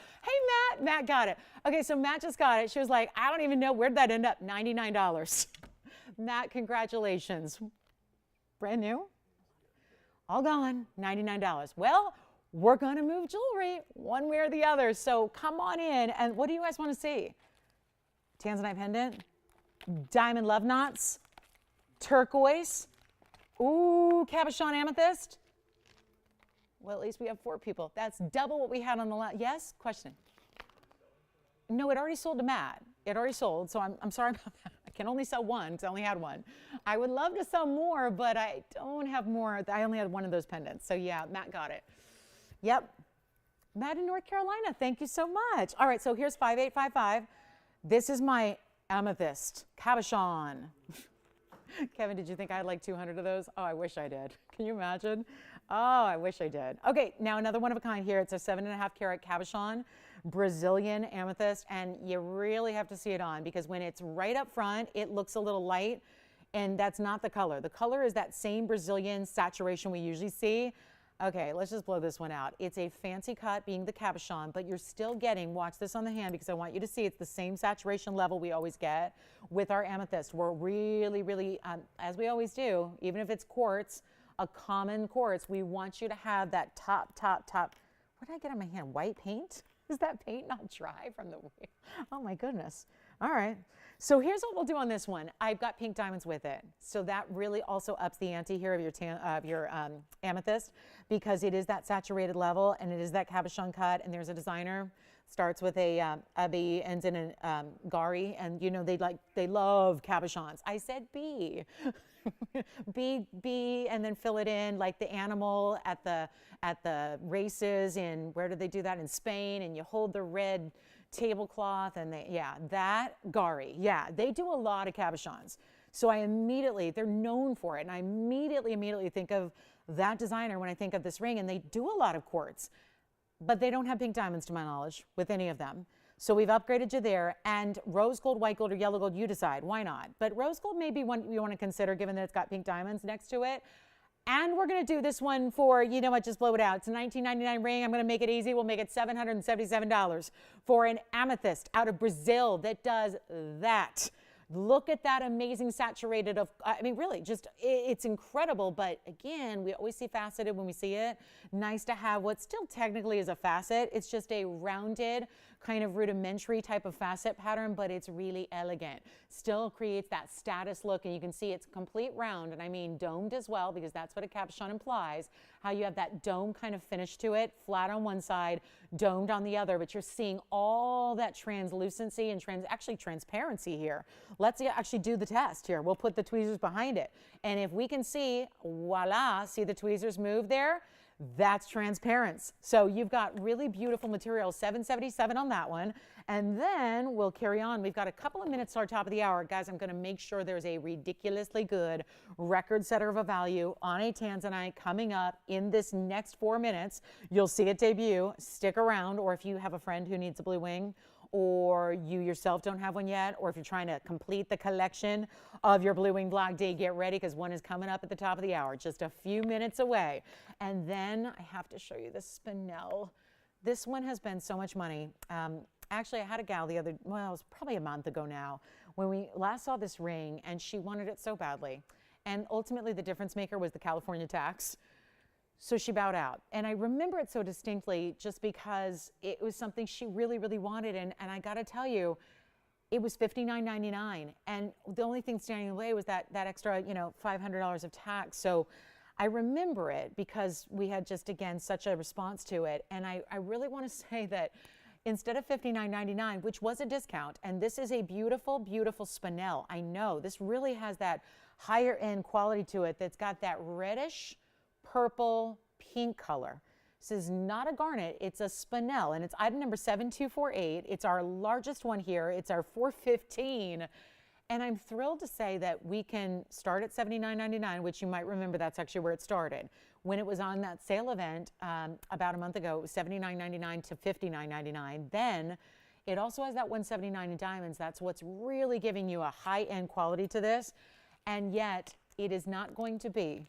Matt. Matt got it. Okay, so Matt just got it. She was like, I don't even know. Where'd that end up? $99. Matt, congratulations. Brand new. All gone. $99. Well, we're going to move jewelry one way or the other. So come on in. And what do you guys want to see? Tanzanite pendant? Diamond love knots? Turquoise? Ooh, cabochon amethyst? Well, at least we have 4 people. That's double what we had on the last. Yes? Question? No, it already sold to Matt. It already sold, so I'm sorry about that. I can only sell one because I only had one. I would love to sell more, but I don't have more. I only had one of those pendants. So yeah, Matt got it. Yep. Matt in North Carolina, thank you so much. All right, so here's 5855. This is my amethyst, cabochon. Kevin, did you think I had like 200 of those? Oh, I wish I did. Can you imagine? Oh, I wish I did. Okay, now another one of a kind here. It's a 7.5 carat cabochon, Brazilian amethyst, and you really have to see it on because when it's right up front, it looks a little light, and that's not the color. The color is that same Brazilian saturation we usually see. Okay, let's just blow this one out. It's a fancy cut being the cabochon, but you're still getting, watch this on the hand because I want you to see it's the same saturation level we always get with our amethyst. We're really, really, as we always do, even if it's quartz, a common quartz, we want you to have that top. What did I get on my hand? White paint? Is that paint not dry from the wheel? Oh my goodness. All right. So here's what we'll do on this one. I've got pink diamonds with it. So that really also ups the ante here of your amethyst because it is that saturated level and it is that cabochon cut and there's a designer. Starts with a B, ends in a gari, and you know they love cabochons. I said B. B, and then fill it in like the animal at the races in, where did they do that? In Spain, and you hold the red tablecloth and that gari. Yeah, they do a lot of cabochons. So they're known for it, and I immediately think of that designer when I think of this ring, and they do a lot of quartz. But they don't have pink diamonds to my knowledge with any of them. So we've upgraded you there, and rose gold, white gold, or yellow gold, you decide. Why not? But rose gold may be one you want to consider given that it's got pink diamonds next to it. And we're going to do this one for, you know what, just blow it out. It's a $19.99 ring. I'm going to make it easy. We'll make it $777 for an amethyst out of Brazil that does that. Look at that amazing saturated I mean, really, just, it's incredible. But again, we always see faceted when we see it. Nice to have what still technically is a facet. It's just a rounded, kind of rudimentary type of facet pattern, but it's really elegant. Still creates that status look, and you can see it's complete round, and I mean domed as well, because that's what a cabochon implies, how you have that dome kind of finish to it, flat on one side, domed on the other, but you're seeing all that translucency and actually transparency here. Let's actually do the test here. We'll put the tweezers behind it, and if we can see, voila, see the tweezers move there? That's transparency. So you've got really beautiful material, $777 on that one. And then we'll carry on. We've got a couple of minutes to our top of the hour. Guys, I'm going to make sure there's a ridiculously good record setter of a value on a tanzanite coming up in this next 4 minutes. You'll see it debut. Stick around, or if you have a friend who needs a blue wing, or you yourself don't have one yet, or if you're trying to complete the collection of your Blue Wing Block D, get ready because one is coming up at the top of the hour, just a few minutes away. And then I have to show you the spinel. This one has been so much money. Actually, I had a gal it was probably a month ago now, when we last saw this ring, and she wanted it so badly. And ultimately, the difference maker was the California tax. So she bowed out. And I remember it so distinctly just because it was something she really, really wanted. And I got to tell you, it was $59.99. And the only thing standing in the way was that extra, $500 of tax. So I remember it because we had just, again, such a response to it. And I really want to say that, instead of $59.99, which was a discount. And this is a beautiful, beautiful spinel. I know this really has that higher end quality to it that's got that reddish purple pink color. This is not a garnet, it's a spinel, and it's item number 7248. It's our largest one here. It's our 415. And I'm thrilled to say that we can start at $79.99, which you might remember that's actually where it started. When it was on that sale event about a month ago, it was $79.99 to $59.99. Then it also has that $179 in diamonds. That's what's really giving you a high-end quality to this. And yet it is not going to be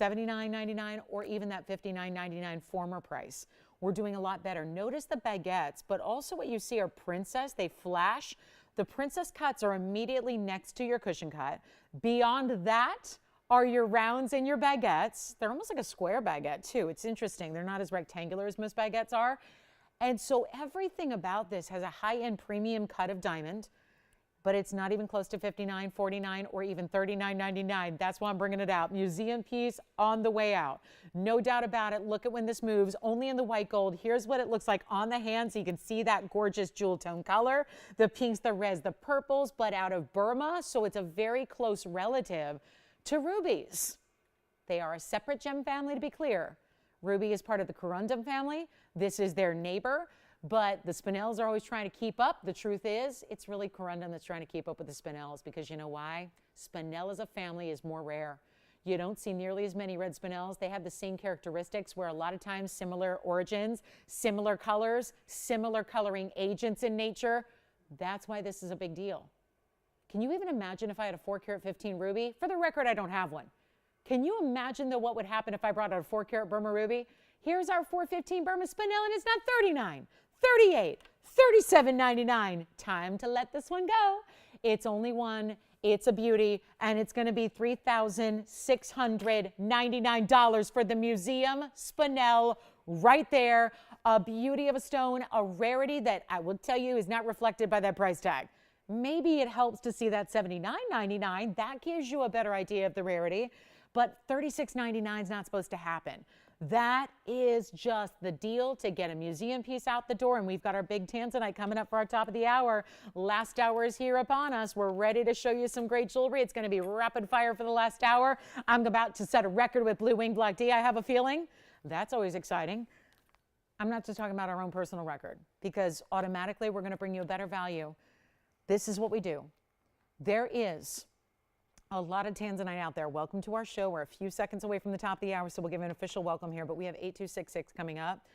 $79.99 or even that $59.99 former price. We're doing a lot better. Notice the baguettes, but also what you see are princess. They flash. The princess cuts are immediately next to your cushion cut. Beyond that are your rounds and your baguettes. They're almost like a square baguette too. It's interesting. They're not as rectangular as most baguettes are. And so everything about this has a high-end premium cut of diamond, but it's not even close to $59, $49, or even $39.99. That's why I'm bringing it out. Museum piece on the way out. No doubt about it. Look at when this moves, only in the white gold. Here's what it looks like on the hand, so you can see that gorgeous jewel tone color. The pinks, the reds, the purples, but out of Burma, so it's a very close relative to rubies. They are a separate gem family, to be clear. Ruby is part of the corundum family. This is their neighbor. But the spinels are always trying to keep up. The truth is, it's really corundum that's trying to keep up with the spinels, because you know why? Spinel as a family is more rare. You don't see nearly as many red spinels. They have the same characteristics where a lot of times similar origins, similar colors, similar coloring agents in nature. That's why this is a big deal. Can you even imagine if I had a 4-carat 15 ruby? For the record, I don't have one. Can you imagine though what would happen if I brought out a 4-carat Burma ruby? Here's our 415 Burma spinel, and it's not 39. 38, 37.99. Time to let this one go. It's only one. It's a beauty, and it's going to be $3,699 for the museum spinel right there. A beauty of a stone, a rarity that I will tell you is not reflected by that price tag. Maybe it helps to see that $79.99. That gives you a better idea of the rarity, but $36.99 is not supposed to happen. That is just the deal to get a museum piece out the door. And we've got our big tanzanite coming up for our top of the hour. Last hour is here upon us. We're ready to show you some great jewelry. It's going to be rapid fire for the last hour. I'm about to set a record with Blue Wing Block D, I have a feeling. That's always exciting. I'm not just talking about our own personal record, because automatically we're going to bring you a better value. This is what we do. There is a lot of tanzanite out there. Welcome to our show. We're a few seconds away from the top of the hour, so we'll give an official welcome here, but we have 8266 coming up.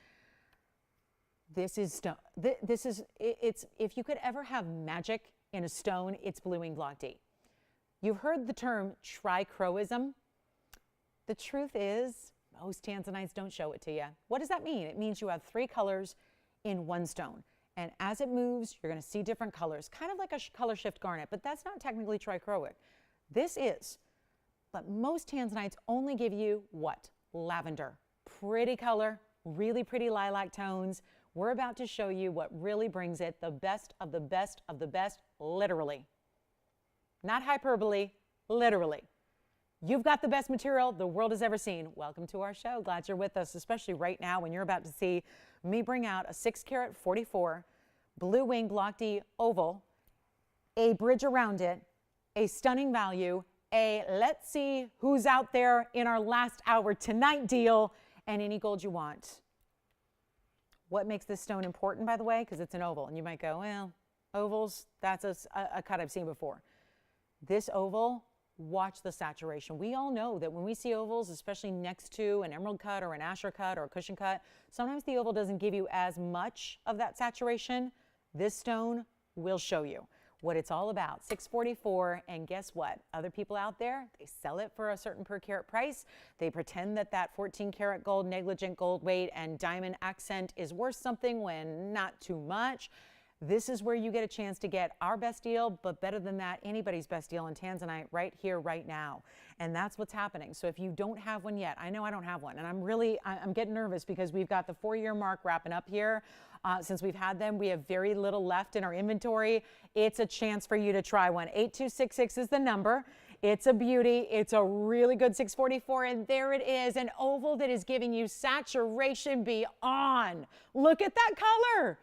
This is stone. It's if you could ever have magic in a stone, it's Blue Wing Block D. You've heard the term trichroism. The truth is, most tanzanites don't show it to you. What does that mean? It means you have 3 colors in one stone. And as it moves, you're going to see different colors, kind of like a color shift garnet, but that's not technically trichroic. This is, but most tanzanites only give you what? Lavender. Pretty color, really pretty lilac tones. We're about to show you what really brings it, the best of the best of the best, literally. Not hyperbole, literally. You've got the best material the world has ever seen. Welcome to our show. Glad you're with us, especially right now when you're about to see me bring out a 6-carat 44 Blue Wing Block D oval, a bridge around it, a stunning value, a let's see who's out there in our last hour tonight deal, and any gold you want. What makes this stone important, by the way? Because it's an oval, and you might go, well, ovals, that's a cut I've seen before. This oval, watch the saturation. We all know that when we see ovals, especially next to an emerald cut or an Asher cut or a cushion cut, sometimes the oval doesn't give you as much of that saturation. This stone will show you what it's all about. 644, and guess what? Other people out there, they sell it for a certain per carat price. They pretend that that 14 karat gold, negligent gold weight, and diamond accent is worth something when not too much. This is where you get a chance to get our best deal, but better than that, anybody's best deal in tanzanite right here, right now. And that's what's happening. So if you don't have one yet, I know I don't have one, and I'm getting nervous because we've got the 4-year mark wrapping up here. Since we've had them, we have very little left in our inventory. It's a chance for you to try one. 8266 is the number. It's a beauty. It's a really good 644, and there it is, an oval that is giving you saturation beyond. Look at that color.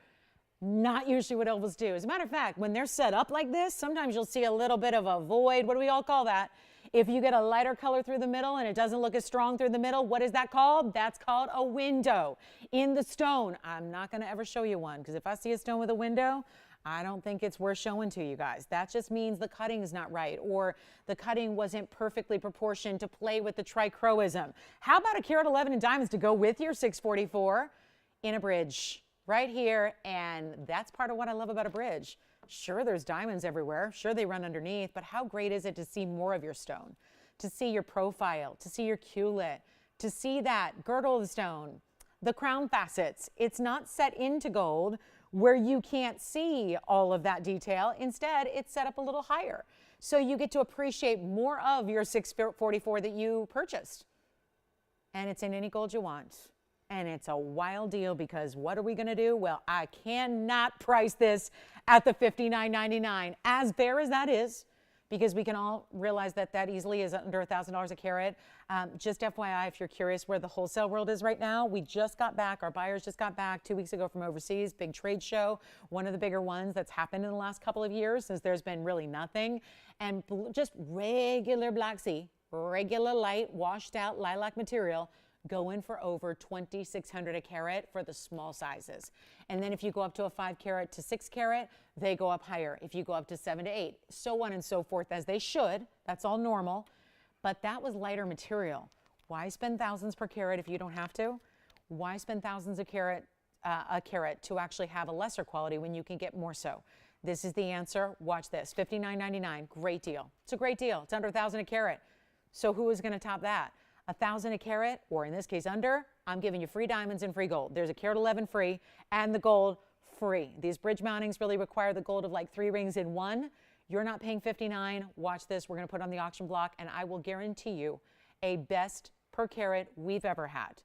Not usually what elbows do. As a matter of fact, when they're set up like this, sometimes you'll see a little bit of a void. What do we all call that? If you get a lighter color through the middle and it doesn't look as strong through the middle, what is that called? That's called a window in the stone. I'm not going to ever show you one because if I see a stone with a window, I don't think it's worth showing to you guys. That just means the cutting is not right or the cutting wasn't perfectly proportioned to play with the trichroism. How about a carat 11 in diamonds to go with your 644 in a bridge right here? And that's part of what I love about a bridge. Sure, there's diamonds everywhere. Sure, they run underneath, but how great is it to see more of your stone, to see your profile, to see your culet, to see that girdle of the stone, the crown facets. It's not set into gold where you can't see all of that detail. Instead, it's set up a little higher. So you get to appreciate more of your 644 that you purchased. And it's in any gold you want. And it's a wild deal because what are we going to do? Well, I cannot price this at the $59.99. As bare as that is, because we can all realize that that easily is under $1,000 a carat. Just FYI, if you're curious where the wholesale world is right now, we just got back, our buyers just got back 2 weeks ago from overseas, big trade show, one of the bigger ones that's happened in the last couple of years since there's been really nothing. And just regular Black Sea, regular light, washed out lilac material, going for over $2,600 a carat for the small sizes. And then if you go up to a 5 carat to 6 carat, they go up higher. If you go up to 7 to 8, so on and so forth, as they should. That's all normal. But that was lighter material. Why spend thousands per carat if you don't have to? Why spend thousands a carat to actually have a lesser quality when you can get more so? This is the answer. Watch this. $59.99. Great deal. It's a great deal. It's under $1,000 a carat. So who is going to top that? $1,000 a carat, or in this case under, I'm giving you free diamonds and free gold. There's a carat 11 free and the gold free. These bridge mountings really require the gold of like 3 rings in one. You're not paying $59. Watch this. We're going to put on the auction block, and I will guarantee you a best per carat we've ever had.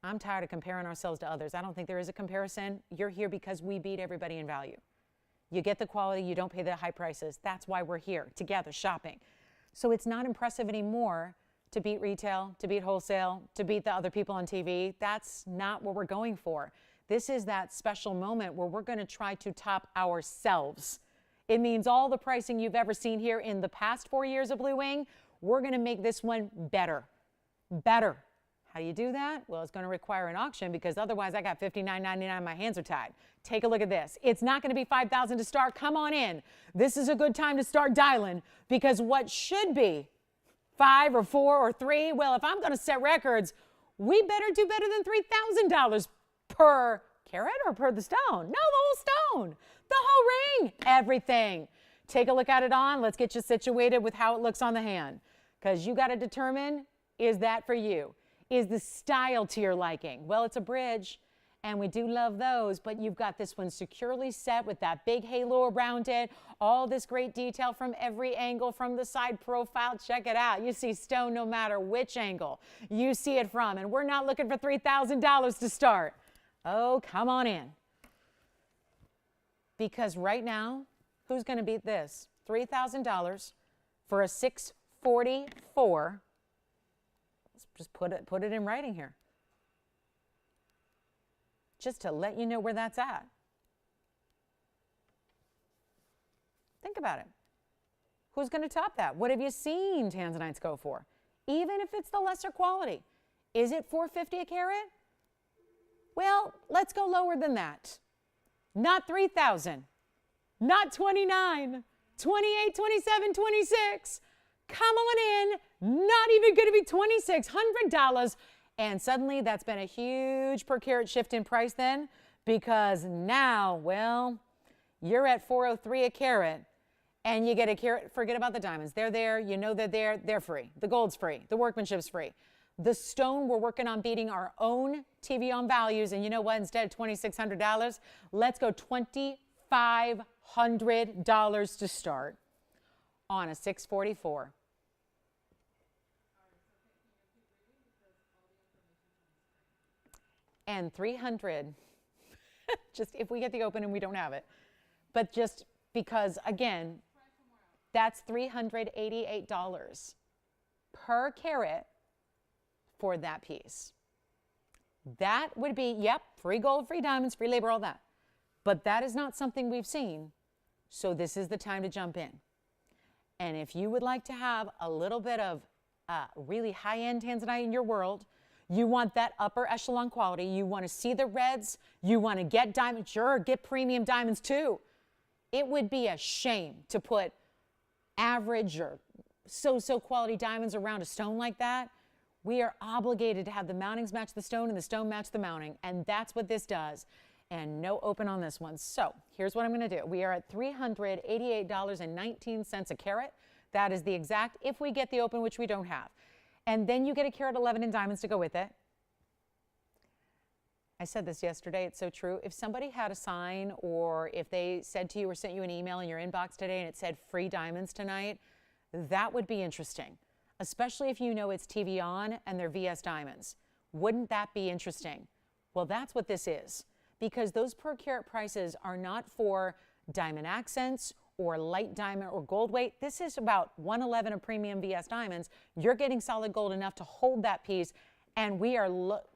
I'm tired of comparing ourselves to others. I don't think there is a comparison. You're here because we beat everybody in value. You get the quality. You don't pay the high prices. That's why we're here together shopping. So it's not impressive anymore to beat retail, to beat wholesale, to beat the other people on TV. That's not what we're going for. This is that special moment where we're going to try to top ourselves. It means all the pricing you've ever seen here in the past 4 years of Blue Wing, we're going to make this one better. Better. How do you do that? Well, it's going to require an auction because otherwise I got $59.99, my hands are tied. Take a look at this. It's not going to be $5,000 to start. Come on in. This is a good time to start dialing because what should be 5 or 4 or 3, well, if I'm going to set records, we better do better than $3,000 per carat or per the stone. No, the whole stone, the whole ring, everything. Take a look at it on. Let's get you situated with how it looks on the hand because you got to determine, is that for you? Is the style to your liking? Well, it's a bridge, and we do love those, but you've got this one securely set with that big halo around it, all this great detail from every angle, from the side profile. Check it out. You see stone no matter which angle you see it from, and we're not looking for $3,000 to start. Oh, come on in. Because right now, who's going to beat this? $3,000 for a 644. Let's just put it in writing here. Just to let you know where that's at. Think about it. Who's going to top that? What have you seen tanzanites go for? Even if it's the lesser quality. Is it $450 a carat? Well, let's go lower than that. Not $3,000. Not $29. $28, $27, $26. Come on in. Not even going to be $2,600. And suddenly that's been a huge per carat shift in price then, because now, well, you're at $403 a carat and you get a carat. Forget about the diamonds. They're there. You know they're there. They're free. The gold's free. The workmanship's free. The stone, we're working on beating our own TVON values. And you know what? Instead of $2,600, let's go $2,500 to start on a 644. And 300, just if we get the open and we don't have it, but just because, again, that's $388 per carat for that piece. That would be, yep, free gold, free diamonds, free labor, all that. But that is not something we've seen. So this is the time to jump in. And if you would like to have a little bit of really high-end tanzanite in your world, you want that upper echelon quality, you want to see the reds, you want to get diamonds, sure, get premium diamonds too. It would be a shame to put average or so-so quality diamonds around a stone like that. We are obligated to have the mountings match the stone and the stone match the mounting, and that's what this does. And no open on this one. So here's what I'm going to do. We are at $388.19 a carat. That is the exact, if we get the open, which we don't have. And then you get a carat 11 in diamonds to go with it. I said this yesterday, it's so true. If somebody had a sign, or if they said to you or sent you an email in your inbox today and it said free diamonds tonight, that would be interesting, especially if you know it's TVON and they're VS diamonds. Wouldn't that be interesting? Well, that's what this is, because those per carat prices are not for diamond accents or light diamond or gold weight. This is about 111 of premium VS diamonds. You're getting solid gold enough to hold that piece, and we are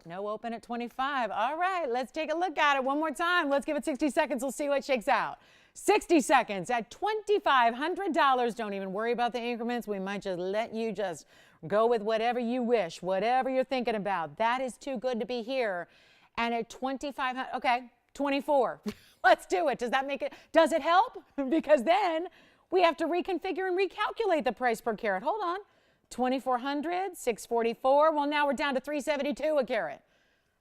no open at 25. All right, let's take a look at it one more time. Let's give it 60 seconds. We'll see what shakes out. 60 seconds at $2,500. Don't even worry about the increments. We might just let you just go with whatever you wish, whatever you're thinking about. That is too good to be here. And at 2,500, okay, 24. Let's do it. Does that make it, does it help? Because then we have to reconfigure and recalculate the price per carat. Hold on. 2,400, 644. Well, now we're down to 372 a carat.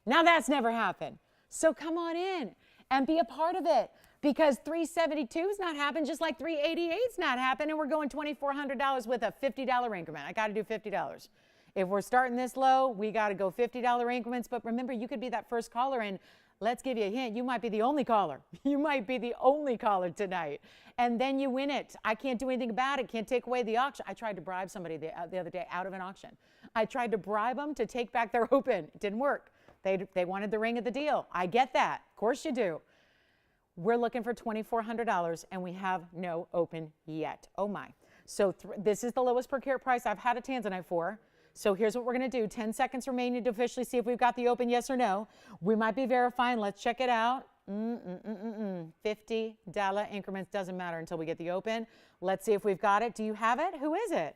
Now that's never happened. So come on in and be a part of it, because 372 is not happening, just like 388 is not happening, and we're going $2,400 with a $50 increment. I got to do $50. If we're starting this low, we got to go $50 increments. But remember, you could be that first caller, and let's give you a hint. You might be the only caller. You might be the only caller tonight. And then you win it. I can't do anything about it. Can't take away the auction. I tried to bribe somebody the other day out of an auction. I tried to bribe them to take back their open. It didn't work. They wanted the ring of the deal. I get that. Of course you do. We're looking for $2,400, and we have no open yet. Oh, my. So this is the lowest per carat price I've had a tanzanite for. So here's what we're going to do. 10 seconds remaining to officially see if we've got the open, yes or no. We might be verifying. Let's check it out. $50 increments doesn't matter until we get the open. Let's see if we've got it. Do you have it? Who is it?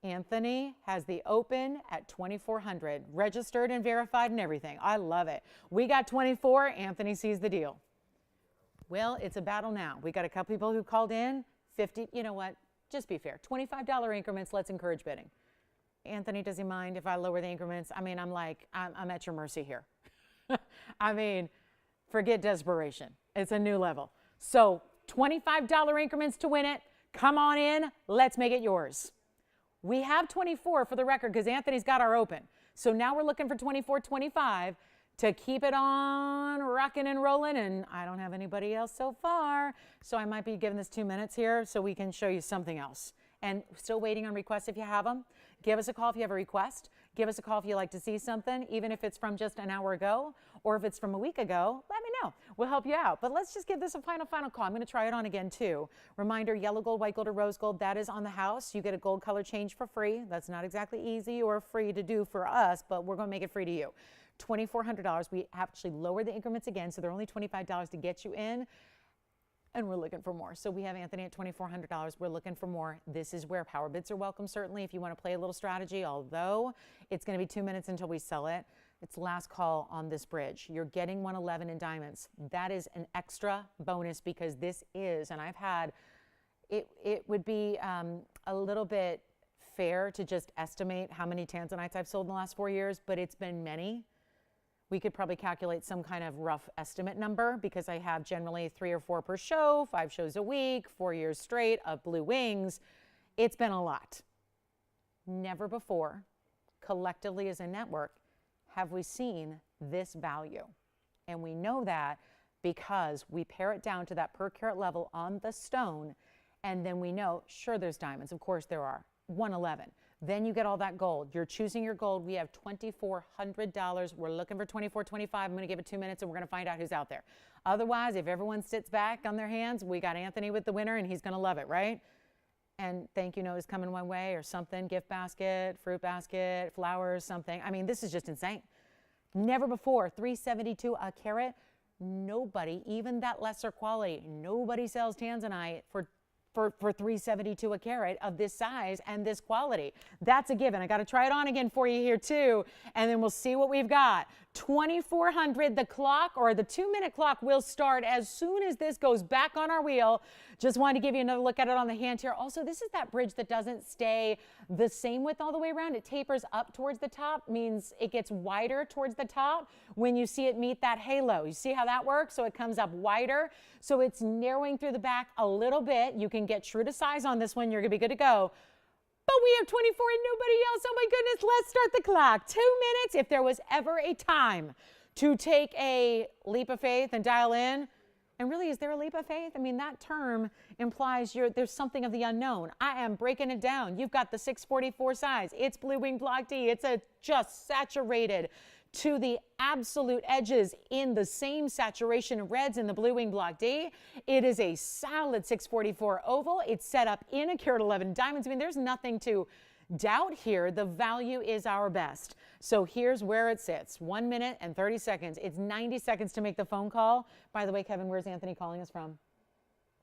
Anthony has the open at 2,400, registered and verified and everything. I love it. We got 24. Anthony sees the deal. Well, it's a battle now. We got a couple people who called in. 50. You know what? Just be fair. $25 increments. Let's encourage bidding. Anthony, does he mind if I lower the increments? I mean, I'm at your mercy here. I mean, forget desperation. It's a new level. So $25 increments to win it. Come on in. Let's make it yours. We have 24 for the record because Anthony's got our open. So now we're looking for 24, 25 to keep it on rocking and rolling. And I don't have anybody else so far. So I might be giving this 2 minutes here so we can show you something else. And still waiting on requests if you have them. Give us a call if you have a request. Give us a call if you'd like to see something, even if it's from just an hour ago or if it's from a week ago. Let me know. We'll help you out. But let's just give this a final call. I'm going to try it on again too. Reminder, yellow gold, white gold, or rose gold, that is on the house. You get a gold color change for free. That's not exactly easy or free to do for us, but we're going to make it free to you. $2,400. We actually lowered the increments again, so they're only $25 to get you in. And we're looking for more. So we have Anthony at $2,400. We're looking for more. This is where power bids are welcome, certainly, if you want to play a little strategy, although it's going to be 2 minutes until we sell it. It's last call on this bridge. You're getting 111 in diamonds. That is an extra bonus because this is, and I've had, it would be a little bit fair to just estimate how many tanzanites I've sold in the last 4 years, but it's been many. We could probably calculate some kind of rough estimate number because I have generally 3 or 4 per show, 5 shows a week, 4 years straight of blue wings. It's been a lot. Never before, collectively as a network, have we seen this value. And we know that because we pare it down to that per carat level on the stone, and then we know, sure, there's diamonds. Of course there are. 111. Then you get all that gold. You're choosing your gold. We have $2,400. We're looking for 24, 25. I'm going to give it 2 minutes and we're going to find out who's out there. Otherwise, if everyone sits back on their hands, we got Anthony with the winner and he's going to love it, right? And thank you note is coming one way or something, gift basket, fruit basket, flowers, something. I mean, this is just insane. Never before, 372 a carat. Nobody, even that lesser quality, nobody sells tanzanite for $372 a carat of this size and this quality. That's a given. I got to try it on again for you here too, and then we'll see what we've got. 2400, the clock or the 2-minute clock will start as soon as this goes back on our wheel. Just wanted to give you another look at it on the hand here. Also, this is that bridge that doesn't stay the same width all the way around. It tapers up towards the top, means it gets wider towards the top when you see it meet that halo. You see how that works? So it comes up wider. So it's narrowing through the back a little bit. You can get true to size on this one. You're going to be good to go. But we have 24 and nobody else. Oh my goodness, let's start the clock. 2 minutes. If there was ever a time to take a leap of faith and dial in, and really, is there a leap of faith? I mean, that term implies there's something of the unknown. I am breaking it down. You've got the 644 size. It's Blue Wing Block D. It's just saturated to the absolute edges in the same saturation of reds in the Blue Wing Block D. It is a solid 644 oval. It's set up in a carat 11 diamonds. I mean, there's nothing to doubt here. The value is our best. So here's where it sits. 1 minute and 30 seconds. It's 90 seconds to make the phone call. By the way, Kevin, where's Anthony calling us from?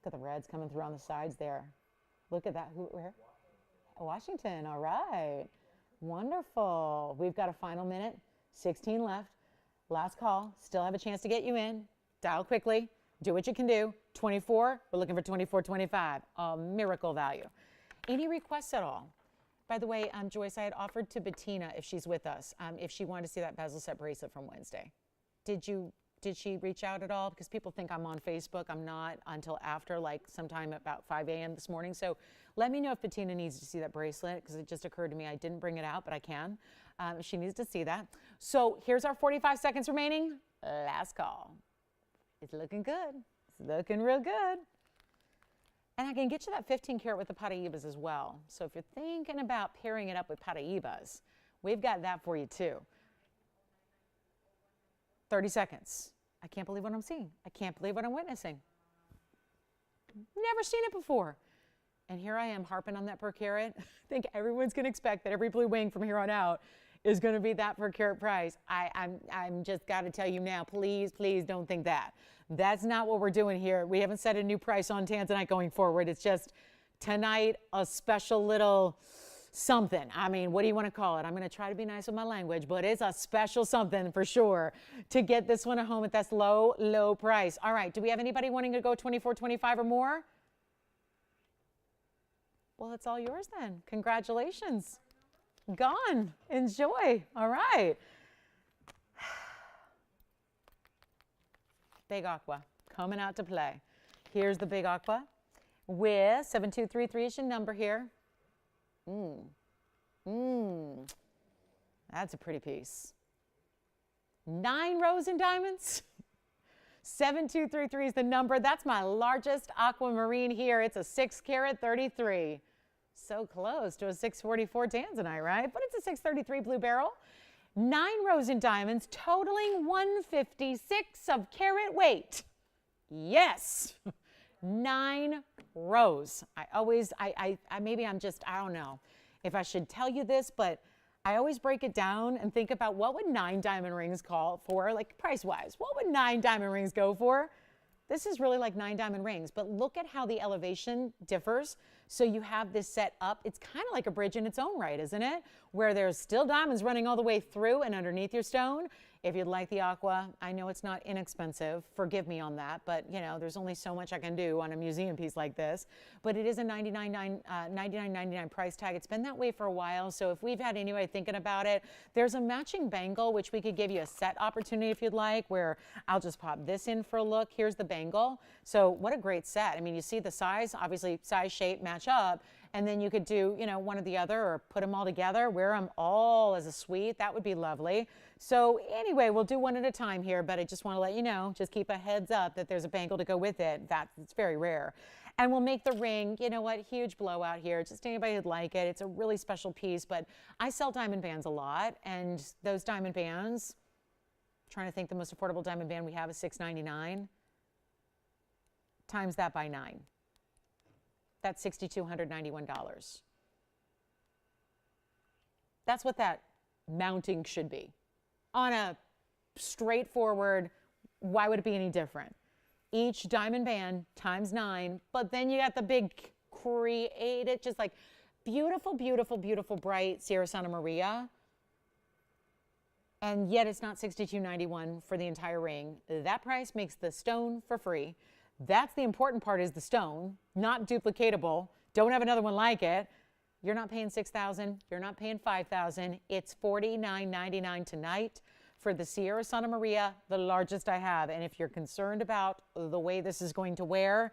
Look at the reds coming through on the sides there. Look at that. Where? Washington. All right. Wonderful. We've got a final minute. 16 left. Last call. Still have a chance to get you in. Dial quickly. Do what you can do. 24. We're looking for 24.25. A miracle value. Any requests at all? By the way, Joyce, I had offered to Bettina, if she's with us, if she wanted to see that bezel set bracelet from Wednesday. Did she reach out at all? Because people think I'm on Facebook. I'm not until after, like sometime about 5 a.m. this morning. So let me know if Bettina needs to see that bracelet, because it just occurred to me I didn't bring it out, but I can. She needs to see that. So here's our 45 seconds remaining. Last call. It's looking good. It's looking real good. And I can get you that 15 karat with the Paraibas as well. So if you're thinking about pairing it up with Paraibas, we've got that for you too. 30 seconds. I can't believe what I'm seeing. I can't believe what I'm witnessing. Never seen it before. And here I am harping on that per carat. I think everyone's going to expect that every blue wing from here on out is going to be that per carat price. I'm just got to tell you now, please, please don't think that. That's not what we're doing here. We haven't set a new price on tanzanite going forward. It's just tonight a special little something. I mean, what do you want to call it? I'm going to try to be nice with my language, but it's a special something for sure to get this one at home at this low, low price. All right. Do we have anybody wanting to go 24.25 or more? Well, it's all yours then. Congratulations. Gone. Enjoy. All right. Big Aqua coming out to play. Here's the Big Aqua with 7233 is your number here. That's a pretty piece. 9 rows in diamonds. 7233 is the number. That's my largest aquamarine here. It's a 6 carat 33. So close to a 644 tanzanite, right? But it's a 633 blue beryl. 9 rows in diamonds, totaling 156 of carat weight. Yes, 9 rows. Maybe I'm just, I don't know if I should tell you this, but I always break it down and think about what would 9 diamond rings call for, like price-wise. What would 9 diamond rings go for? This is really like 9 diamond rings, but look at how the elevation differs. So you have this set up. It's kind of like a bridge in its own right, isn't it? Where there's still diamonds running all the way through and underneath your stone. If you'd like the aqua, I know it's not inexpensive. Forgive me on that, but you know, there's only so much I can do on a museum piece like this. But it is a $99.99 price tag. It's been that way for a while. So if we've had anybody thinking about it, there's a matching bangle, which we could give you a set opportunity if you'd like, where I'll just pop this in for a look. Here's the bangle. So what a great set. I mean, you see the size, obviously size, shape, match up. And then you could do, you know, one or the other, or put them all together, wear them all as a suite. That would be lovely. So anyway, we'll do one at a time here, but I just want to let you know, just keep a heads up that there's a bangle to go with it. It's very rare. And we'll make the ring, you know what, huge blowout here. Just anybody who'd like it. It's a really special piece, but I sell diamond bands a lot, and those diamond bands, trying to think the most affordable diamond band we have is $699. Times that by 9. That's $6,291. That's what that mounting should be on a straightforward Why would it be any different? Each diamond band times 9, but then you got the big created, just like beautiful, beautiful, beautiful, bright Sierra Santa Maria. And yet it's not $62.91 for the entire ring. That price makes the stone for free. That's the important part, is the stone, not duplicatable. Don't have another one like it. You're not paying $6,000. You're not paying $5,000. It's $49.99 tonight for the Sierra Santa Maria, the largest I have. And if you're concerned about the way this is going to wear,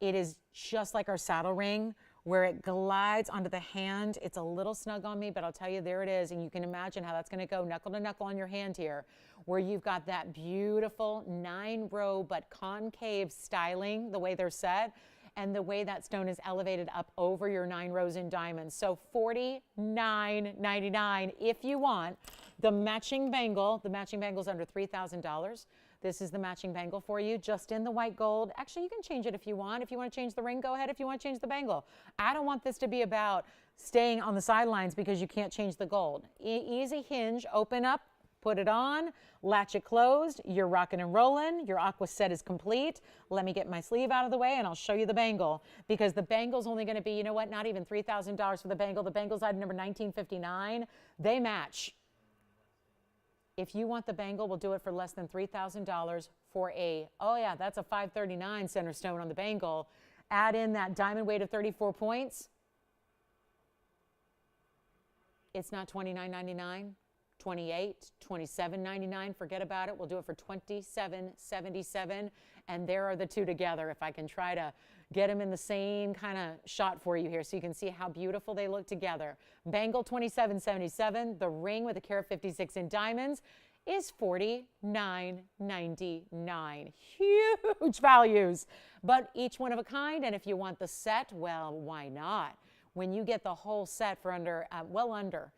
it is just like our saddle ring, where it glides onto the hand. It's a little snug on me, but I'll tell you, there it is. And you can imagine how that's going to go knuckle to knuckle on your hand here, where you've got that beautiful 9-row but concave styling, the way they're set, and the way that stone is elevated up over your 9 rows in diamonds. So $49.99 if you want the matching bangle. The matching bangle is under $3,000. This is the matching bangle for you, just in the white gold. Actually, you can change it if you want. If you want to change the ring, go ahead. If you want to change the bangle. I don't want this to be about staying on the sidelines because you can't change the gold. Easy hinge, open up, put it on, latch it closed. You're rocking and rolling. Your aqua set is complete. Let me get my sleeve out of the way and I'll show you the bangle, because the bangle's only going to be, you know what, not even $3,000 for the bangle. The bangle's item number 1959. They match. If you want the bangle, we'll do it for less than $3,000 for oh yeah, that's a $539 center stone on the bangle. Add in that diamond weight of 34 points. It's not $29.99, $28, $27.99. Forget about it. We'll do it for $27.77. And there are the two together. If I can try to get them in the same kind of shot for you here so you can see how beautiful they look together. Bangle $27.77. The ring with a carat 56 in diamonds is $49.99. Huge values, but each one of a kind. And if you want the set, well, why not? When you get the whole set for under, well under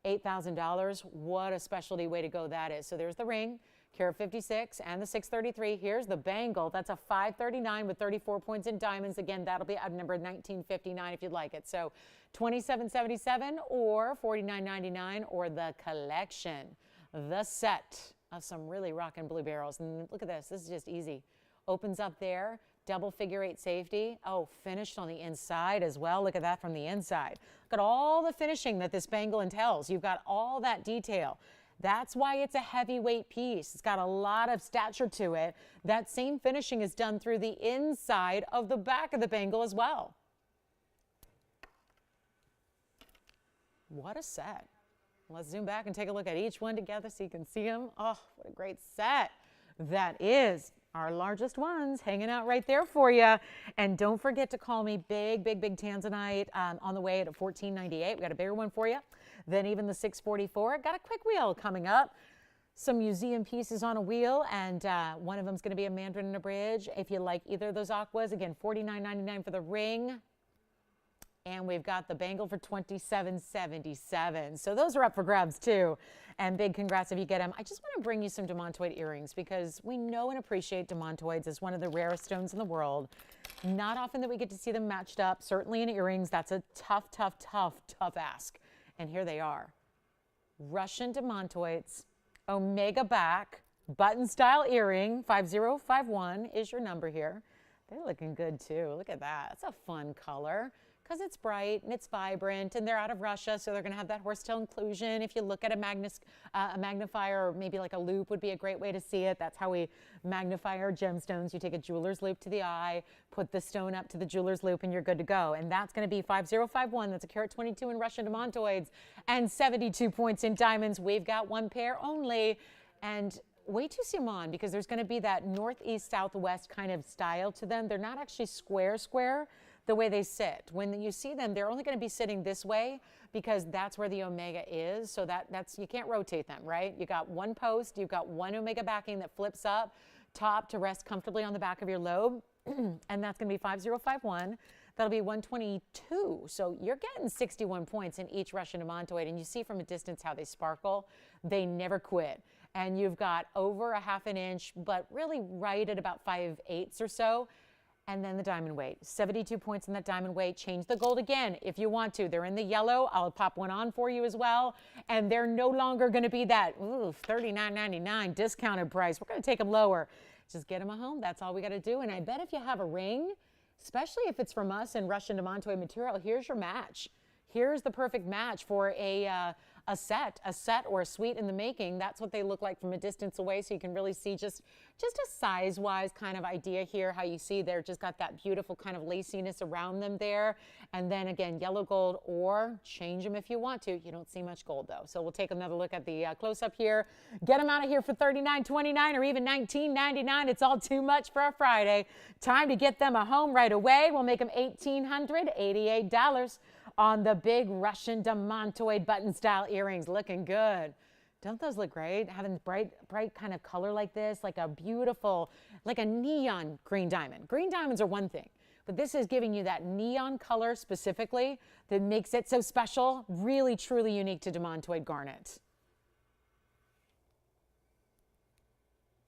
$8,000, what a specialty way to go that is. So there's the ring, carat 56, and the 633. Here's the bangle. That's a $539 with 34 points in diamonds. Again, that'll be item number 1959 if you'd like it. So $27.77 or $49.99, or the collection, the set of some really rockin' blue barrels. And look at this. This is just easy. Opens up there. Double figure 8 safety. Oh, finished on the inside as well. Look at that from the inside. Look at all the finishing that this bangle entails. You've got all that detail. That's why it's a heavyweight piece. It's got a lot of stature to it. That same finishing is done through the inside of the back of the bangle as well. What a set. Let's zoom back and take a look at each one together so you can see them. Oh, what a great set that is. Our largest ones hanging out right there for you. And don't forget to call me big, big, big tanzanite on the way at $14.98. We got a bigger one for you than even the 644. Got a quick wheel coming up. Some museum pieces on a wheel, and one of them is going to be a Mandarin and a bridge. If you like either of those aquas, again, $49.99 for the ring. And we've got the bangle for $27.77. So those are up for grabs too. And big congrats if you get them. I just want to bring you some demontoid earrings, because we know and appreciate demontoids as one of the rarest stones in the world. Not often that we get to see them matched up. Certainly in earrings, that's a tough, tough, tough, tough ask. And here they are. Russian demontoids, omega back, button style earring, 5051 is your number here. They're looking good too. Look at that. That's a fun color, because it's bright and it's vibrant, and they're out of Russia, so they're going to have that horsetail inclusion. If you look at a magnifier, or maybe like a loop would be a great way to see it. That's how we magnify our gemstones. You take a jeweler's loop to the eye, put the stone up to the jeweler's loop, and you're good to go. And that's going to be 5051. That's a carat 22 in Russian demontoids and 72 points in diamonds. We've got one pair only. And wait to see them on, because there's going to be that northeast, southwest kind of style to them. They're not actually square the way they sit. When you see them, they're only going to be sitting this way, because that's where the omega is. So that's, you can't rotate them, right? You got one post, you've got one omega backing that flips up top to rest comfortably on the back of your lobe. And that's going to be 5051. That'll be 122. So you're getting 61 points in each Russian demontoid. And you see from a distance how they sparkle. They never quit. And you've got over a half an inch, but really right at about 5/8 or so. And then the diamond weight, 72 points in that diamond weight. Change the gold again if you want to. They're in the yellow. I'll pop one on for you as well. And they're no longer going to be that $39.99 discounted price. We're going to take them lower. Just get them a home. That's all we got to do. And I bet if you have a ring, especially if it's from us in Russian Demontoid material, here's your match. Here's the perfect match for a set or a suite in the making. That's what they look like from a distance away, so you can really see just a size-wise kind of idea here, how you see they're just got that beautiful kind of laciness around them there. And then again, yellow gold, or change them if you want to. You don't see much gold though. So we'll take another look at the close-up here. Get them out of here for $39.29 or even $19.99. It's all too much for a Friday. Time to get them a home right away. We'll make them $1,888 on the big Russian Demontoid button style earrings. Looking good. Don't those look great? Having bright kind of color like this, like a beautiful, like a neon green diamond. Green diamonds are one thing, but this is giving you that neon color specifically that makes it so special, really, truly unique to Demontoid garnet.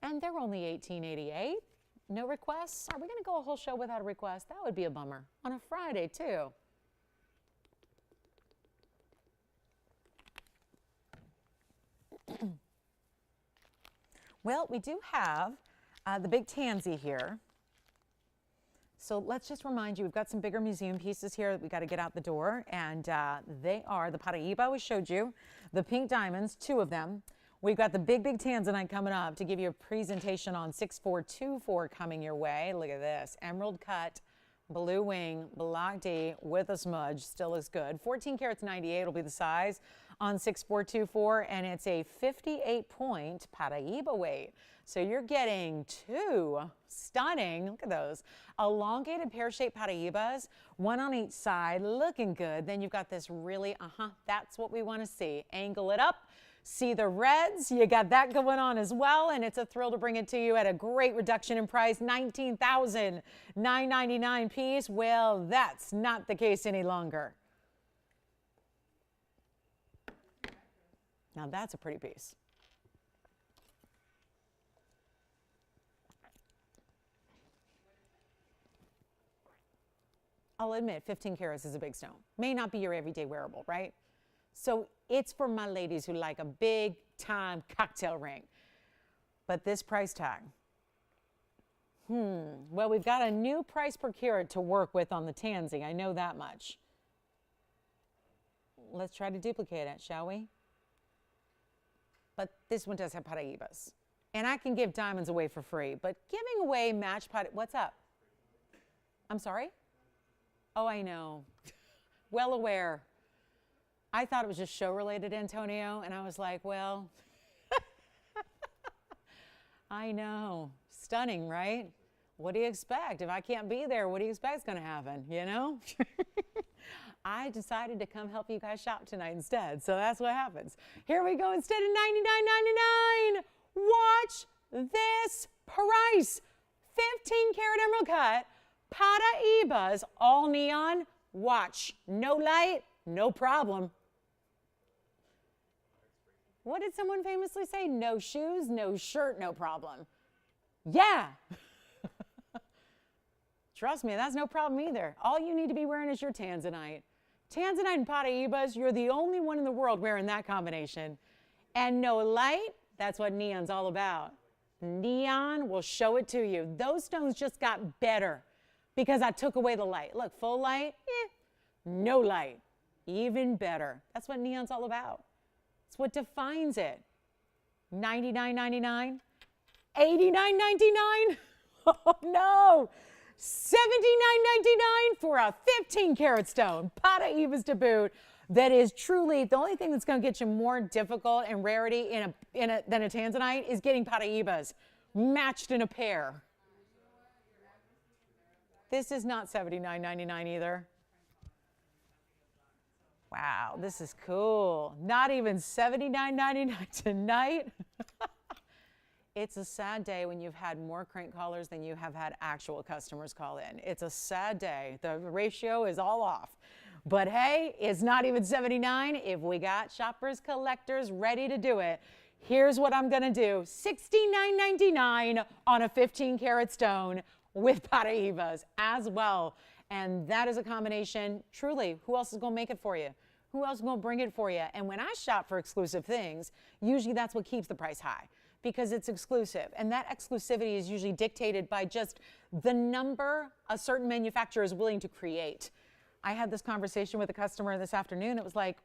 And they're only $18.88. No requests? Are we going to go a whole show without a request? That would be a bummer. On a Friday, too. Well, we do have the big tansy here. So let's just remind you, we've got some bigger museum pieces here that we got to get out the door. And they are the Paraíba we showed you, the pink diamonds, 2 of them. We've got the big tanzanite coming up to give you a presentation on 6424 coming your way. Look at this, emerald cut, blue wing, block D with a smudge, still looks good. 14 carats 98 will be the size on 6424, and it's a 58-point Paraíba weight. So you're getting 2 stunning, look at those, elongated pear-shaped Paraíbas, 1 on each side, looking good. Then you've got this really, that's what we want to see. Angle it up. See the reds, you got that going on as well, and it's a thrill to bring it to you at a great reduction in price, $19,999 piece. Well, that's not the case any longer. Now that's a pretty piece. I'll admit 15 carats is a big stone. May not be your everyday wearable, right? So it's for my ladies who like a big time cocktail ring. But this price tag, well, we've got a new price per carat to work with on the tansy. I know that much. Let's try to duplicate it, shall we? But this one does have Paraíbas. And I can give diamonds away for free, but giving away matched what's up? I'm sorry? Oh, I know. Well aware. I thought it was just show related, Antonio, and I was like, well, I know. Stunning, right? What do you expect? If I can't be there, what do you expect is going to happen, you know? I decided to come help you guys shop tonight instead, so that's what happens. Here we go. Instead of $99.99, watch this price. 15 karat emerald cut, Paraíbas, all neon. Watch. No light, no problem. What did someone famously say? No shoes, no shirt, no problem. Yeah. Trust me, that's no problem either. All you need to be wearing is your tanzanite. Tanzanite and Paraíbas, you're the only one in the world wearing that combination. And no light, that's what neon's all about. Neon will show it to you. Those stones just got better because I took away the light. Look, full light, no light, even better. That's what neon's all about. It's what defines it. $99.99, $89.99. Oh no, $79.99 for a 15 karat stone, Paraíbas to boot. That is truly the only thing that's going to get you more difficult and rarity than a tanzanite is getting Paraíbas matched in a pair. This is not $79.99 either. Wow, this is cool. Not even $79.99 tonight. It's a sad day when you've had more crank callers than you have had actual customers call in. It's a sad day. The ratio is all off. But hey, it's not even $79. If we got shoppers, collectors ready to do it, here's what I'm going to do. $69.99 on a 15 karat stone. with Paraibas as well. And that is a combination, truly, who else is going to make it for you? Who else is going to bring it for you? And when I shop for exclusive things, usually that's what keeps the price high, because it's exclusive. And that exclusivity is usually dictated by just the number a certain manufacturer is willing to create. I had this conversation with a customer this afternoon. It was like,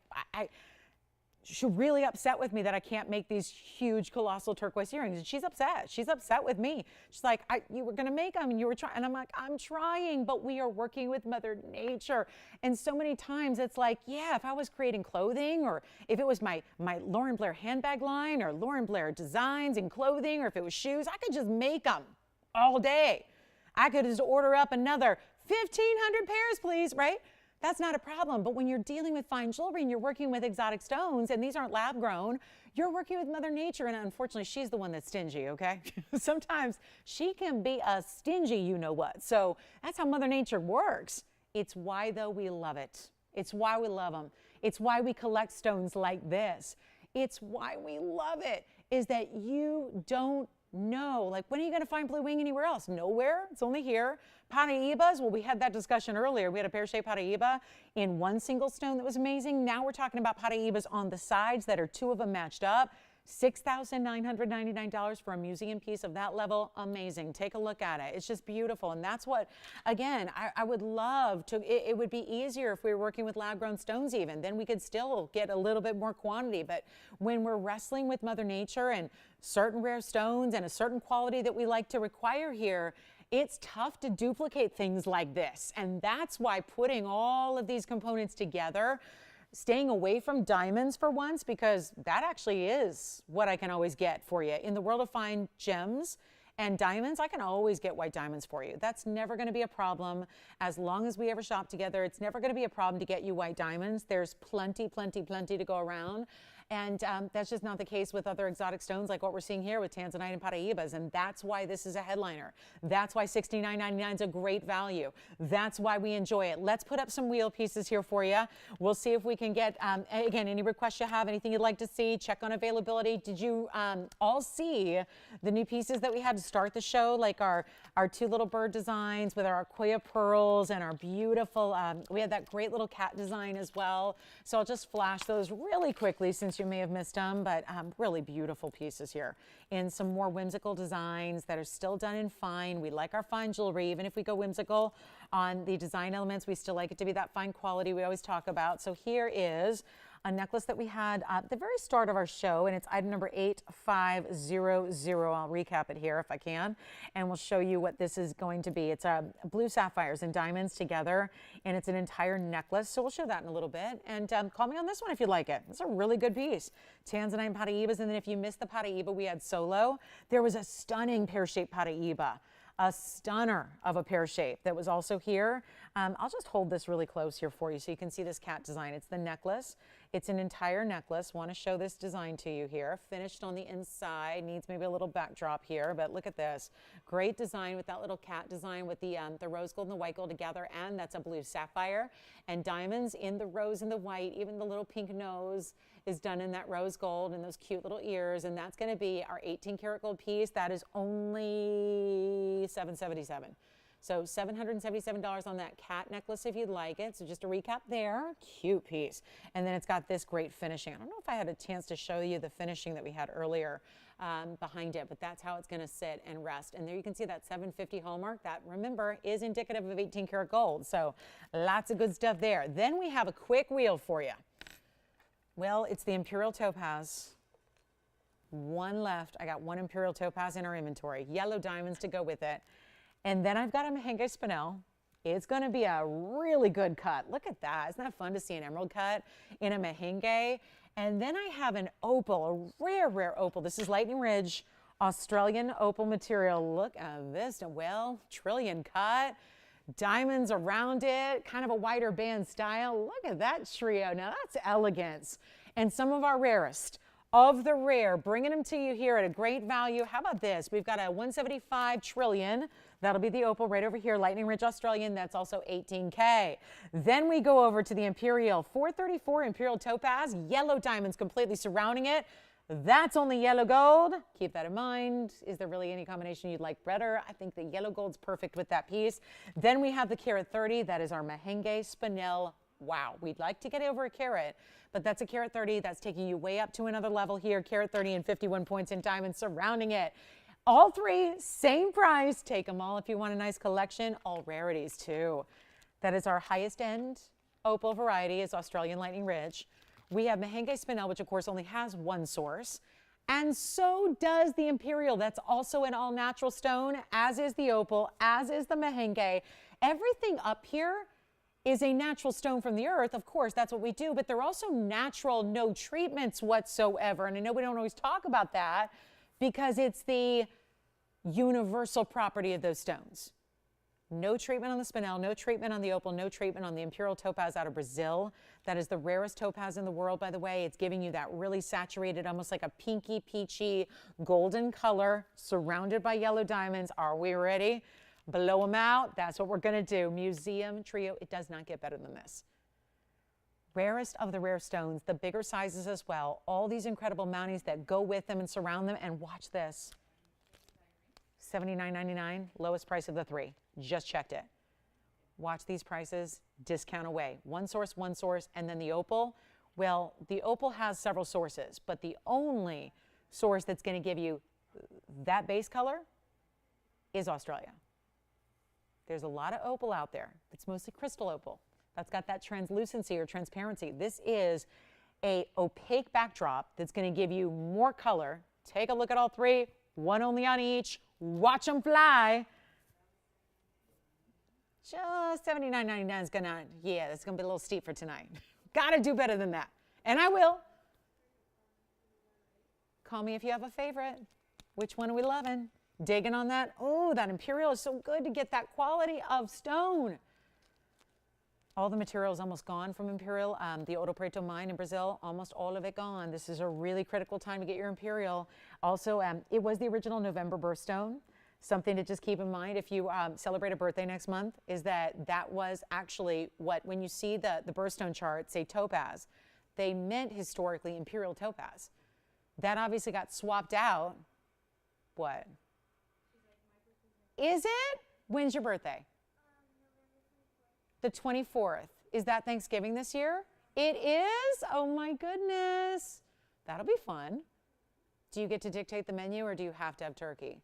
she's really upset with me that I can't make these huge colossal turquoise earrings. And she's upset. She's upset with me. She's like, you were going to make them and you were trying. And I'm like, I'm trying, but we are working with Mother Nature. And so many times it's like, yeah, if I was creating clothing, or if it was my Lauren Blair handbag line, or Lauren Blair designs and clothing, or if it was shoes, I could just make them all day. I could just order up another 1,500 pairs, please, right? That's not a problem. But when you're dealing with fine jewelry and you're working with exotic stones, and these aren't lab grown, you're working with Mother Nature. And unfortunately, she's the one that's stingy, okay? Sometimes she can be a stingy you know what. So that's how Mother Nature works. It's why, though, we love it. It's why we love them. It's why we collect stones like this. It's why we love it, is that you don't know. Like, when are you going to find blue wing anywhere else? Nowhere. It's only here. Paraibas, well, we had that discussion earlier. We had a pear-shaped Paraiba in one single stone that was amazing. Now we're talking about Paraibas on the sides that are two of them matched up. $6,999 for a museum piece of that level. Amazing. Take a look at it. It's just beautiful. And that's what, again, I would love to, it would be easier if we were working with lab-grown stones even. Then we could still get a little bit more quantity. But when we're wrestling with Mother Nature and certain rare stones and a certain quality that we like to require here, it's tough to duplicate things like this. And that's why putting all of these components together, staying away from diamonds for once, because that actually is what I can always get for you. In the world of fine gems and diamonds, I can always get white diamonds for you. That's never going to be a problem. As long as we ever shop together, it's never going to be a problem to get you white diamonds. There's plenty, plenty, plenty to go around. And that's just not the case with other exotic stones like what we're seeing here with tanzanite and Paraibas. And that's why this is a headliner. That's why $69.99 is a great value. That's why we enjoy it. Let's put up some wheel pieces here for you. We'll see if we can get, again, any requests you have, anything you'd like to see, check on availability. Did you all see the new pieces that we had to start the show, like our two little bird designs with our Akoya pearls and our beautiful, we had that great little cat design as well. So I'll just flash those really quickly since you may have missed them, but really beautiful pieces here in some more whimsical designs that are still done in fine. We like our fine jewelry. Even if we go whimsical on the design elements, we still like it to be that fine quality we always talk about. So here is a necklace that we had at the very start of our show, and it's item number 8500. I'll recap it here if I can, and we'll show you what this is going to be. It's blue sapphires and diamonds together, and it's an entire necklace. So we'll show that in a little bit. And call me on this one if you like it. It's a really good piece. Tanzanite and Paraibas, and then if you missed the Paraiba we had solo, there was a stunning pear-shaped Paraiba. A stunner of a pear shape that was also here. I'll just hold this really close here for you so you can see this cat design. It's the necklace. It's an entire necklace. Want to show this design to you here. Finished on the inside. Needs maybe a little backdrop here, but look at this. Great design with that little cat design with the rose gold and the white gold together, and that's a blue sapphire. And diamonds in the rose and the white. Even the little pink nose is done in that rose gold and those cute little ears, and that's going to be our 18 karat gold piece. That is only $777. So $777 on that cat necklace if you'd like it. So just a recap there, cute piece. And then it's got this great finishing. I don't know if I had a chance to show you the finishing that we had earlier behind it, but that's how it's going to sit and rest. And there you can see that 750 hallmark. That, remember, is indicative of 18 karat gold. So lots of good stuff there. Then we have a quick wheel for you. Well, it's the Imperial Topaz. One left. I got one Imperial Topaz in our inventory. Yellow diamonds to go with it. And then I've got a Mahenge spinel. It's going to be a really good cut. Look at that. Isn't that fun to see an emerald cut in a Mahenge? And then I have an opal, a rare, rare opal. This is Lightning Ridge, Australian opal material. Look at this. Well, trillion cut. Diamonds around it, kind of a wider band style. Look at that trio. Now that's elegance. And some of our rarest of the rare, bringing them to you here at a great value. How about this? We've got a 175 trillion. That'll be the opal right over here, Lightning Ridge Australian. That's also 18K. Then we go over to the Imperial 434 Imperial Topaz, yellow diamonds completely surrounding it. That's only yellow gold. Keep that in mind. Is there really any combination you'd like better? I think the yellow gold's perfect with that piece. Then we have the carat 30. That is our Mahenge spinel. Wow, we'd like to get over a carat, but that's a carat 30. That's taking you way up to another level here. Carat 30 and 51 points in diamonds surrounding it. All three, same price. Take them all if you want a nice collection. All rarities too. That is our highest end opal variety. Is Australian Lightning Ridge. We have Mahenge spinel, which of course only has one source. And so does the Imperial. That's also an all-natural stone, as is the opal, as is the Mahenge. Everything up here is a natural stone from the earth. Of course, that's what we do, but they're also natural, no treatments whatsoever. And I know we don't always talk about that because it's the universal property of those stones. No treatment on the spinel, no treatment on the opal, no treatment on the Imperial topaz out of Brazil. That is the rarest topaz in the world, by the way. It's giving you that really saturated, almost like a pinky, peachy, golden color surrounded by yellow diamonds. Are we ready? Blow them out. That's what we're going to do. Museum trio. It does not get better than this. Rarest of the rare stones, the bigger sizes as well. All these incredible mountings that go with them and surround them. And watch this. $79.99, lowest price of the three. Just checked it. Watch these prices, discount away. One source, and then the opal. Well, the opal has several sources, but the only source that's going to give you that base color is Australia. There's a lot of opal out there. It's mostly crystal opal. That's got that translucency or transparency. This is a opaque backdrop that's going to give you more color. Take a look at all three, one only on each. Watch them fly. Just $79.99 is gonna, yeah, it's gonna be a little steep for tonight. Gotta do better than that. And I will. Call me if you have a favorite. Which one are we loving? Digging on that? Oh, that Imperial is so good to get that quality of stone. All the material is almost gone from Imperial. The Ouro Preto mine in Brazil, almost all of it gone. This is a really critical time to get your Imperial. Also, it was the original November birthstone. Something to just keep in mind if you celebrate a birthday next month is that was actually what, when you see the birthstone chart, say topaz, they meant historically Imperial topaz. That obviously got swapped out. What? Is it? When's your birthday? The 24th. Is that Thanksgiving this year? It is? Oh my goodness. That'll be fun. Do you get to dictate the menu or do you have to have turkey?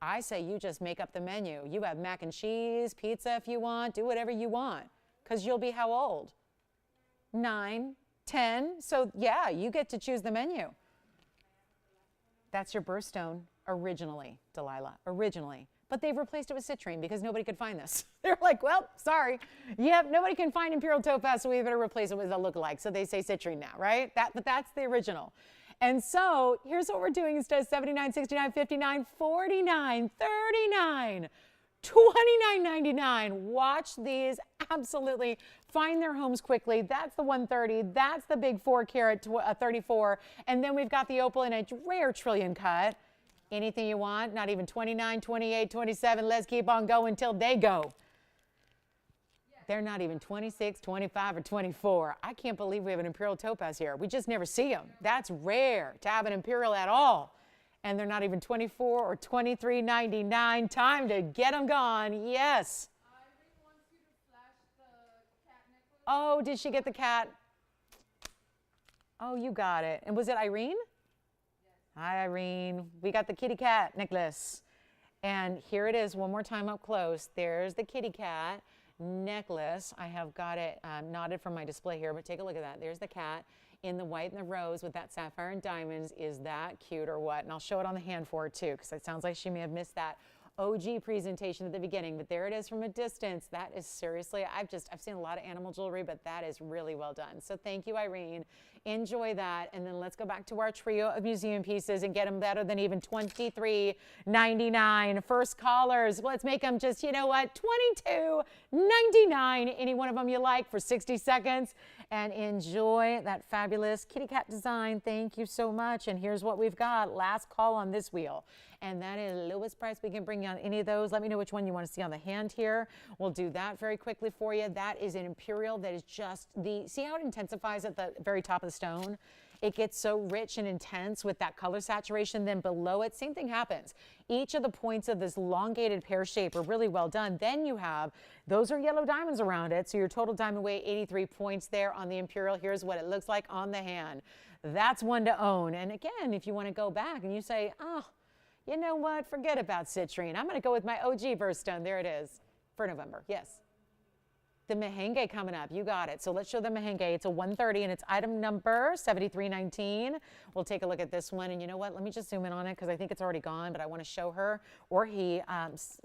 I say you just make up the menu. You have mac and cheese, pizza if you want, do whatever you want. Because you'll be how old? 9, 10. So yeah, you get to choose the menu. That's your birthstone originally, Delilah, originally. But they've replaced it with citrine because nobody could find this. They're like, well, sorry. Yep, nobody can find Imperial topaz, so we better replace it with a lookalike. So they say citrine now, right? But that's the original. And so here's what we're doing instead: $79, $69, $59, $49, $39, $29.99. Watch these absolutely find their homes quickly. That's the 130. That's the big 4 carat 34. And then we've got the opal in a rare trillion cut. Anything you want, not even 29, 28, 27. Let's keep on going till they go. They're not even 26, 25, or 24. I can't believe we have an Imperial topaz here. We just never see them. That's rare to have an Imperial at all. And they're not even 24 or 23.99. Time to get them gone. Yes. Irene wants you to flash the cat necklace. Oh, did she get the cat? Oh, you got it. And was it Irene? Yes. Hi, Irene. We got the kitty cat necklace. And here it is one more time up close. There's the kitty cat necklace. I have got it knotted from my display here, but take a look at that. There's the cat in the white and the rose with that sapphire and diamonds. Is that cute or what? And I'll show it on the hand for her too, because it sounds like she may have missed that OG presentation at the beginning, but there it is from a distance. That is seriously, I've seen a lot of animal jewelry, but that is really well done. So thank you, Irene. Enjoy that. And then let's go back to our trio of museum pieces and get them better than even $23.99. First callers, let's make them just, you know what, $22.99. Any one of them you like for 60 seconds. And enjoy that fabulous kitty cat design. Thank you so much. And here's what we've got. Last call on this wheel. And that is the lowest price we can bring on any of those. Let me know which one you want to see on the hand here. We'll do that very quickly for you. That is an Imperial that is just see how it intensifies at the very top of the stone? it gets so rich and intense with that color saturation. Then below it, same thing happens. Each of the points of this elongated pear shape are really well done. Then you have, those are yellow diamonds around it. So your total diamond weight, 83 points there on the Imperial. Here's what it looks like on the hand. That's one to own. And again, if you want to go back and you say, oh, you know what, forget about citrine. I'm going to go with my OG birthstone. There it is for November. Yes. The Mahenge coming up. You got it. So let's show the Mahenge. It's a 130 and it's item number 7319. We'll take a look at this one. And you know what? Let me just zoom in on it because I think it's already gone, but I want to show her or he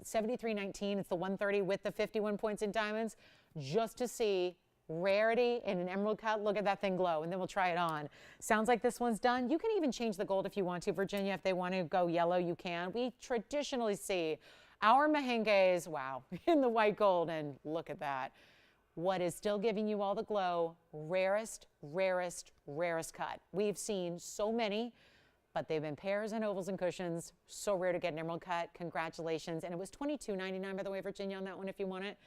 7319. It's the 130 with the 51 points in diamonds just to see rarity in an emerald cut. Look at that thing glow, and then we'll try it on. Sounds like this one's done. You can even change the gold if you want to, Virginia. If they want to go yellow, you can. We traditionally see our Mahenges, wow, in the white gold, and look at that. What is still giving you all the glow? Rarest, rarest, rarest cut. We've seen so many, but they've been pairs and ovals and cushions. So rare to get an emerald cut. Congratulations. And it was $22.99, by the way, Virginia, on that one if you want it.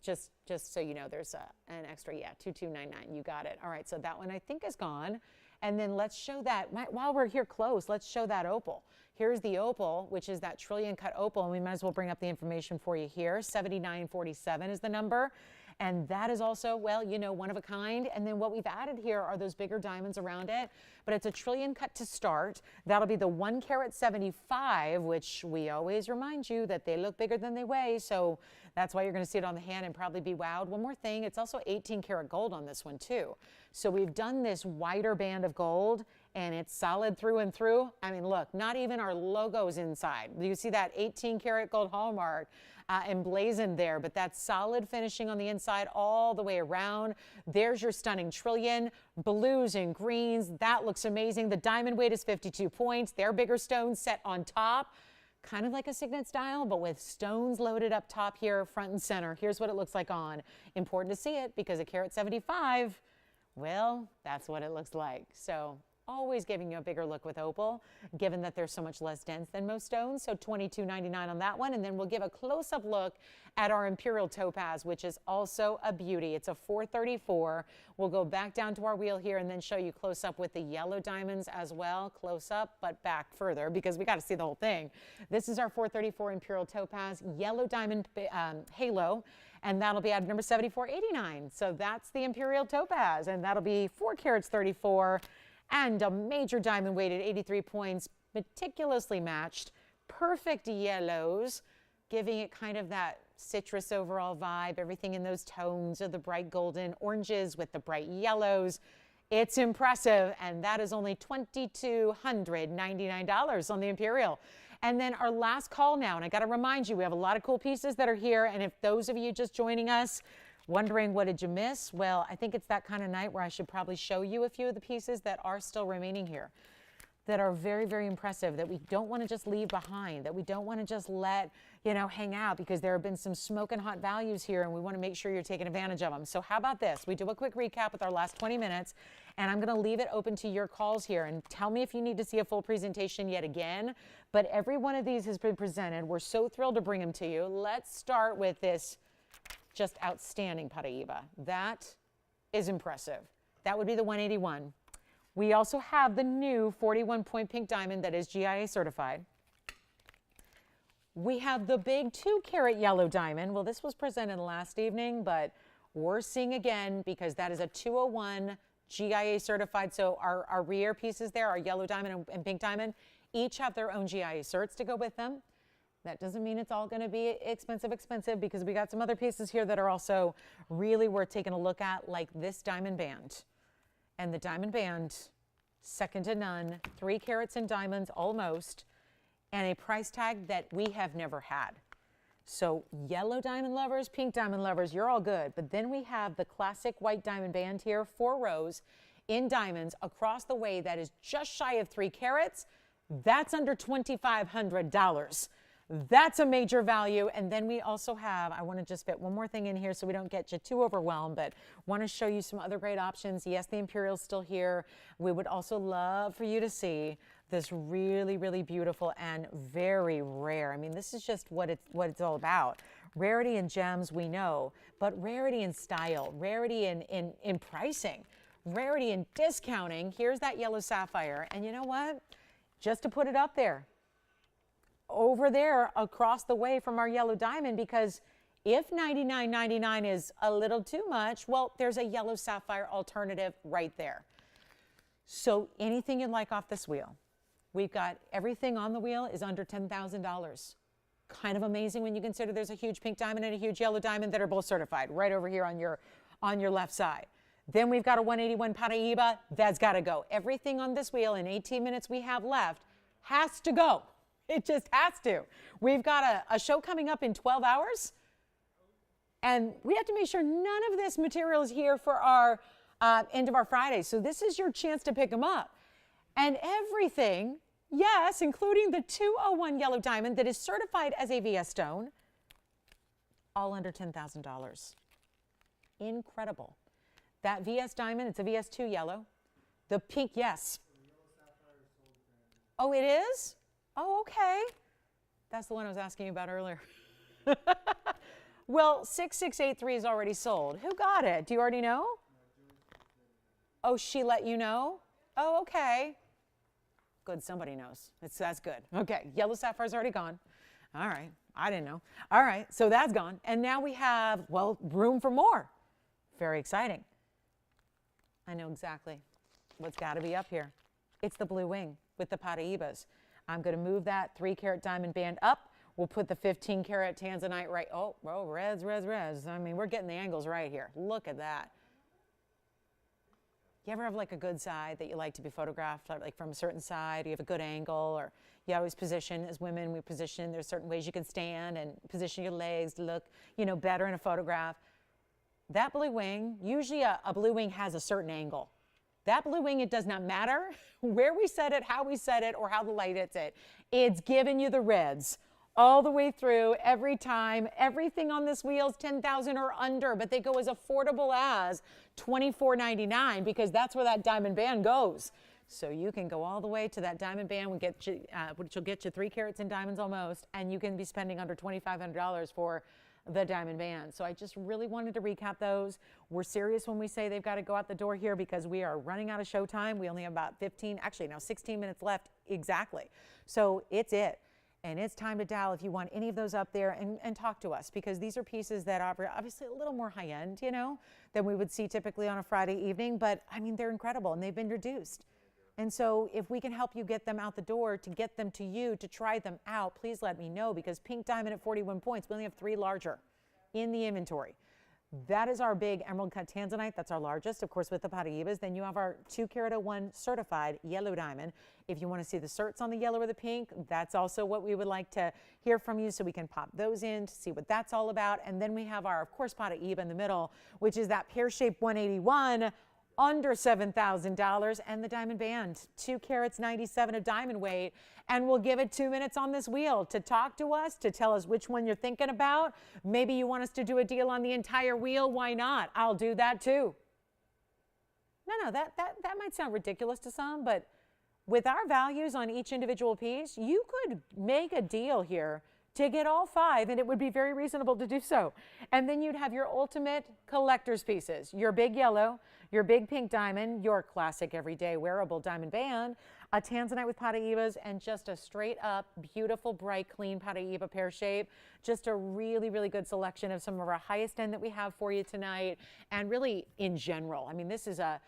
Just so you know, there's an extra, yeah, $22.99. You got it. All right, so that one I think is gone. And then let's show that, while we're here close, let's show that opal. Here's the opal, which is that trillion cut opal, and we might as well bring up the information for you here. 7947 is the number. And that is also, well, you know, one of a kind. And then what we've added here are those bigger diamonds around it. But it's a trillion cut to start. That'll be the 1 carat 75, which we always remind you that they look bigger than they weigh. So that's why you're going to see it on the hand and probably be wowed. One more thing, it's also 18 karat gold on this one too. So we've done this wider band of gold and it's solid through and through. I mean, look, not even our logo's inside. You see that 18 karat gold hallmark emblazoned there, but that's solid finishing on the inside all the way around. There's your stunning trillion, blues and greens. That looks amazing. The diamond weight is 52 points. They're bigger stones set on top, kind of like a signet style, but with stones loaded up top here, front and center. Here's what it looks like on. Important to see it because a carat 75, well, that's what it looks like. So always giving you a bigger look with opal, given that they're so much less dense than most stones. So $22.99 on that one. And then we'll give a close-up look at our Imperial Topaz, which is also a beauty. It's a 434. We'll go back down to our wheel here and then show you close-up with the yellow diamonds as well. Close-up, but back further because we got to see the whole thing. This is our 434 Imperial Topaz, yellow diamond halo. And that'll be at number 7489. So that's the Imperial Topaz, and that'll be 4 carats 34. And a major diamond weighted 83 points, meticulously matched, perfect yellows, giving it kind of that citrus overall vibe, everything in those tones of the bright golden oranges with the bright yellows. It's impressive, and that is only $2,299 on the Imperial. And then our last call now, and I got to remind you, we have a lot of cool pieces that are here, and if those of you just joining us, wondering what did you miss? Well, I think it's that kind of night where I should probably show you a few of the pieces that are still remaining here, that are very, very impressive, that we don't want to just leave behind, that we don't want to just let, you know, hang out, because there have been some smoking hot values here and we want to make sure you're taking advantage of them. So how about this? We do a quick recap with our last 20 minutes, and I'm going to leave it open to your calls here and tell me if you need to see a full presentation yet again. But every one of these has been presented. We're so thrilled to bring them to you. Let's start with this just outstanding Paraíba. That is impressive. That would be the 181. We also have the new 41-point pink diamond that is GIA certified. We have the big 2-carat yellow diamond. Well, this was presented last evening, but we're seeing again because that is a 201 GIA certified. So our rear pieces there, our yellow diamond and pink diamond, each have their own GIA certs to go with them. That doesn't mean it's all going to be expensive, because we got some other pieces here that are also really worth taking a look at, like this diamond band. And the diamond band, second to none, 3 carats in diamonds almost, and a price tag that we have never had. So yellow diamond lovers, pink diamond lovers, you're all good. But then we have the classic white diamond band here, 4 rows in diamonds across the way that is just shy of 3 carats. That's under $2,500. That's a major value. And then we also have, I want to just fit one more thing in here so we don't get you too overwhelmed, but want to show you some other great options. Yes, the Imperial's still here. We would also love for you to see this really, really beautiful and very rare. I mean, this is just what it's all about. Rarity in gems, we know, but rarity in style, rarity in pricing, rarity and discounting, here's that yellow sapphire. And you know what? Just to put it up there, over there across the way from our yellow diamond, because if $99.99 is a little too much, well, there's a yellow sapphire alternative right there. So anything you'd like off this wheel. We've got everything on the wheel is under $10,000. Kind of amazing when you consider there's a huge pink diamond and a huge yellow diamond that are both certified right over here on your left side. Then we've got a 181 Paraíba. That's got to go. Everything on this wheel in 18 minutes we have left has to go. It just has to. We've got a show coming up in 12 hours. And we have to make sure none of this material is here for our end of our Friday. So this is your chance to pick them up. And everything, yes, including the 201 yellow diamond that is certified as a VS stone, all under $10,000. Incredible. That VS diamond, it's a VS2 yellow. The pink, yes. Oh, it is? Oh, okay. That's the one I was asking you about earlier. Well, 6683 is already sold. Who got it? Do you already know? Oh, she let you know? Oh, okay. Good, somebody knows. That's good. Okay, yellow sapphire's already gone. All right, I didn't know. All right, so that's gone. And now we have, well, room for more. Very exciting. I know exactly what's got to be up here. It's the blue wing with the Paraíbas. I'm going to move that 3-carat diamond band up. We'll put the 15-carat tanzanite right. Oh, reds. I mean, we're getting the angles right here. Look at that. You ever have like a good side that you like to be photographed, like from a certain side? You have a good angle, or you always position, as women, we position. There's certain ways you can stand and position your legs to look, better in a photograph. That blue wing, usually a blue wing has a certain angle. That blue wing, it does not matter where we set it, how we set it, or how the light hits it. It's giving you the reds all the way through every time. Everything on this wheel is $10,000 or under, but they go as affordable as $24.99 because that's where that diamond band goes. So you can go all the way to that diamond band, which will get you 3 carats in diamonds almost, and you can be spending under $2,500 for the diamond band. So I just really wanted to recap those. We're serious when we say they've got to go out the door here because we are running out of show time. We only have about 16 minutes left exactly. So it's it. And it's time to dial if you want any of those up there and talk to us, because these are pieces that are obviously a little more high end, than we would see typically on a Friday evening. But I mean, they're incredible and they've been reduced. And so if we can help you get them out the door, to get them to you, to try them out, please let me know, because pink diamond at 41 points, we only have 3 larger in the inventory. That is our big emerald cut tanzanite. That's our largest, of course, with the Paraíbas. Then you have our 2-carat 01 certified yellow diamond. If you want to see the certs on the yellow or the pink, that's also what we would like to hear from you, so we can pop those in to see what that's all about. And then we have our, of course, Paraíba in the middle, which is that pear-shaped 181, under $7,000, and the diamond band, 2 carats 97 of diamond weight. And we'll give it 2 minutes on this wheel to talk to us, to tell us which one you're thinking about. Maybe you want us to do a deal on the entire wheel. Why not? I'll do that too. No, that might sound ridiculous to some, but with our values on each individual piece, you could make a deal here to get all 5, and it would be very reasonable to do so. And then you'd have your ultimate collector's pieces, your big yellow, your big pink diamond, your classic everyday wearable diamond band, a tanzanite with Paraíbas, and just a straight up beautiful, bright, clean Paraíba pear shape. Just a really, really good selection of some of our highest end that we have for you tonight, and really in general. I mean, this is a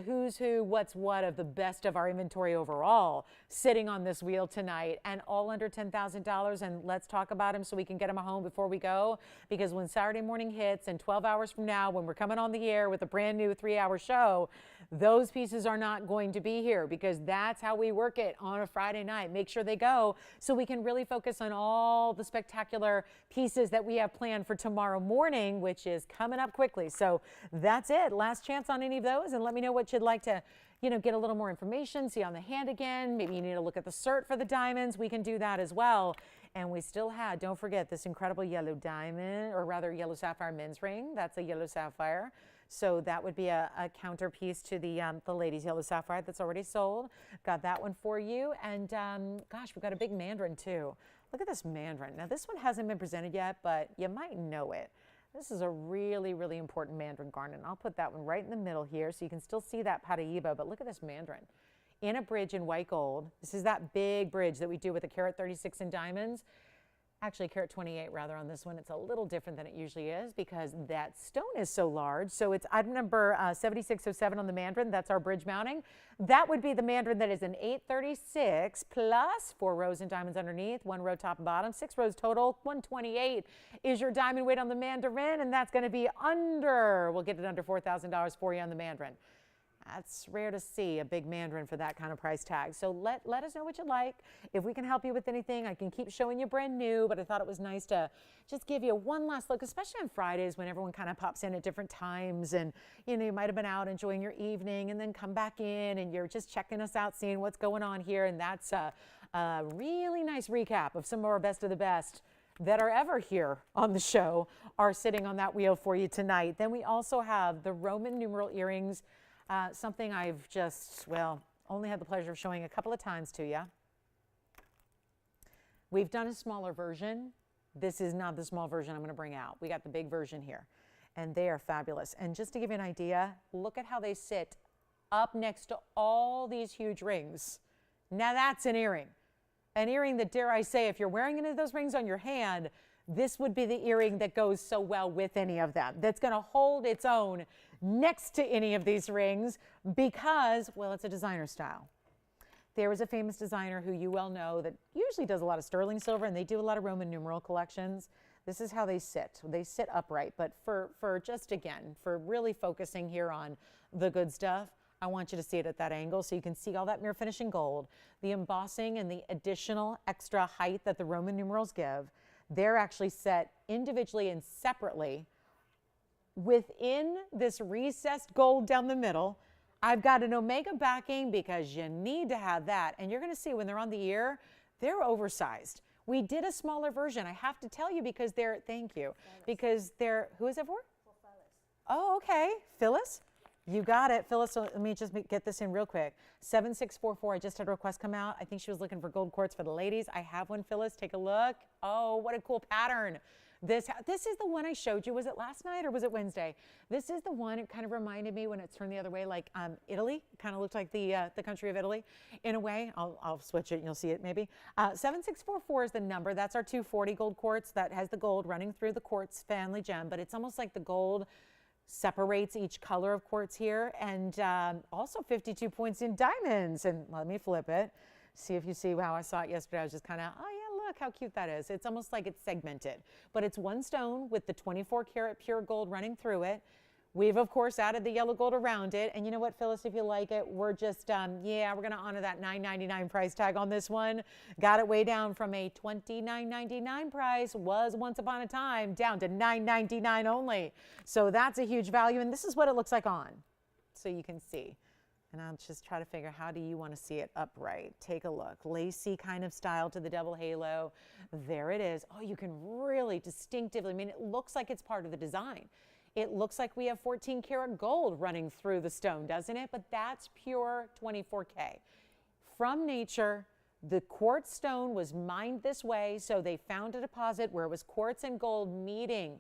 who's who, what's what of the best of our inventory overall sitting on this wheel tonight, and all under $10,000. And let's talk about them so we can get them home before we go, because when Saturday morning hits and 12 hours from now, when we're coming on the air with a brand new 3-hour show, those pieces are not going to be here, because that's how we work it on a Friday night. Make sure they go so we can really focus on all the spectacular pieces that we have planned for tomorrow morning, which is coming up quickly. So that's it. Last chance on any of those, and let me know what you'd like to, get a little more information, see on the hand again. Maybe you need to look at the cert for the diamonds. We can do that as well. And we still had, don't forget, this incredible yellow diamond, or rather yellow sapphire men's ring. That's a yellow sapphire. So that would be a counter piece to the ladies' yellow sapphire that's already sold. Got that one for you. And gosh, we've got a big Mandarin too. Look at this Mandarin. Now this one hasn't been presented yet, but you might know it. This is a really, really important Mandarin garnet. And I'll put that one right in the middle here so you can still see that Paraíba, but look at this Mandarin. In a bridge in white gold. This is that big bridge that we do with a carat 36 in diamonds. Actually, carat 28 rather on this one. It's a little different than it usually is because that stone is so large. So it's item number 7607 on the Mandarin. That's our bridge mounting. That would be the Mandarin that is an 836 plus 4 rows in diamonds underneath, 1 row top and bottom, 6 rows total. 128 is your diamond weight on the Mandarin, and that's going to be under, we'll get it under $4,000 for you on the Mandarin. That's rare to see a big Mandarin for that kind of price tag. So let us know what you like. If we can help you with anything, I can keep showing you brand new, but I thought it was nice to just give you one last look, especially on Fridays when everyone kind of pops in at different times and you might have been out enjoying your evening and then come back in and you're just checking us out, seeing what's going on here. And that's a really nice recap of some of our best of the best that are ever here on the show are sitting on that wheel for you tonight. Then we also have the Roman numeral earrings. Something I've just, well, only had the pleasure of showing a couple of times to you. We've done a smaller version. This is not the small version I'm going to bring out. We got the big version here, and they are fabulous. And just to give you an idea, look at how they sit up next to all these huge rings. Now that's an earring. An earring that, dare I say, if you're wearing any of those rings on your hand, this would be the earring that goes so well with any of them. That's going to hold its own next to any of these rings because, well, it's a designer style. There was a famous designer who you well know that usually does a lot of sterling silver, and they do a lot of Roman numeral collections. This is how they sit. They sit upright, but for just, again, for really focusing here on the good stuff, I want you to see it at that angle so you can see all that mirror finish in gold, the embossing and the additional extra height that the Roman numerals give. They're actually set individually and separately within this recessed gold down the middle. I've got an omega backing because you need to have that. And you're going to see when they're on the ear, they're oversized. We did a smaller version. I have to tell you because they're, thank you, because they're, who is it for? Oh, okay. Phyllis? You got it. Phyllis, so let me just get this in real quick. 7644, I just had a request come out. I think she was looking for gold quartz for the ladies. I have one, Phyllis. Take a look. Oh, what a cool pattern. This is the one I showed you. Was it last night or was it Wednesday? This is the one. It kind of reminded me when it's turned the other way, like Italy. It kind of looked like the country of Italy in a way. I'll switch it and you'll see it maybe. 7644 is the number. That's our 240 gold quartz that has the gold running through the quartz family gem, but it's almost like the gold separates each color of quartz here, and also 52 points in diamonds. And let me flip it, see if you see how I saw it yesterday. I was just kind of, oh yeah, look how cute that is. It's almost like it's segmented, but it's one stone with the 24 karat pure gold running through it. We've of course added the yellow gold around it, and you know what, Phyllis, if you like it, we're just yeah, we're going to honor that $9.99 price tag on this one. Got it way down from a $29.99 price, was once upon a time, down to $9.99 only. So that's a huge value, and this is what it looks like on, so you can see. And I'll just try to figure, how do you want to see it upright? Take a look. Lacy kind of style to the double halo. There it is. Oh, you can really distinctively, I mean, it looks like it's part of the design. It looks like we have 14 karat gold running through the stone, doesn't it? But that's pure 24K. From nature, the quartz stone was mined this way, so they found a deposit where it was quartz and gold meeting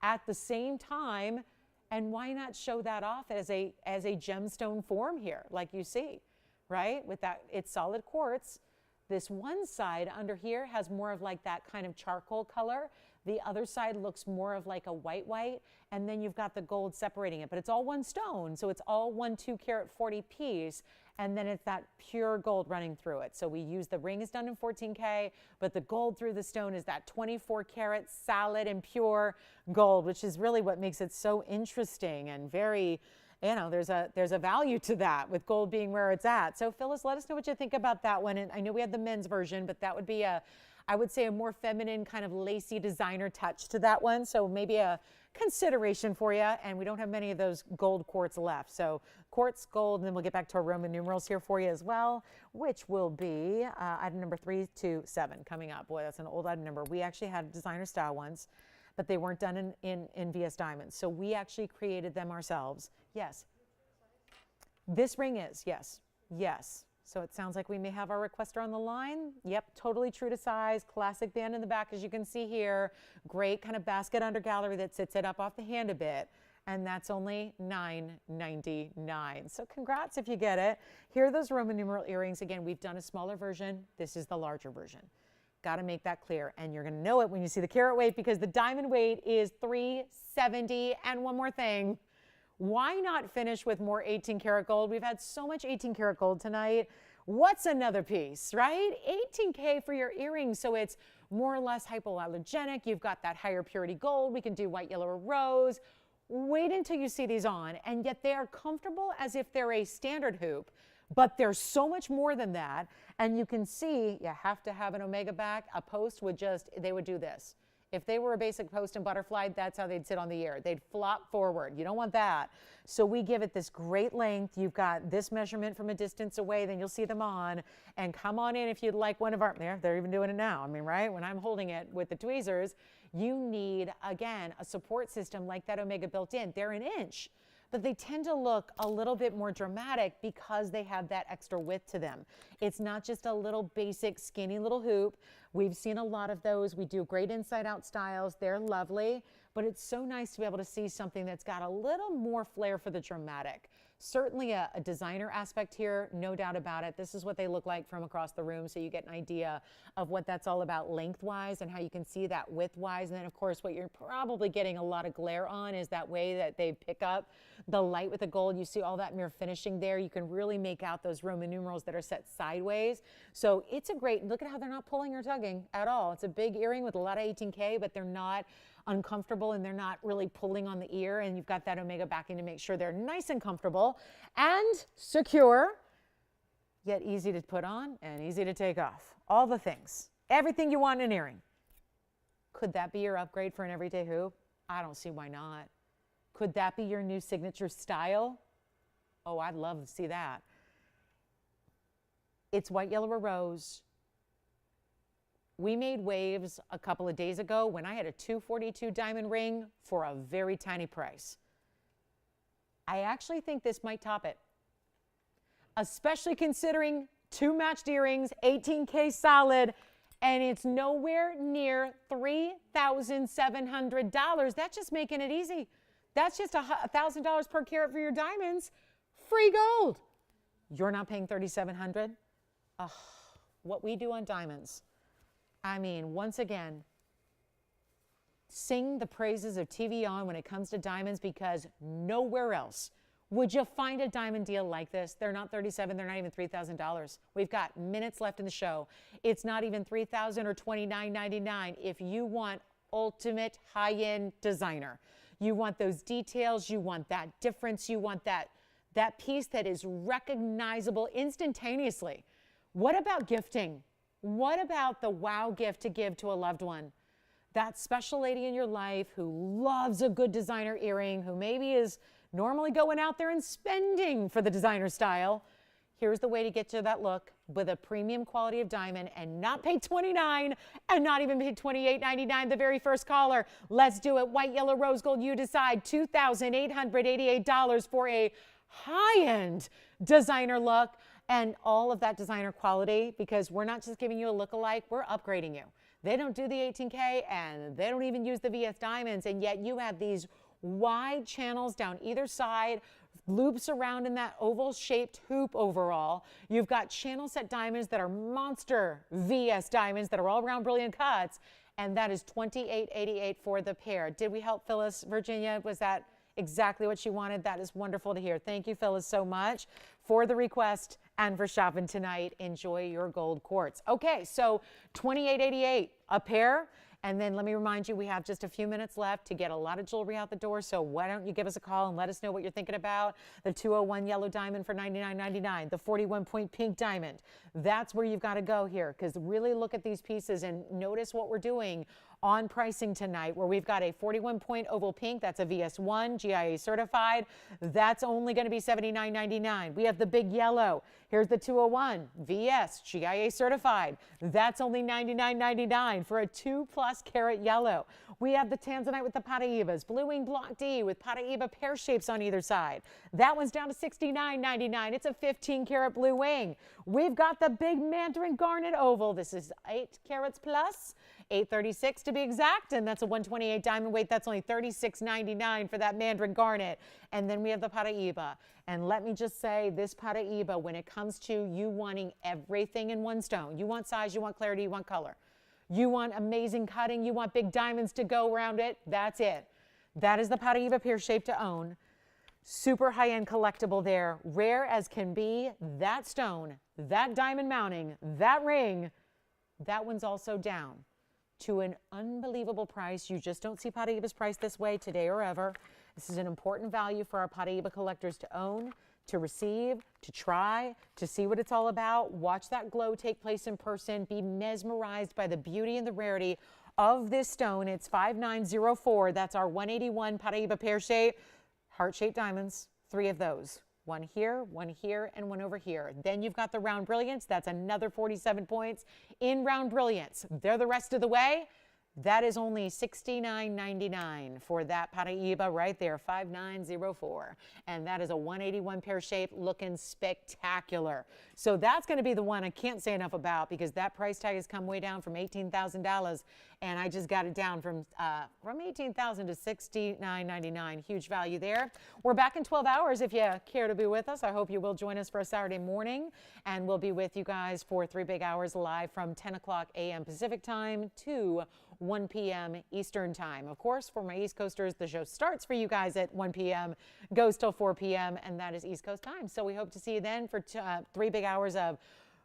at the same time. And why not show that off as a gemstone form here, like you see, right? With that, it's solid quartz. This one side under here has more of like that kind of charcoal color. The other side looks more of like a white, and then you've got the gold separating it, but it's all one stone. So it's all one 2 karat 40 piece. And then it's that pure gold running through it. So we use the ring is done in 14K, but the gold through the stone is that 24 karat solid and pure gold, which is really what makes it so interesting and very, you know, there's a value to that with gold being where it's at. So Phyllis, let us know what you think about that one. And I know we had the men's version, but that would be I would say a more feminine kind of lacy designer touch to that one. So maybe a consideration for you. And we don't have many of those gold quartz left. So quartz, gold, and then we'll get back to our Roman numerals here for you as well, which will be item number 327 coming up. Boy, that's an old item number. We actually had designer style ones, but they weren't done in VS Diamonds. So we actually created them ourselves. Yes. This ring is, yes. Yes. So it sounds like we may have our requester on the line. Yep, totally true to size. Classic band in the back, as you can see here. Great kind of basket under gallery that sits it up off the hand a bit. And that's only $9.99. So congrats if you get it. Here are those Roman numeral earrings. Again, we've done a smaller version. This is the larger version. Got to make that clear. And you're going to know it when you see the carat weight, because the diamond weight is 370. And one more thing. Why not finish with more 18 karat gold? We've had so much 18 karat gold tonight. What's another piece, right? 18K for your earrings, so it's more or less hypoallergenic. You've got that higher purity gold. We can do white, yellow, or rose. Wait until you see these on, and yet they are comfortable as if they're a standard hoop, but they're so much more than that. And you can see you have to have an omega back. A post would just, they would do this. If they were a basic post and butterfly, that's how they'd sit on the ear. They'd flop forward. You don't want that. So we give it this great length. You've got this measurement from a distance away, then you'll see them on. And come on in if you'd like one of our, they're even doing it now. I mean, right? When I'm holding it with the tweezers, you need, again, a support system like that Omega built in. They're an inch, but they tend to look a little bit more dramatic because they have that extra width to them. It's not just a little basic skinny little hoop. We've seen a lot of those. We do great inside out styles. They're lovely, but it's so nice to be able to see something that's got a little more flair for the dramatic. Certainly a designer aspect here, no doubt about it. This is what they look like from across the room, so you get an idea of what that's all about lengthwise and how you can see that widthwise. And then, of course, what you're probably getting a lot of glare on is that way that they pick up the light with the gold. You see all that mirror finishing there. You can really make out those Roman numerals that are set sideways. So it's a great, look at how they're not pulling or tugging at all. It's a big earring with a lot of 18K, but they're not uncomfortable and they're not really pulling on the ear, and you've got that Omega backing to make sure they're nice and comfortable and secure, yet easy to put on and easy to take off. All the things, everything you want in an earring. Could that be your upgrade for an everyday hoop? I don't see why not. Could that be your new signature style? Oh, I'd love to see that. It's white, yellow, or rose. We made waves a couple of days ago when I had a 242 diamond ring for a very tiny price. I actually think this might top it, especially considering two matched earrings, 18K solid, and it's nowhere near $3,700. That's just making it easy. That's just $1,000 per carat for your diamonds. Free gold. You're not paying $3,700? Oh, what we do on diamonds. I mean, once again, sing the praises of TVON when it comes to diamonds, because nowhere else would you find a diamond deal like this. They're not $37,000, they're not even $3,000. We've got minutes left in the show. It's not even $3,000 or $29.99. If you want ultimate high-end designer, you want those details, you want that difference, you want that piece that is recognizable instantaneously. What about gifting? What about the wow gift to give to a loved one? That special lady in your life who loves a good designer earring, who maybe is normally going out there and spending for the designer style. Here's the way to get to that look with a premium quality of diamond and not pay $29 and not even pay $28.99 the very first caller. Let's do it. White, yellow, rose gold, you decide. $2,888 for a high-end designer look. And all of that designer quality, because we're not just giving you a look-alike, we're upgrading you. They don't do the 18K and they don't even use the VS diamonds, and yet you have these wide channels down either side, loops around in that oval-shaped hoop overall. You've got channel set diamonds that are monster VS diamonds that are all around brilliant cuts, and that is $28.88 for the pair. Did we help Phyllis, Virginia? Was that exactly what she wanted? That is wonderful to hear. Thank you, Phyllis, so much for the request and for shopping tonight. Enjoy your gold quartz. Okay, so $28.88 a pair. And then let me remind you, we have just a few minutes left to get a lot of jewelry out the door. So why don't you give us a call and let us know what you're thinking about. The 201 yellow diamond for $99.99, the 41 point pink diamond. That's where you've got to go here, because really look at these pieces and notice what we're doing on pricing tonight, where we've got a 41-point oval pink. That's a VS1, GIA certified. That's only going to be $79.99. We have the big yellow. Here's the 201 VS, GIA certified. That's only $99.99 for a 2+ carat yellow. We have the tanzanite with the Paraibas, blue wing block D with Paraiba pear shapes on either side. That one's down to $69.99. It's a 15 carat blue wing. We've got the big Mandarin garnet oval. This is 8 carats plus, 836 to be exact, and that's a 128 diamond weight. That's only $36.99 for that Mandarin garnet. And then we have the Paraiba. And let me just say, this Paraiba, when it comes to you wanting everything in one stone, you want size, you want clarity, you want color, you want amazing cutting, you want big diamonds to go around it, that's it. That is the Paraiba pear shape to own. Super high-end collectible there, rare as can be. That stone, that diamond mounting, that ring, that one's also down to an unbelievable price. You just don't see Paraiba's priced this way today or ever. This is an important value for our Paraiba collectors to own, to receive, to try, to see what it's all about. Watch that glow take place in person. Be mesmerized by the beauty and the rarity of this stone. It's 5904. That's our 181 Paraiba pear shape. Heart-shaped diamonds, 3 of those. One here, and one over here. Then you've got the round brilliance. That's another 47 points in round brilliance. They're the rest of the way. That is only $69.99 for that Paraiba right there, 5904. And that is a 181 pear shape, looking spectacular. So that's going to be the one I can't say enough about, because that price tag has come way down from $18,000, and I just got it down from $18,000 to $69.99. Huge value there. We're back in 12 hours if you care to be with us. I hope you will join us for a Saturday morning, and we'll be with you guys for 3 big hours live from 10 o'clock a.m. Pacific time to 1 p.m. Eastern time. Of course, for my East Coasters, the show starts for you guys at 1 p.m., goes till 4 p.m., and that is East Coast time. So we hope to see you then for 3 big hours of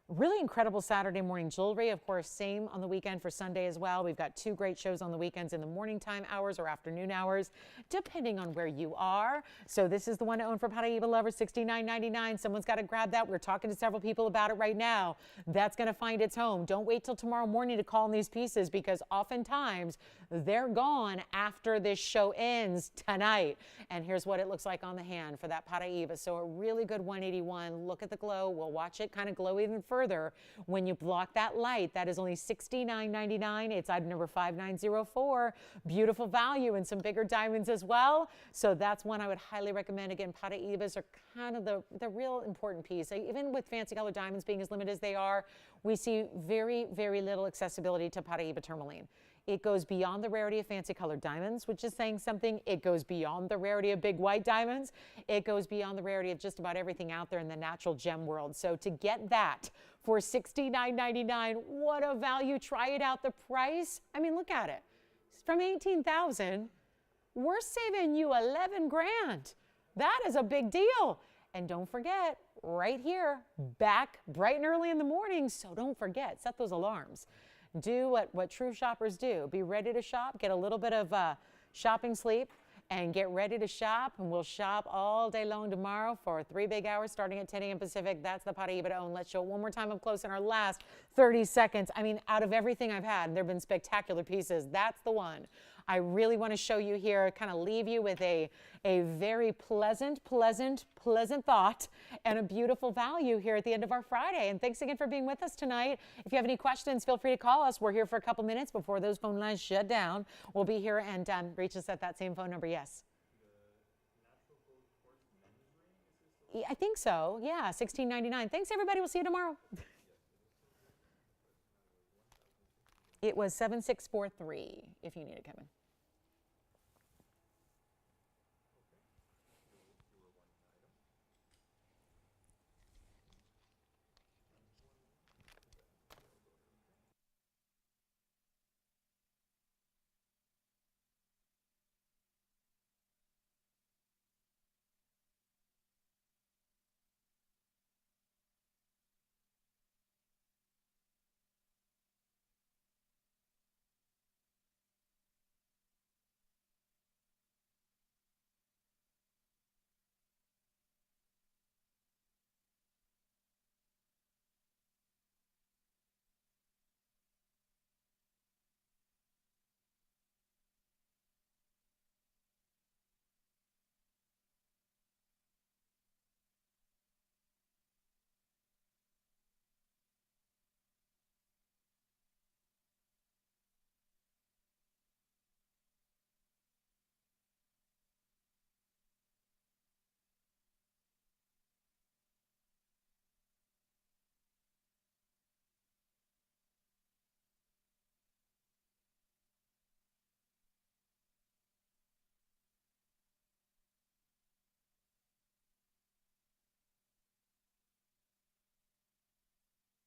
really incredible Saturday morning jewelry. Of course, same on the weekend for Sunday as well. We've got 2 great shows on the weekends in the morning time hours or afternoon hours, depending on where you are. So this is the one to own for Paraiba lovers, $69.99. Someone's got to grab that. We're talking to several people about it right now. That's going to find its home. Don't wait till tomorrow morning to call in these pieces, because oftentimes they're gone after this show ends tonight. And here's what it looks like on the hand for that Paraiba. So a really good 181. Look at the glow. We'll watch it kind of glow even further when you block that light. That is only $69.99. It's item number 5904. Beautiful value and some bigger diamonds as well. So that's one I would highly recommend. Again, Paraibas are kind of the real important piece. Even with fancy color diamonds being as limited as they are, we see very, very little accessibility to Paraiba tourmaline. It goes beyond the rarity of fancy colored diamonds, which is saying something. It goes beyond the rarity of big white diamonds. It goes beyond the rarity of just about everything out there in the natural gem world. So to get that for $69.99, what a value. Try it out. The price, I mean, look at it. From $18,000, we're saving you 11 grand. That is a big deal. And don't forget, right here, back bright and early in the morning. So don't forget, set those alarms. Do what true shoppers do. Be ready to shop, get a little bit of shopping sleep, and get ready to shop. And we'll shop all day long tomorrow for 3 big hours starting at 10 a.m. Pacific. That's the Paraiba to own. Let's show it one more time up close in our last 30 seconds. I mean, out of everything I've had, there have been spectacular pieces. That's the one I really want to show you here, kind of leave you with a very pleasant thought and a beautiful value here at the end of our Friday. And thanks again for being with us tonight. If you have any questions, feel free to call us. We're here for a couple minutes before those phone lines shut down. We'll be here, and reach us at that same phone number. Yes. I think so. Yeah, $16.99. Thanks, everybody. We'll see you tomorrow. It was 7643 if you need it, Kevin.